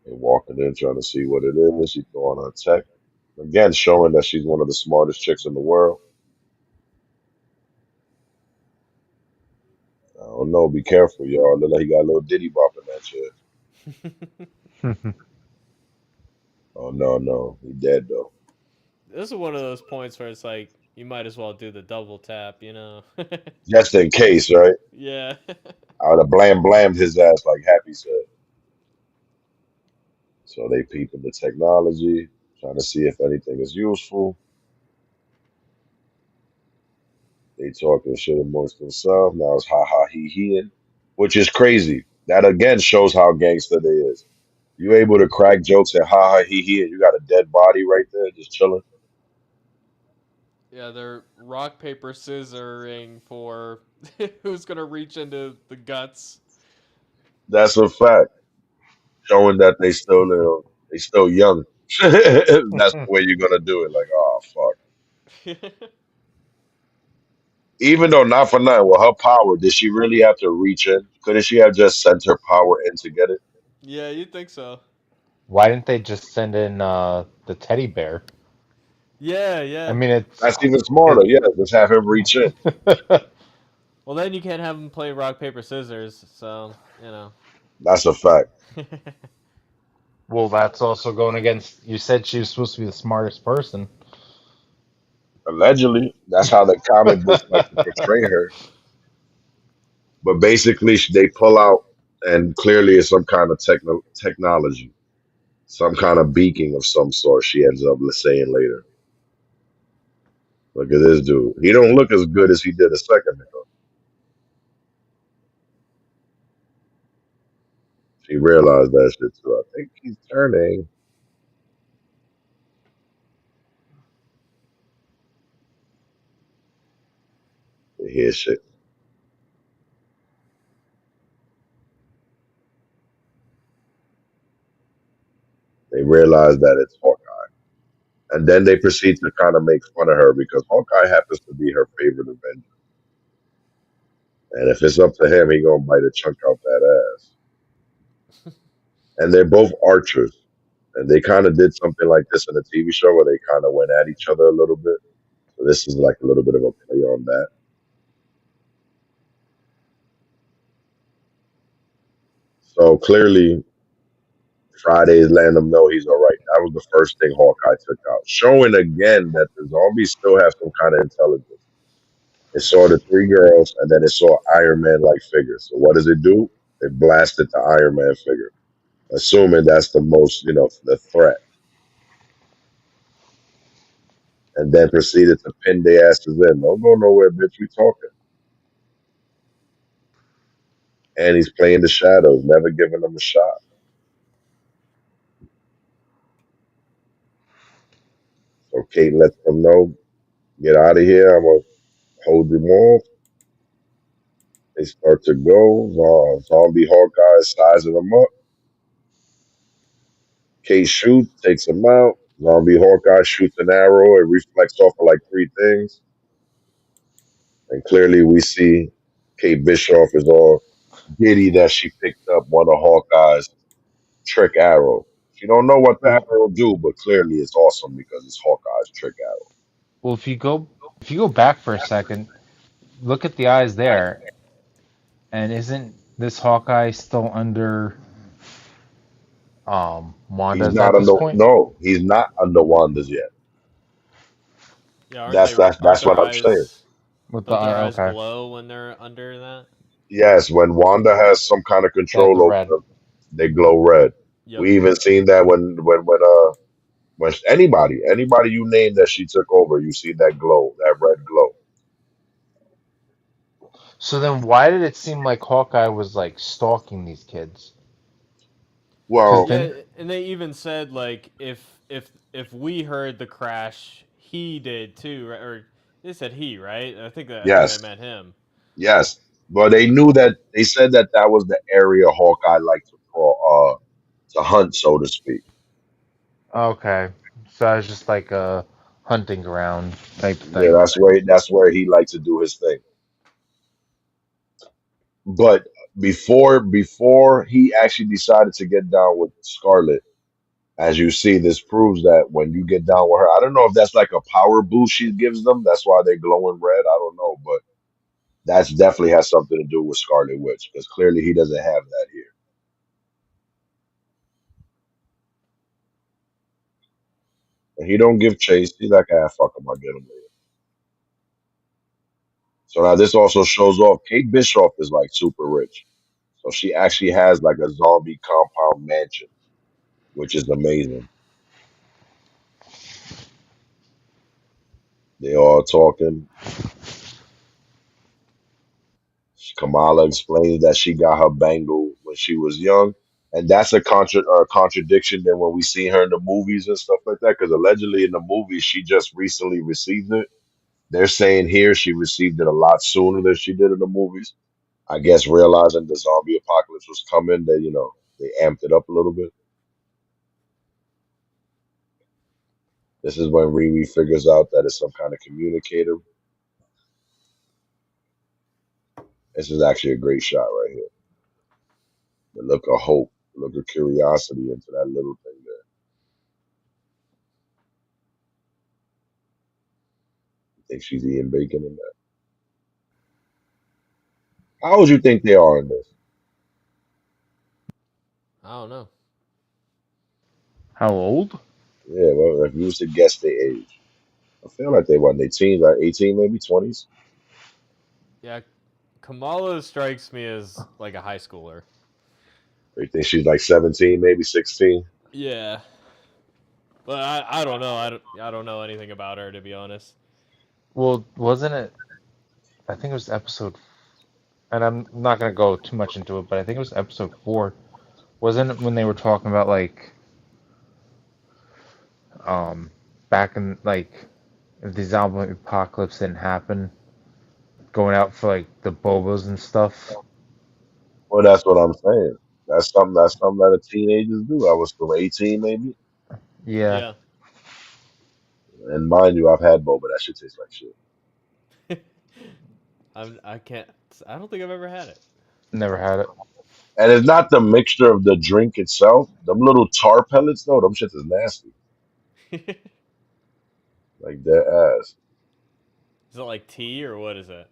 They walking in trying to see what it is. She throwing her tech. Again, showing that she's one of the smartest chicks in the world. I don't know. Be careful, y'all. Look like he got a little diddy bop in that shit. Oh no, no, he dead though. This is one of those points where it's like you might as well do the double tap, Just in case, right? Yeah. I would have blammed his ass like Happy said. So they peeping the technology, trying to see if anything is useful. They talking shit amongst themselves. Now it's ha ha he, which is crazy. That again shows how gangster they is. You able to crack jokes and ha ha he, and you got a dead body right there just chilling. Yeah, they're rock paper scissoring for who's gonna reach into the guts. That's a fact. Showing that they still young. That's the way you're gonna do it. Like, oh fuck. Even though not for nothing, with her power, did she really have to reach in? Couldn't she have just sent her power in to get it? Yeah, you'd think so. Why didn't they just send in the teddy bear? Yeah, I yeah. mean, That's even it. smarter. Yeah, just have him reach in. Well, then you can't have them play rock paper scissors, so you know. That's a fact. Well, that's also going against. You said she was supposed to be the smartest person. Allegedly, that's how the comic books like to portray her. But basically, they pull out, and clearly it's some kind of technology, some kind of beaking of some sort. She ends up saying later. Look at this dude. He don't look as good as he did a second ago. She realized that shit too. I think he's turning. To hear shit. They realize that it's Hawkeye. And then they proceed to kind of make fun of her because Hawkeye happens to be her favorite Avenger. And if it's up to him, he gonna bite a chunk out that ass. And they're both archers. And they kind of did something like this in a TV show where they kind of went at each other a little bit. So this is like a little bit of a play on that. So clearly, Friday is letting them know he's all right. That was the first thing Hawkeye took out, showing again that the zombies still have some kind of intelligence. It saw the three girls, and then it saw Iron Man like figures. So what does it do? It blasted the Iron Man figure, assuming that's the most, the threat, and then proceeded to pin their asses in. Don't go nowhere, bitch. We talking. And he's playing the shadows, never giving them a shot. So Kate lets them know, get out of here. I'm gonna hold them off. They start to go. Zombie Hawkeye sizing them up. Kate shoots, takes him out. Zombie Hawkeye shoots an arrow. It reflects off of like three things. And clearly we see Kate Bischoff is all giddy that she picked up one of Hawkeye's trick arrows. She don't know what the Well, arrow do, but clearly it's awesome because it's Hawkeye's trick arrow. well, if you go back for a second, look at the eyes there, and isn't this Hawkeye still under He's Wanda's not at this under point no, he's not under Wanda's yet. Yeah, aren't That's they? that's Aren't that's their what I'm saying. eyes? with the Don't their eyes okay? glow when they're under that? Yes, when Wanda has some kind of They have the control over red. them, they glow red. Yep. We even seen that when anybody you name that she took over, you see that glow, that red glow. So then, why did it seem like Hawkeye was like stalking these kids? Because Well, Yeah, then, and they even said like if we heard the crash, he did too, right? Or they said he, right? I think they yes, meant him. yes, but they knew that they said that that was the area Hawkeye liked to crawl, to hunt, so to speak. okay, so I was just like a hunting ground type Yeah, thing. that's where he liked to do his thing. But before he actually decided to get down with Scarlet. As you see, this proves that when you get down with her, I don't know if that's like a power boost she gives them. That's why they glow in red. I don't know, but that's definitely has something to do with Scarlet Witch because clearly he doesn't have that here. And he don't give chase. He's like, ah, fuck him, I'll get him later. So now this also shows off Kate Bishop is like super rich. So she actually has like a zombie compound mansion, which is amazing. They all talking. Kamala explains that she got her bangle when she was young, and that's a contradiction than when we see her in the movies and stuff like that. Because allegedly in the movies she just recently received it. They're saying here she received it a lot sooner than she did in the movies. I guess realizing the zombie apocalypse was coming, they amped it up a little bit. This is when Riri figures out that it's some kind of communicator. This is actually a great shot right here. The look of hope, the look of curiosity into that little thing there. You think she's eating bacon in that? How old you think they are in this? I don't know. How old? Yeah, well, if you was to guess their age, I feel like they were in their teens, like 18, maybe 20s. Yeah, Kamala strikes me as like a high schooler. Or you think she's like 17, maybe 16? Yeah, but I don't know. I don't know anything about her, to be honest. Well, wasn't it? I think it was episode, and I'm not gonna go too much into it, but I think it was episode 4. Wasn't it when they were talking about like um back in like if the zombie apocalypse didn't happen, going out for like the bobos and stuff? Well, that's what I'm saying. That's something that teenagers do. I was from 18, maybe. Yeah, Yeah. And mind you, I've had boba. That shit tastes like shit. I can't. I don't think I've ever had never had it. And it's not the mixture of the drink itself. Them little tar pellets, though, them shit is nasty. it. Like their ass. Is it like tea or what is it?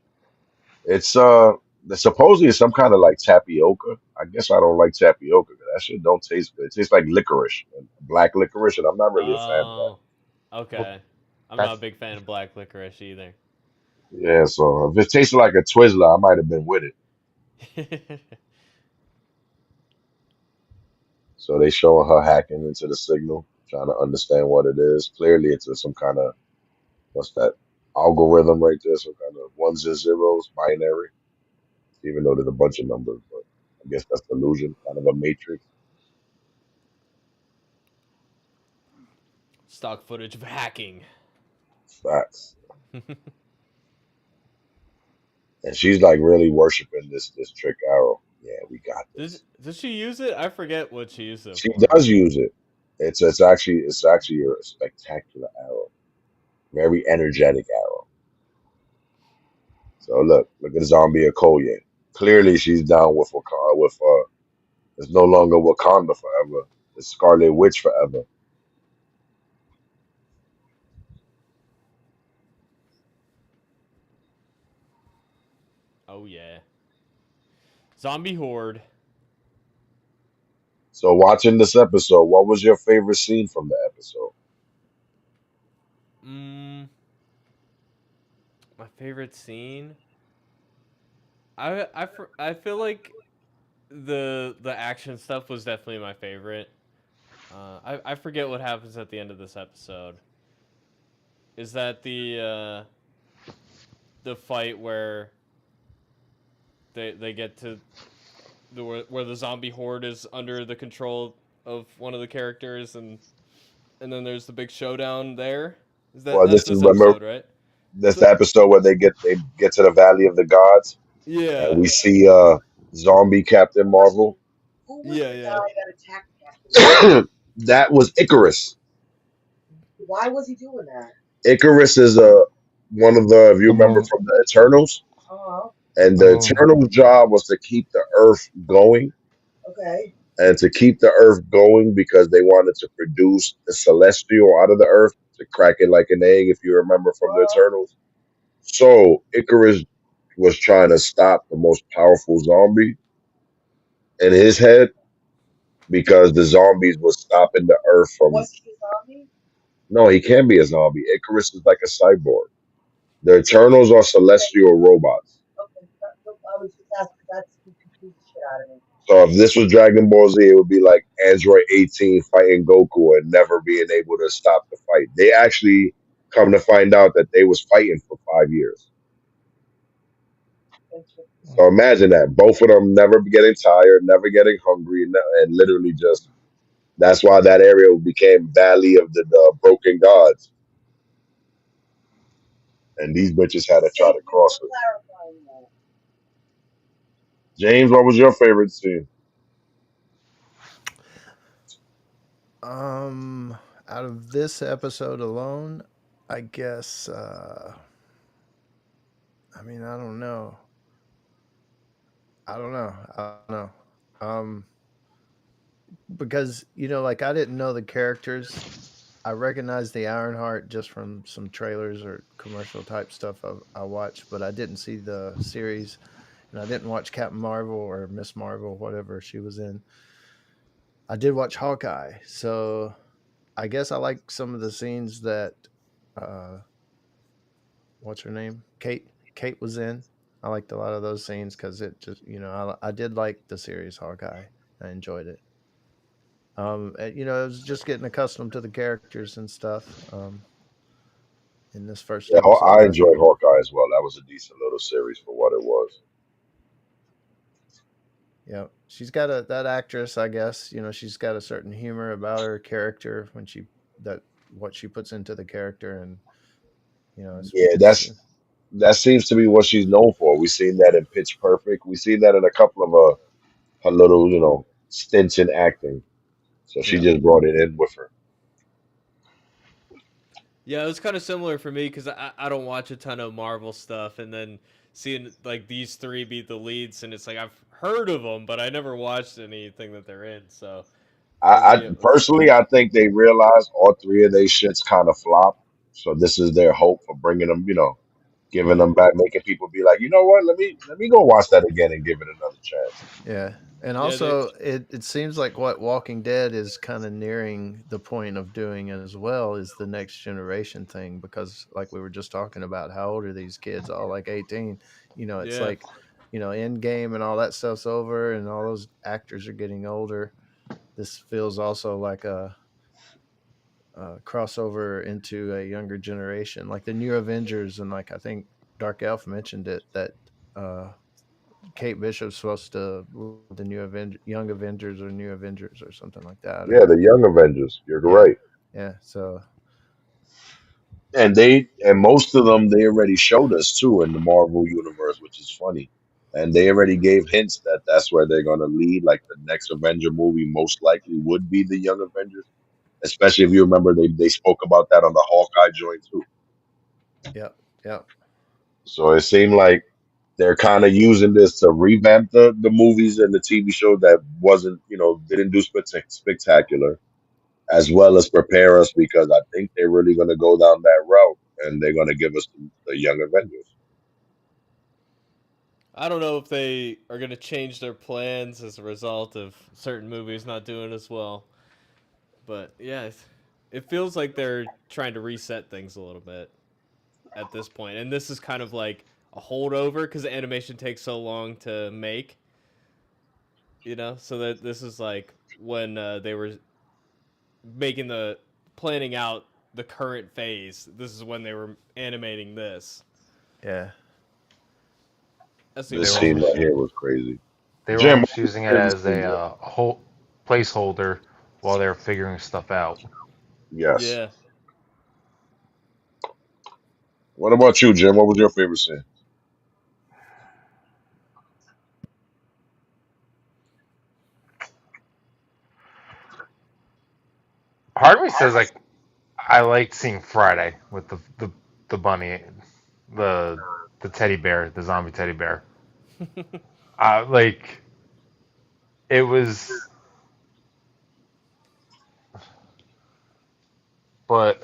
It's supposedly it's some kind of like tapioca. I guess I don't like tapioca 'cause that shit don't taste good. It tastes like licorice, black licorice, and I'm not really a fan of that. Oh, Well, okay. I'm not a that's big fan of black licorice either. Yeah, so if it tasted like a Twizzler, I might have been with it. So they showing her hacking into the signal, trying to understand what it is. Clearly, it's some kind of what's that algorithm right there? Some kind of ones and zeros, binary. Even though there's a bunch of numbers, but I guess that's illusion, kind of a matrix. Stock footage of hacking. Facts. And she's like really worshiping this trick arrow. Yeah, we got this. Does she use it? I forget what she used it She for. does use it. It's actually a spectacular arrow, very energetic arrow. So look at Zombie Okoye. Clearly, she's down with it's no longer Wakanda forever. It's Scarlet Witch forever. Oh yeah. Zombie horde. So watching this episode, what was your favorite scene from the episode? Mm, my favorite scene. I feel like the action stuff was definitely my favorite. I forget what happens at the end of this episode. Is that the fight where they get to where the zombie horde is under the control of one of the characters and then there's the big showdown there? Well, That's this is this remember episode, right? this So the episode where they get to the Valley of the Gods, and yeah. we see zombie Captain Marvel. Yeah, yeah. That was Icarus. Icarus is one of the if you the remember one. from the Eternals. And the Oh, Eternals' job was to keep the Earth going, and to keep the Earth going because they wanted to produce the Celestial out of the Earth to crack it like an egg, if you remember from the Eternals. So Icarus was trying to stop the most powerful zombie in his head because the zombies was stopping the Earth from. No, he can be a zombie. Icarus is like a cyborg. The Eternals are celestial robots. So if this was Dragon Ball Z, it would be like Android 18 fighting Goku and never being able to stop the fight. They actually come to find out that they was fighting for 5 years. So imagine that. Both of them never getting tired, never getting hungry, and literally just that's why that area became Valley of the Broken Gods. And these bitches had to try to cross it. James, what was your favorite scene? Um, Out of this episode alone, I guess. I mean, I don't know. I don't know. I don't know. Um, because like I didn't know the characters. I recognized the Ironheart just from some trailers or commercial type stuff I watched, but I didn't see the series, and I didn't watch Captain Marvel or Miss Marvel, whatever she was in. I did watch Hawkeye, so I guess I like some of the scenes that uh, what's her name, Kate was in. I liked a lot of those scenes because it just I did like the series Hawkeye. I enjoyed it. It was just getting accustomed to the characters and stuff. In this first Yeah, episode, I I enjoyed think. Hawkeye as well. That was a decent little series for what it was. Yeah, she's got that actress. I guess she's got a certain humor about her character when she that what she puts into the character, and it's Yeah, it's that seems to be what she's known for. We've seen that in Pitch Perfect. We've seen that in a couple of her little, stints in acting. So she yeah just brought it in with her. Yeah, it was kind of similar for me because I don't watch a ton of Marvel stuff, and then seeing like these three be the leads, and it's like I've heard of them, but I never watched anything that they're in. So for I me, it was personally, I think they realized all three of their shits kind of flopped. So this is their hope for bringing them, giving yeah, them back, making people be like, you know what, let me go watch that again and give it another chance. yeah. And yeah. They also, it seems like what Walking Dead is kind of nearing the point of doing as well is the next generation thing because, like we were just talking about, how old are these kids? All like 18. It's yeah. like end game and all that stuff's over, and all those actors are getting older. This feels also like a crossover into a younger generation, like the new Avengers, and like I think Dark Elf mentioned it that uh, Kate Bishop's supposed to lead the Young Avengers or New Avengers or something like that. I don't Yeah, know. the Young Avengers. You're Yeah, right. yeah. So And most of them they already showed us too in the Marvel universe, which is funny. And they already gave hints that that's where they're gonna lead. Like the next Avenger movie most likely would be the Young Avengers, especially if you remember they spoke about that on the Hawkeye joint too. yeah, yeah, So it seemed like they're kind of using this to revamp the movies and the TV show that wasn't, didn't do spectacular, as well as prepare us because I think they're really going to go down that route and they're going to give us the Young Avengers. I don't know if they are gonna change their plans as a result of certain movies not doing as well, but yeah, it feels like they're trying to reset things a little bit at this point, and this is kind of like a holdover because the animation takes so long to make. So that this is like when they were making the planning out the current phase. This is when they were animating this. yeah. That they seems This were scene right almost frustrating. here was crazy. they were Jim, what almost was using it your favorite as scene, a Jim? whole placeholder while they were figuring stuff out. Yes. Yeah, What about you, Jim? What was your favorite scene? Part of me says like I liked seeing Friday with the bunny, the the teddy bear, the zombie teddy bear. Like it was, but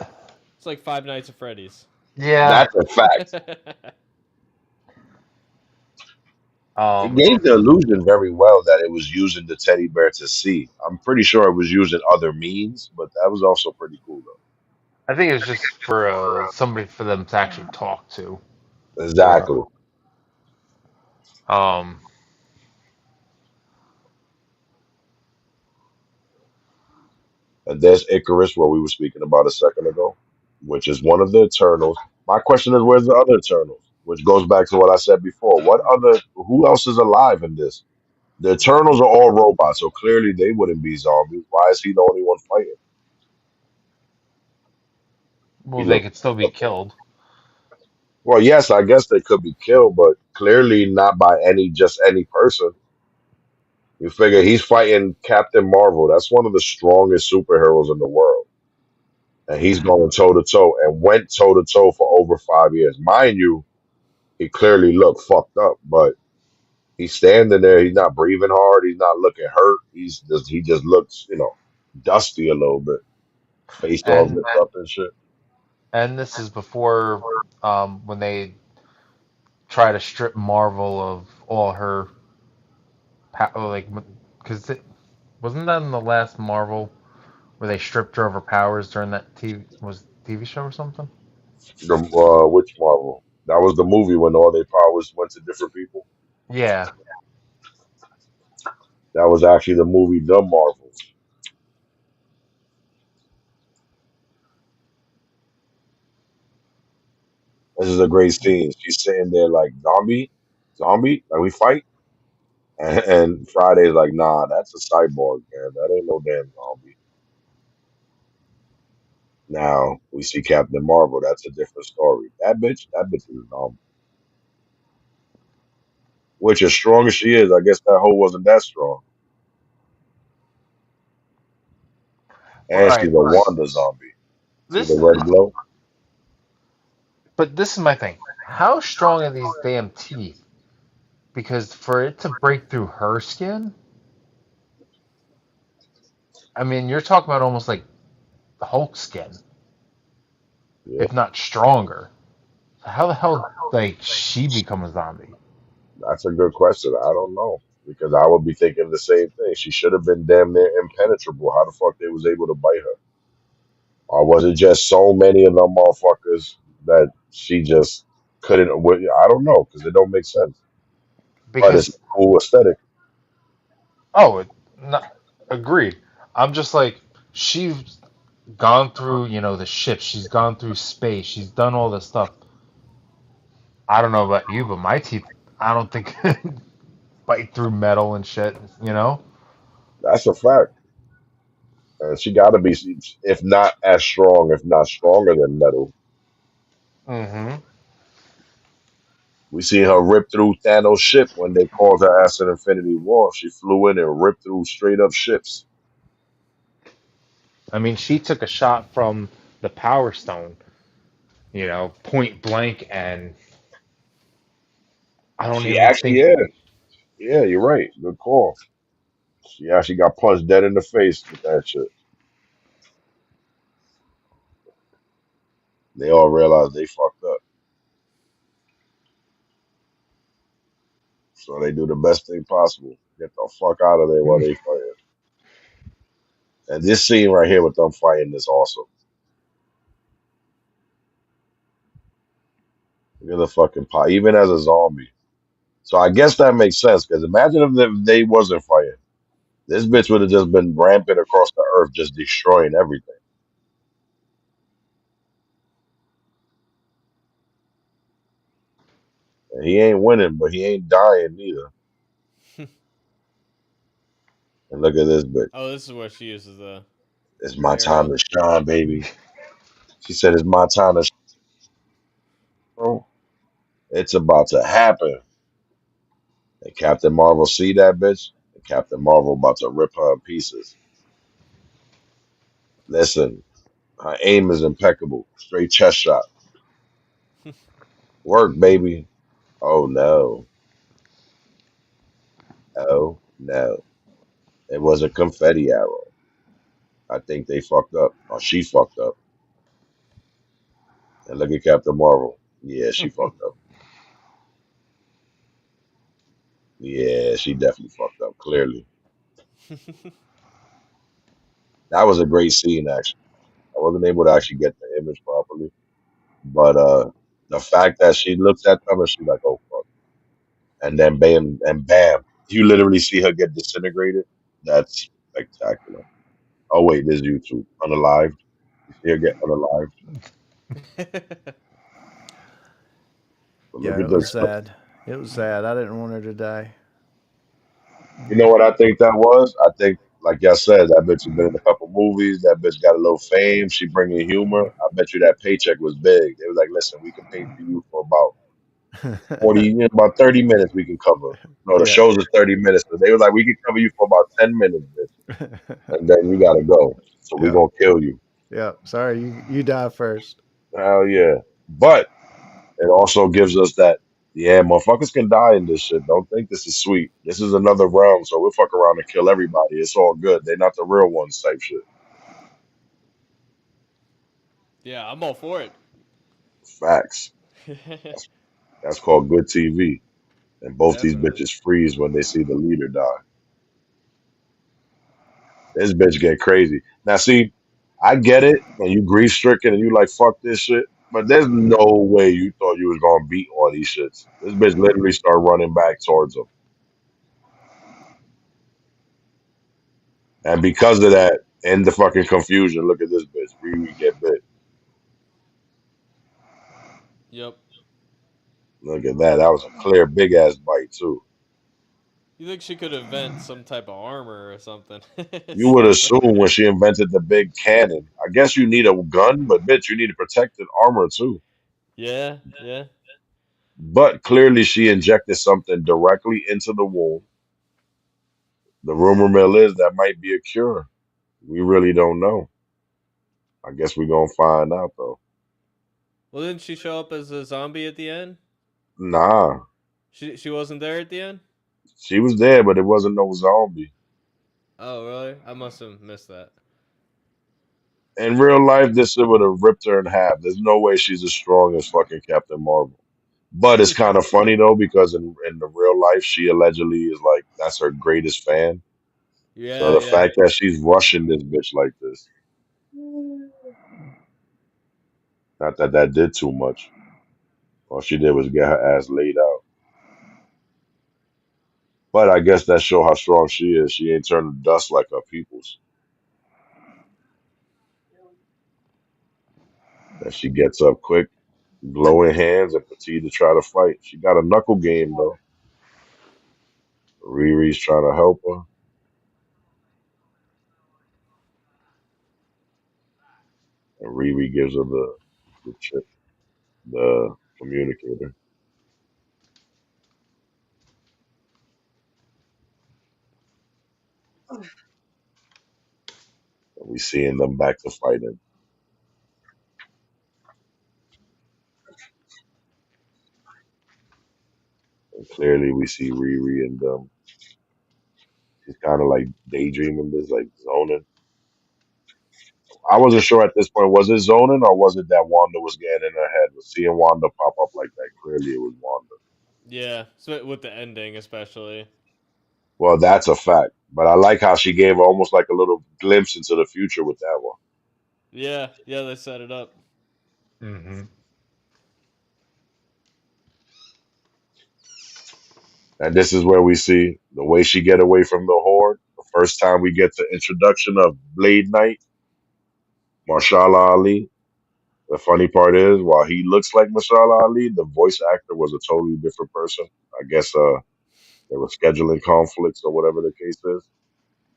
It's like Five Nights at Freddy's. yeah. That's a fact. It Um, gave the illusion very well that it was using the teddy bear to see. I'm pretty sure it was using other means, but that was also pretty cool I think it was just for somebody for them to actually talk to, though. or Exactly. um, And there's Icarus, what we were speaking about a second ago, which is one of the Eternals. My question is, where's the other Eternals? Which goes back to what I said before. Who else is alive in this? The Eternals are all robots, so clearly they wouldn't be zombies. Why is he the only one fighting? well, He they look, could still be killed. well, yes, I guess they could be killed, but clearly not by just any person. You figure he's fighting Captain Marvel. That's one of the strongest superheroes in the world. And he's Hmm. going toe to toe and went toe to toe for over 5 years. Mind you, he clearly looked fucked up, but he's standing there. He's not breathing hard. He's not looking hurt. He just looks, dusty a little bit. Face all And ripped up and shit. this is before when they try to strip Marvel of all her like because it wasn't that in the last Marvel where they stripped her of her powers during that TV show or something. Which Marvel? That was the movie when all their powers went to different people. Yeah, That was actually the movie The Marvels. This is a great scene. She's sitting there like zombie, like we fight. And Friday's like, nah, that's a cyborg, man. That ain't no damn zombie. Now we see Captain Marvel. That's a different story. That bitch is a zombie. Which, as strong as she is, I guess that hoe wasn't that strong. well, all And she's right. a Wanda zombie. See the This, red glow? but this is my thing. How strong are these damn teeth? Because for it to break through her skin, I mean, you're talking about almost like the Hulk skin, Yeah, if not stronger. How the hell like she become a zombie? that's a good question. I don't know. Because I would be thinking the same thing. She should have been damn near impenetrable. How the fuck they was able to bite her? Or was it just so many of them motherfuckers that she just couldn't? I don't know because it don't make sense. But it's a Because cool aesthetic. oh, not agreed. I'm just like she's gone through, the ship. She's gone through space. She's done all this stuff. I don't know about you, but my teeth, I don't think bite through metal and shit. You know. That's a fact. And she got to be, if not as strong, if not stronger than metal. Hmm. We seen her rip through Thanos' ship when they called her ass in Infinity War. She flew in and ripped through straight up ships. I mean, she took a shot from the Power Stone, point blank, and I don't She even actually, think. yeah, yeah, you're right. Good call. She actually got punched dead in the face with that shit. They all realized they fucked up. So they do the best thing possible. Get the fuck out of there while they fighting. And this scene right here with them fighting is awesome. Look at the fucking pot, even as a zombie. So I guess that makes sense because imagine if they wasn't fighting. This bitch would have just been rampant across the earth, just destroying everything. And he ain't winning, but he ain't dying neither. And look at this bitch. Oh, this is where she uses It's the my time arrow. to shine, baby. She said, "It's my time to shine." It's about to happen. And Captain Marvel see that bitch, and Captain Marvel about to rip her in pieces. Listen, her aim is impeccable. Straight chest shot. Work, baby. Oh no. Oh no, it was a confetti arrow. I think they fucked up, or she fucked up. And look at Captain Marvel. Yeah, she fucked up. Yeah, she definitely fucked up. Clearly, that was a great scene. Actually, I wasn't able to actually get the image properly, but the fact that she looks at them and she's like, "Oh fuck," and then bam and bam, you literally see her get disintegrated. That's spectacular. Oh wait, there's YouTube unalived. You see her get unalived. But look Yeah, at it was this. sad. It was sad. I didn't want her to die. You know what I think that was? I think, like y'all said, that bitch has been in a couple movies. That bitch got a little fame. She bringing humor. I bet you that paycheck was big. They was like, listen, we can pay for you for about 40, about 30 minutes. We can cover. No, the Yeah. shows are 30 minutes. So they were like, we can cover you for about 10 minutes, bitch, and then you gotta go. So we Yeah. gonna kill you. Yeah. Sorry, you die first. Hell yeah. But it also gives us that, yeah, motherfuckers can die in this shit. Don't think this is sweet. This is another realm, so we'll fuck around and kill everybody. It's all good. They're not the real ones type shit. Yeah, I'm all for it. Facts. That's, that's called good TV. And both these Definitely. bitches freeze when they see the leader die. This bitch get crazy. Now, see, I get it when you grief stricken and you like, fuck this shit. But there's no way you thought you was gonna beat all these shits. This bitch literally started running back towards them. And because of that, in the fucking confusion, look at this bitch. Riri get bit. Yep. Look at that. That was a clear big ass bite too. You think she could invent some type of armor or something? You would Since assume when she invented the big cannon, I guess you need a gun, but bitch, you need a protected armor too. yeah, yeah. But clearly, she injected something directly into the wound. The rumor mill is that might be a cure. We really don't know. I guess we're gonna find out though. Well, didn't she show up as a zombie at the end? Nah, She wasn't there at the end. she was there, but it wasn't no zombie. Oh, really? I must have missed that. In real life, this shit would have ripped her in half. There's no way she's as strong as fucking Captain Marvel. But it's kind of funny though because in the real life, she allegedly is like that's her greatest fan. So Yeah, the yeah. fact that she's rushing this bitch like this, not that that did too much. All she did was get her ass laid out. But I guess that show how strong she is. She ain't turned to dust like her peoples. That she gets up quick, glowing hands, and proceed to try to fight. She got a knuckle game though. Riri's trying to help her, and Riri gives her the chip, the communicator. And we seeing them back to fighting. And clearly we see Riri and she's kind of like daydreaming this, like zoning. I wasn't sure at this point, was it zoning or was it that Wanda was getting in her head? Was seeing Wanda pop up like that? Clearly it was Wanda. Yeah, so with the ending especially. Well, that's a fact. But I like how she gave almost like a little glimpse into the future with that one. Yeah, yeah, they set it up. Hmm. And this is where we see the way she get away from the horde. The first time we get the introduction of Blade Knight, Marshala Ali. The funny part is, while he looks like Marshala Ali, the voice actor was a totally different person. I guess there were scheduling conflicts or whatever the case is.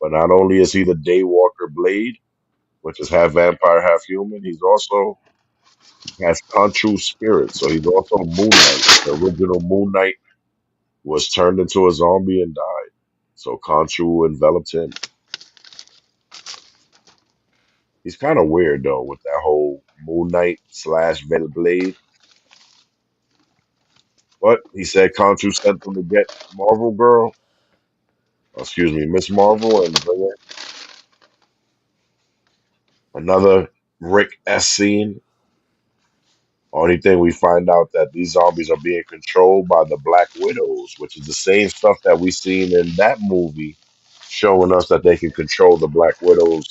But not only is he the Daywalker Blade, which is half vampire, half human, he's also has Khonshu spirit. So he's also Moon Knight. The original Moon Knight was turned into a zombie and died. So Khonshu enveloped him. He's kind of weird though with that whole Moon Knight slash Venom Blade. But he said Khonshu sent him to get Marvel Girl. excuse me, Miss Marvel, and bring in another Rick S scene. Only thing we find out that these zombies are being controlled by the Black Widows, which is the same stuff that we seen in that movie, showing us that they can control the Black Widows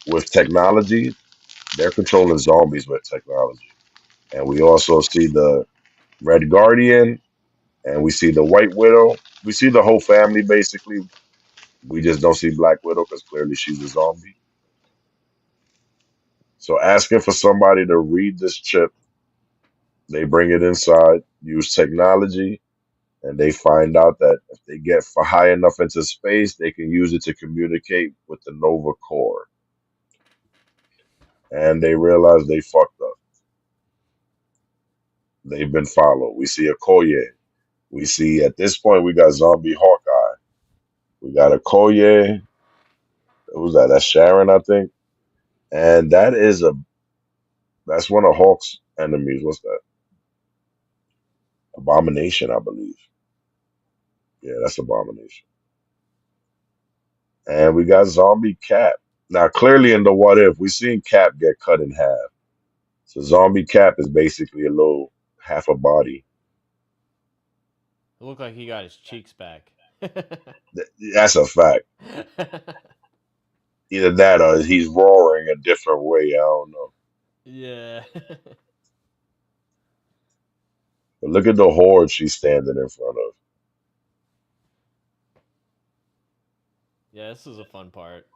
with technology. They're controlling zombies with technology. And we also see the Red Guardian and we see the White Widow. We see the whole family basically. We just don't see Black Widow because clearly she's a zombie. So asking for somebody to read this chip, they bring it inside, use technology, and they find out that if they get high enough into space, they can use it to communicate with the Nova Core. And they realize they fucked up. They've been followed. We see a Okoye. We see at this point we got zombie Hawkeye. We got a Okoye. Who's that? That's Sharon, I think. And that's one of Hawk's enemies. What's that? Abomination, I believe. Yeah, that's Abomination. And we got Zombie Cap. Now, clearly in the What If, we seen Cap get cut in half. So Zombie Cap is basically a little half a body. It looked like he got his cheeks back. That's a fact. Either that or he's roaring a different way. I don't know. Yeah. But look at the horde she's standing in front of. Yeah, this is a fun part.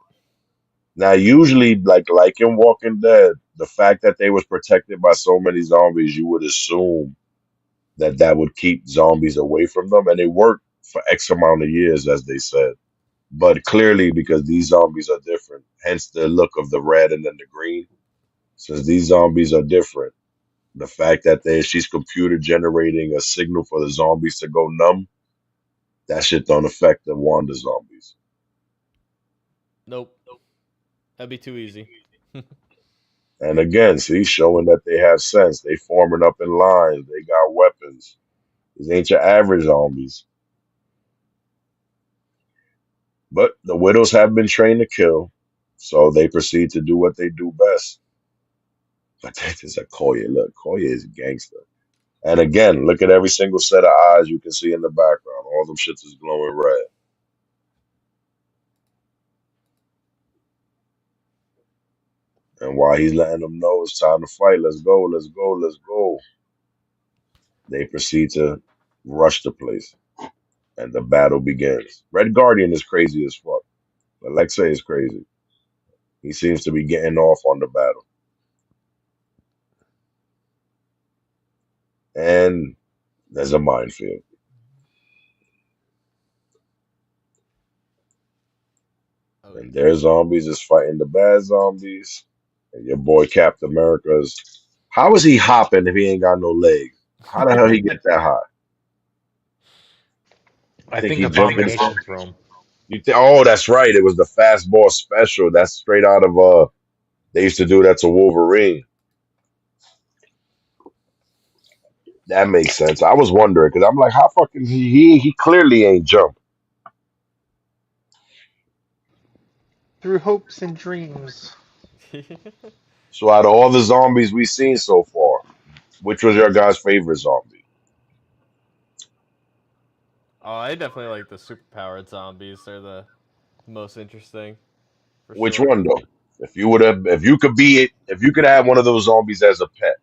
Now, usually, like in Walking Dead, the fact that they was protected by so many zombies, you would assume that that would keep zombies away from them, and it worked for X amount of years, as they said. But clearly, because these zombies are different, hence the look of the red and then the green. Since these zombies are different, the fact that she's computer generating a signal for the zombies to go numb, that shit don't affect the Wanda zombies. Nope. That'd be too easy. And again, see, showing that they have sense. They forming up in lines. They got weapons. These ain't your average zombies. But the widows have been trained to kill, so they proceed to do what they do best. But that is a Koya. Look, Koya is a gangster. And again, look at every single set of eyes you can see in the background. All them shits is glowing red. And while he's letting them know it's time to fight, let's go, let's go, let's go, they proceed to rush the place. And the battle begins. Red Guardian is crazy as fuck. Alexei is crazy. He seems to be getting off on the battle. And there's a minefield. Okay. And their zombies is fighting the bad zombies. And your boy Captain America's. How is he hopping if he ain't got no legs? How the hell he get that high? I Think think he jumping from? Abomination threw him. Oh, that's right. It was the fastball special. That's straight out of they used to do that to Wolverine. That makes sense. I was wondering because I'm like, how fucking he clearly ain't jump. Through hopes and dreams. So out of all the zombies we've seen so far, which was your guy's favorite zombie? Oh, I definitely like the superpowered zombies. They're the most interesting, for Which sure. one though? If you could be it, if you could have one of those zombies as a pet,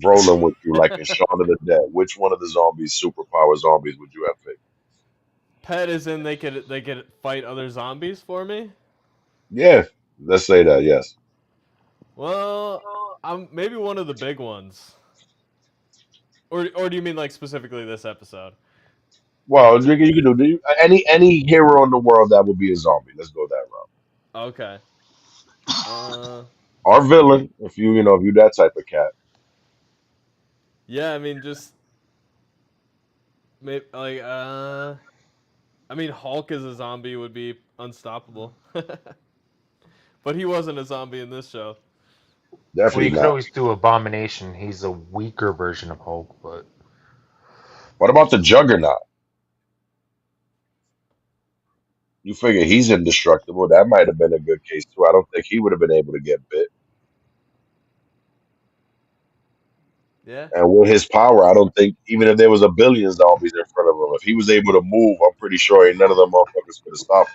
rolling with you like in Shaun of the Dead, which one of the zombies, superpower zombies, would you have picked? Pet is in they could fight other zombies for me. Yeah, let's say that. Yes. Well, I'm maybe one of the big ones. Or do you mean like specifically this episode? Well, you can do any hero in the world that would be a zombie. Let's go that route. Okay. Uh, Or villain, if if you that type of cat. yeah, I mean just maybe like I mean Hulk as a zombie would be unstoppable. But he wasn't a zombie in this show. Well, you Definitely could not. always do Abomination. He's a weaker version of Hulk, but What about the Juggernaut? You figure he's indestructible. That might have been a good case too. I don't think he would have been able to get bit. Yeah. And with his power, I don't think even if there was a billion zombies in front of him, if he was able to move, I'm pretty sure ain't none of them motherfuckers could have stopped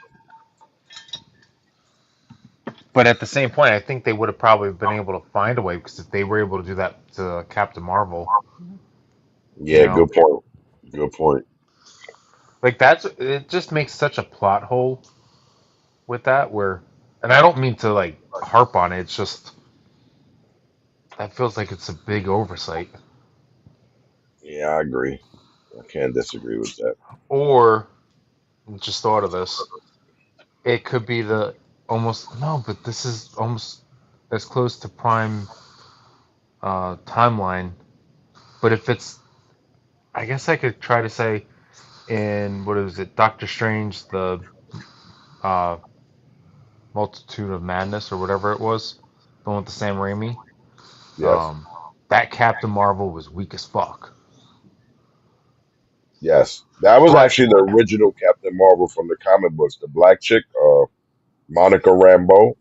But at the same point, I think they would have probably been able to find a way because if they were able to do that to Captain Marvel, him. you Yeah, know, good point. Good point. like that's it just makes such a plot hole with that where, and I don't mean to like harp on it. It's just that feels like it's a big oversight. Yeah, I agree. I can't disagree with that. Or just thought of this. It could be the almost no, but this is almost as close to Prime timeline. But if it's, I guess I could try to say in what is it, Doctor Strange, the uh, Multitude of Madness or whatever it was, the one with the Sam Raimi. Yes. Um, that Captain Marvel was weak as fuck. Yes. That was But actually the original Captain Marvel from the comic books. The black chick, Monica Rambeau.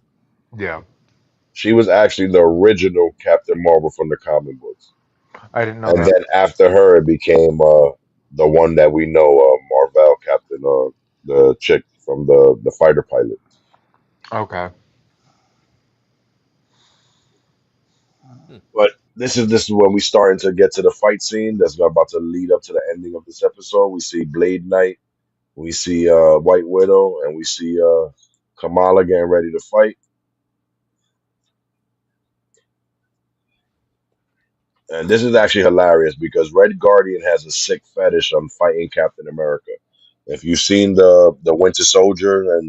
yeah, She was actually the original Captain Marvel from the comic books. I didn't know And that. then after her, it became the one that we know, Marvel Captain, the chick from the fighter pilot. Okay. Hmm. But this is when we starting to get to the fight scene that's about to lead up to the ending of this episode. We see Blade Knight, we see White Widow, and we see Kamala getting ready to fight. And this is actually hilarious because Red Guardian has a sick fetish on fighting Captain America. If you've seen the Winter Soldier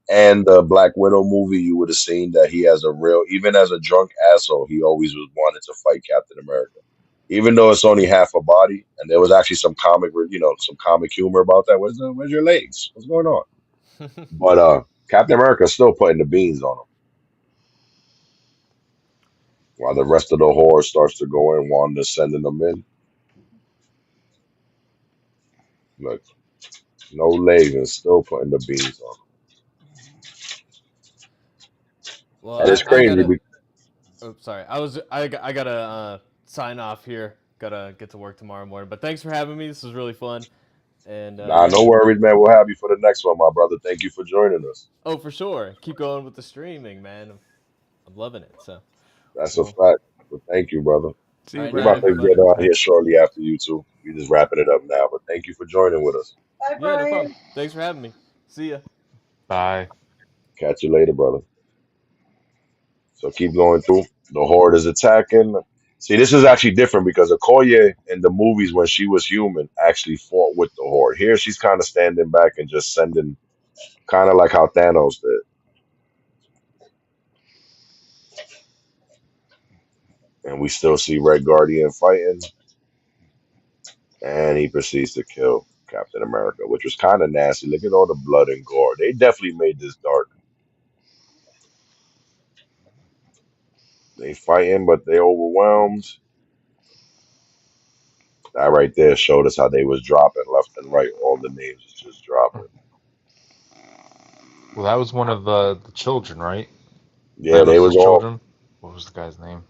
and the Black Widow movie, you would have seen that he has a real, even as a drunk asshole, he always was wanted to fight Captain America. Even though it's only half a body, and there was actually some comic, some comic humor about that. Where's your legs? What's going on? But Captain America's still putting the beans on him, while the rest of the horde starts to go in. Wanda's sending them in. Look, no legs and still putting the beans on him. Well, And it's I crazy. gotta. Oh, sorry. I gotta sign off here. Gotta get to work tomorrow morning. But thanks for having me. This was really fun. And Nah, yeah. no worries, man. We'll have you for the next one, my brother. Thank you for joining us. Oh, for sure. Keep going with the streaming, man. I'm loving it. So, That's a well, fact. But thank you, brother. See all you, right, We're night, about to Brian. get everybody. out here shortly after you two. We're just wrapping it up now. But thank you for joining with us. Bye, Yeah, no problem. Brian. Thanks for having me. See ya. Bye. Catch you later, brother. So keep going through. The horde is attacking. See, this is actually different because Okoye in the movies when she was human actually fought with the horde. Here she's kind of standing back and just sending, kind of like how Thanos did. And we still see Red Guardian fighting, and he proceeds to kill Captain America, which was kind of nasty. Look at all the blood and gore. They definitely made this dark. They fighting, but they overwhelmed. That right there showed us how they was dropping left and right. All the names is just dropping. Well, that was one of the children, right? Yeah, they was Thanos' all. children. What was the guy's name?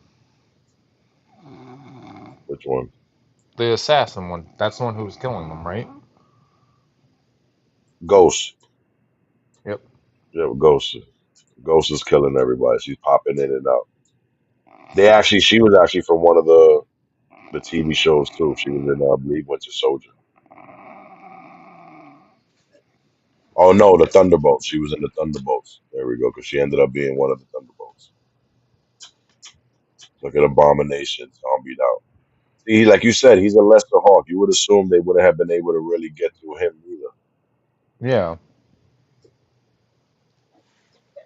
Which one? The assassin one. That's the one who was killing them, right? Ghost. Yep. Yeah, Ghost. Ghost is killing everybody. She's popping in and out. She was actually from one of the TV shows too. She was in, I believe, Winter Soldier. Oh no, the Thunderbolts. She was in the Thunderbolts. There we go, because she ended up being one of the Thunderbolts. Look at Abomination, zombied out. See, like you said, he's a lesser Hawk. You would assume they wouldn't have been able to really get to him either. Yeah.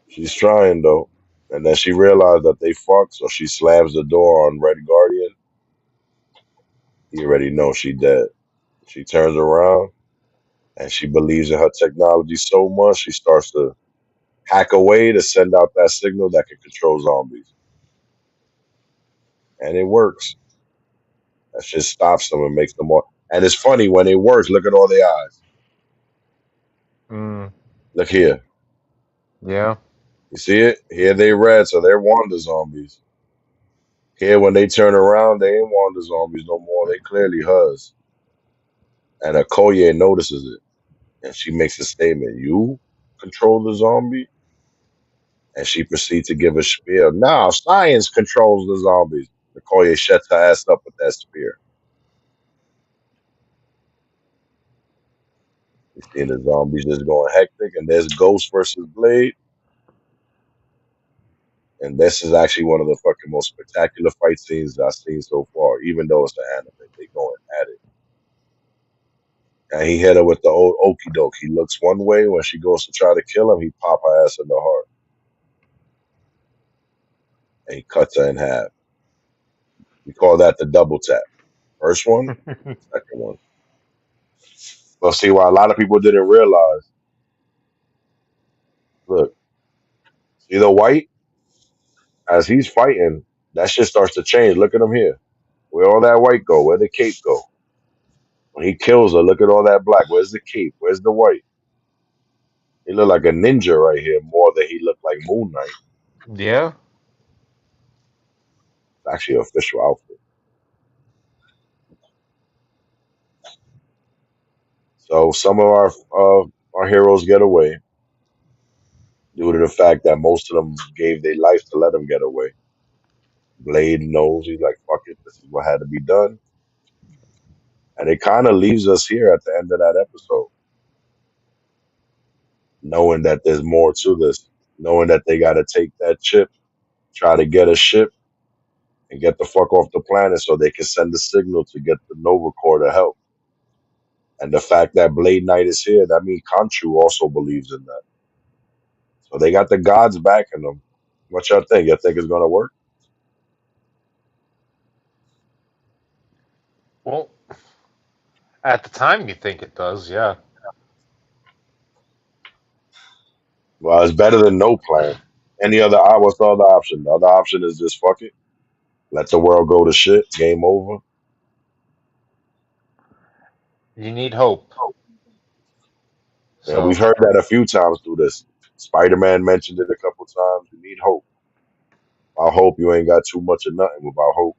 She's trying though, and then she realized that they fucked, so she slams the door on Red Guardian. He already knows she dead. She turns around and she believes in her technology so much she starts to hack away to send out that signal that can control zombies, and it works. That shit stops them and makes them more. And it's funny when it works. Look at all their eyes. Mm. Look here. Yeah. You see it? Here they red, so they're Wanda zombies. Here, when they turn around, they ain't Wanda zombies no more. They clearly hers. And Okoye notices it, and she makes a statement: "You control the zombie." And she proceeds to give a spiel. Now, science controls the zombies. Okoye shuts her ass up with that spear. You see the zombies just going hectic, and there's Ghost versus Blade. And this is actually one of the fucking most spectacular fight scenes I've seen so far, even though it's an anime. They going at it. And he hit her with the old okey doke. He looks one way when she goes to try to kill him, he pop her ass in the heart. And he cuts her in half. We call that the double tap. First one, second one. Well, see why a lot of people didn't realize. Look, see the white? As he's fighting, that shit starts to change. Look at him here. Where all that white go? Where the cape go? When he kills her, look at all that black. Where's the cape? Where's the white? He look like a ninja right here more than he looked like Moon Knight. Yeah. It's actually an official outfit. So some of our heroes get away due to the fact that most of them gave their life to let them get away. Blade knows, he's like, fuck it, this is what had to be done. And it kind of leaves us here at the end of that episode, knowing that there's more to this, knowing that they got to take that chip, try to get a ship, and get the fuck off the planet so they can send a signal to get the Nova Corps to help. And the fact that Blade Knight is here, that means Khonshu also believes in that. So they got the gods backing them. What y'all think? Y'all think it's gonna work? Well, at the time you think it does, yeah. Well, it's better than no plan. Any other what's the other option? The other option is just fuck it. Let the world go to shit. Game over. You need hope. And we've So, heard that a few times through this. Spider Man mentioned it a couple times. You need hope. I hope you ain't got too much of nothing without hope.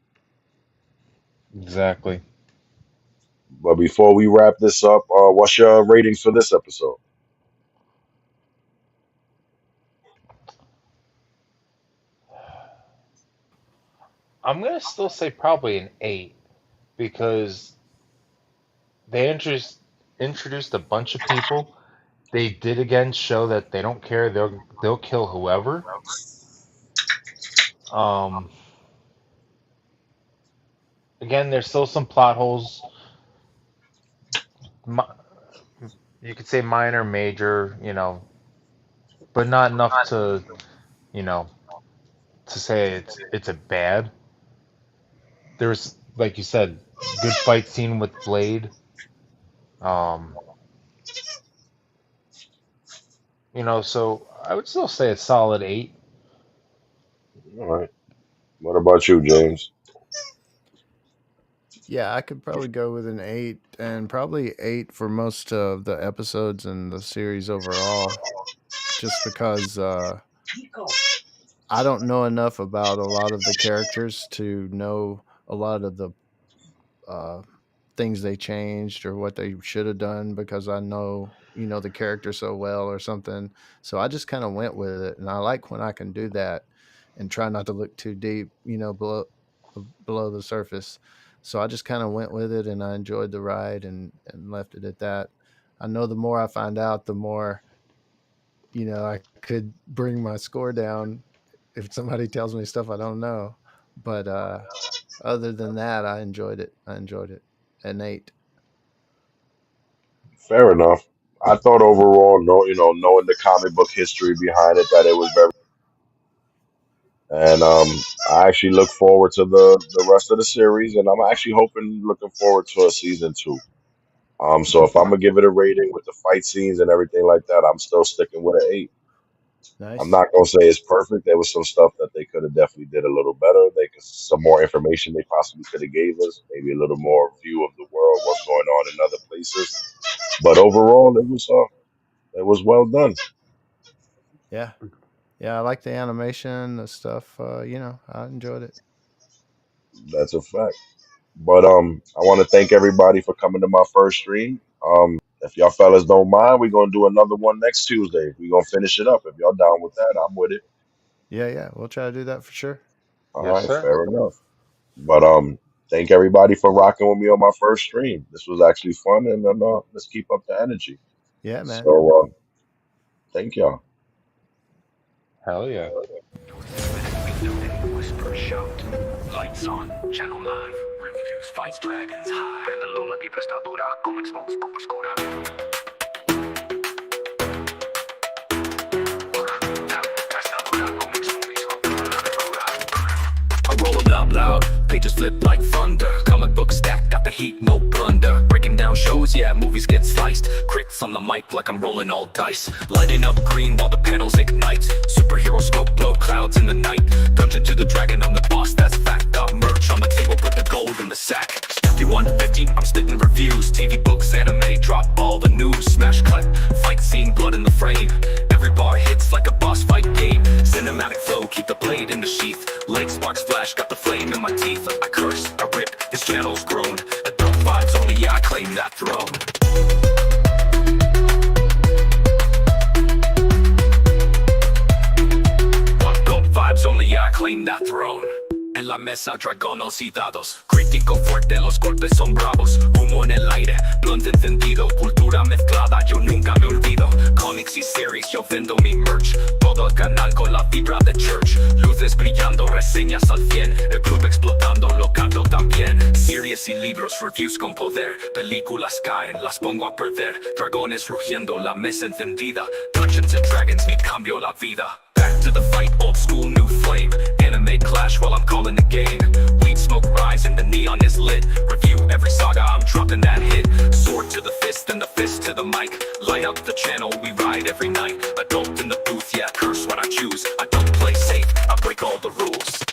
exactly. But before we wrap this up, what's your ratings for this episode? I'm gonna still say probably an 8 because they introduced a bunch of people. They did again show that they don't care. They'll kill whoever. Um, Again, there's still some plot holes. Mi- You could say minor, major, but not enough to, you know, to say it's a bad. There's, like you said, good fight scene with Blade. Um, so I would still say a solid 8. All right. What about you, James? Yeah, I could probably go with an 8 and probably 8 for most of the episodes and the series overall, just because I don't know enough about a lot of the characters to know a lot of the uh, things they changed or what they should have done because I know, the character so well or something. So I just kind of went with it. And I like when I can do that and try not to look too deep, below the surface. So I just kind of went with it and I enjoyed the ride and left it at that. I know the more I find out, the more, I could bring my score down if somebody tells me stuff I don't know. But other than that, I enjoyed it. I enjoyed it. An 8. Fair enough. I thought overall, no, knowing the comic book history behind it, that it was very. And I actually look forward to the rest of the series, and I'm actually looking forward to a season two. So if I'm gonna give it a rating with the fight scenes and everything like that, I'm still sticking with an 8. I'm Nice. not gonna say it's perfect. There was some stuff that they could have definitely did a little better. They could some more information they possibly could have gave us, maybe a little more view of the world, what's going on in other places. But overall, It was well done. Yeah. Yeah, I like the animation, the stuff. I enjoyed it. That's a fact. But I want to thank everybody for coming to my first stream. If y'all fellas don't mind, we're gonna do another one next Tuesday. We're gonna finish it up. If y'all down with that, I'm with it. Yeah, yeah. We'll try to do that for sure. All Yes, right, sir. fair enough. But thank everybody for rocking with me on my first stream. This was actually fun, and let's keep up the energy. Yeah, man. So thank y'all. Hell yeah. Whisper, shout. Lights on, channel 9. Reviews, fights, dragons high. Luna di prestatura, come expose, poco scura. I roll them out loud, pages flip like thunder. Comic book stack, got the heat, no blunder. Breaking down shows, yeah, movies get sliced. Crits on the mic like I'm rolling all dice. Lighting up green while the panels ignite. Superhero smoke, blow clouds in the night. Dungeon to the dragon, I'm the boss, that's fact. Got merch on the table, put the gold in the sack. 5150, I'm spitting reviews. TV, books, anime, drop all the news. Smash cut, fight scene, blood in the frame. Every bar hits like a boss fight game. Cinematic flow, keep the blade in the sheath. Light sparks flash, got the flame in my teeth. I curse, I rip, this channel's grown. Adult vibes only, yeah, I claim that throne. Adult vibes only, yeah, I claim that throne. En la mesa, dragones y dados. Crítico fuerte, los golpes son bravos. Humo en el aire, blunt encendido. Cultura mezclada, yo nunca me olvido. Comics y series, yo vendo mi merch. Todo el canal con la vibra de church. Luces brillando, reseñas al 100. El club explotando, lo canto también. Series y libros, reviews con poder. Películas caen, las pongo a perder. Dragones rugiendo, la mesa encendida. Dungeons and Dragons, me cambio la vida. Back to the fight, old school, new flame. Anime clash while I'm calling the game. Weed smoke rise and the neon is lit. Review every saga, I'm dropping that hit. Sword to the fist and the fist to the mic. Light up the channel, we ride every night. Adult in the booth, yeah, curse what I choose. I don't play safe, I break all the rules.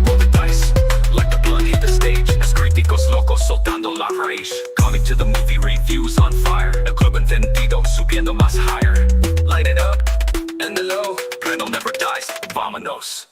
Roll the dice, like the blood hit the stage. As críticos locos soltando la raíz. Coming to the movie reviews on fire. El club encendido, subiendo más higher. Light it up, and the low, Breno never dies, vámonos.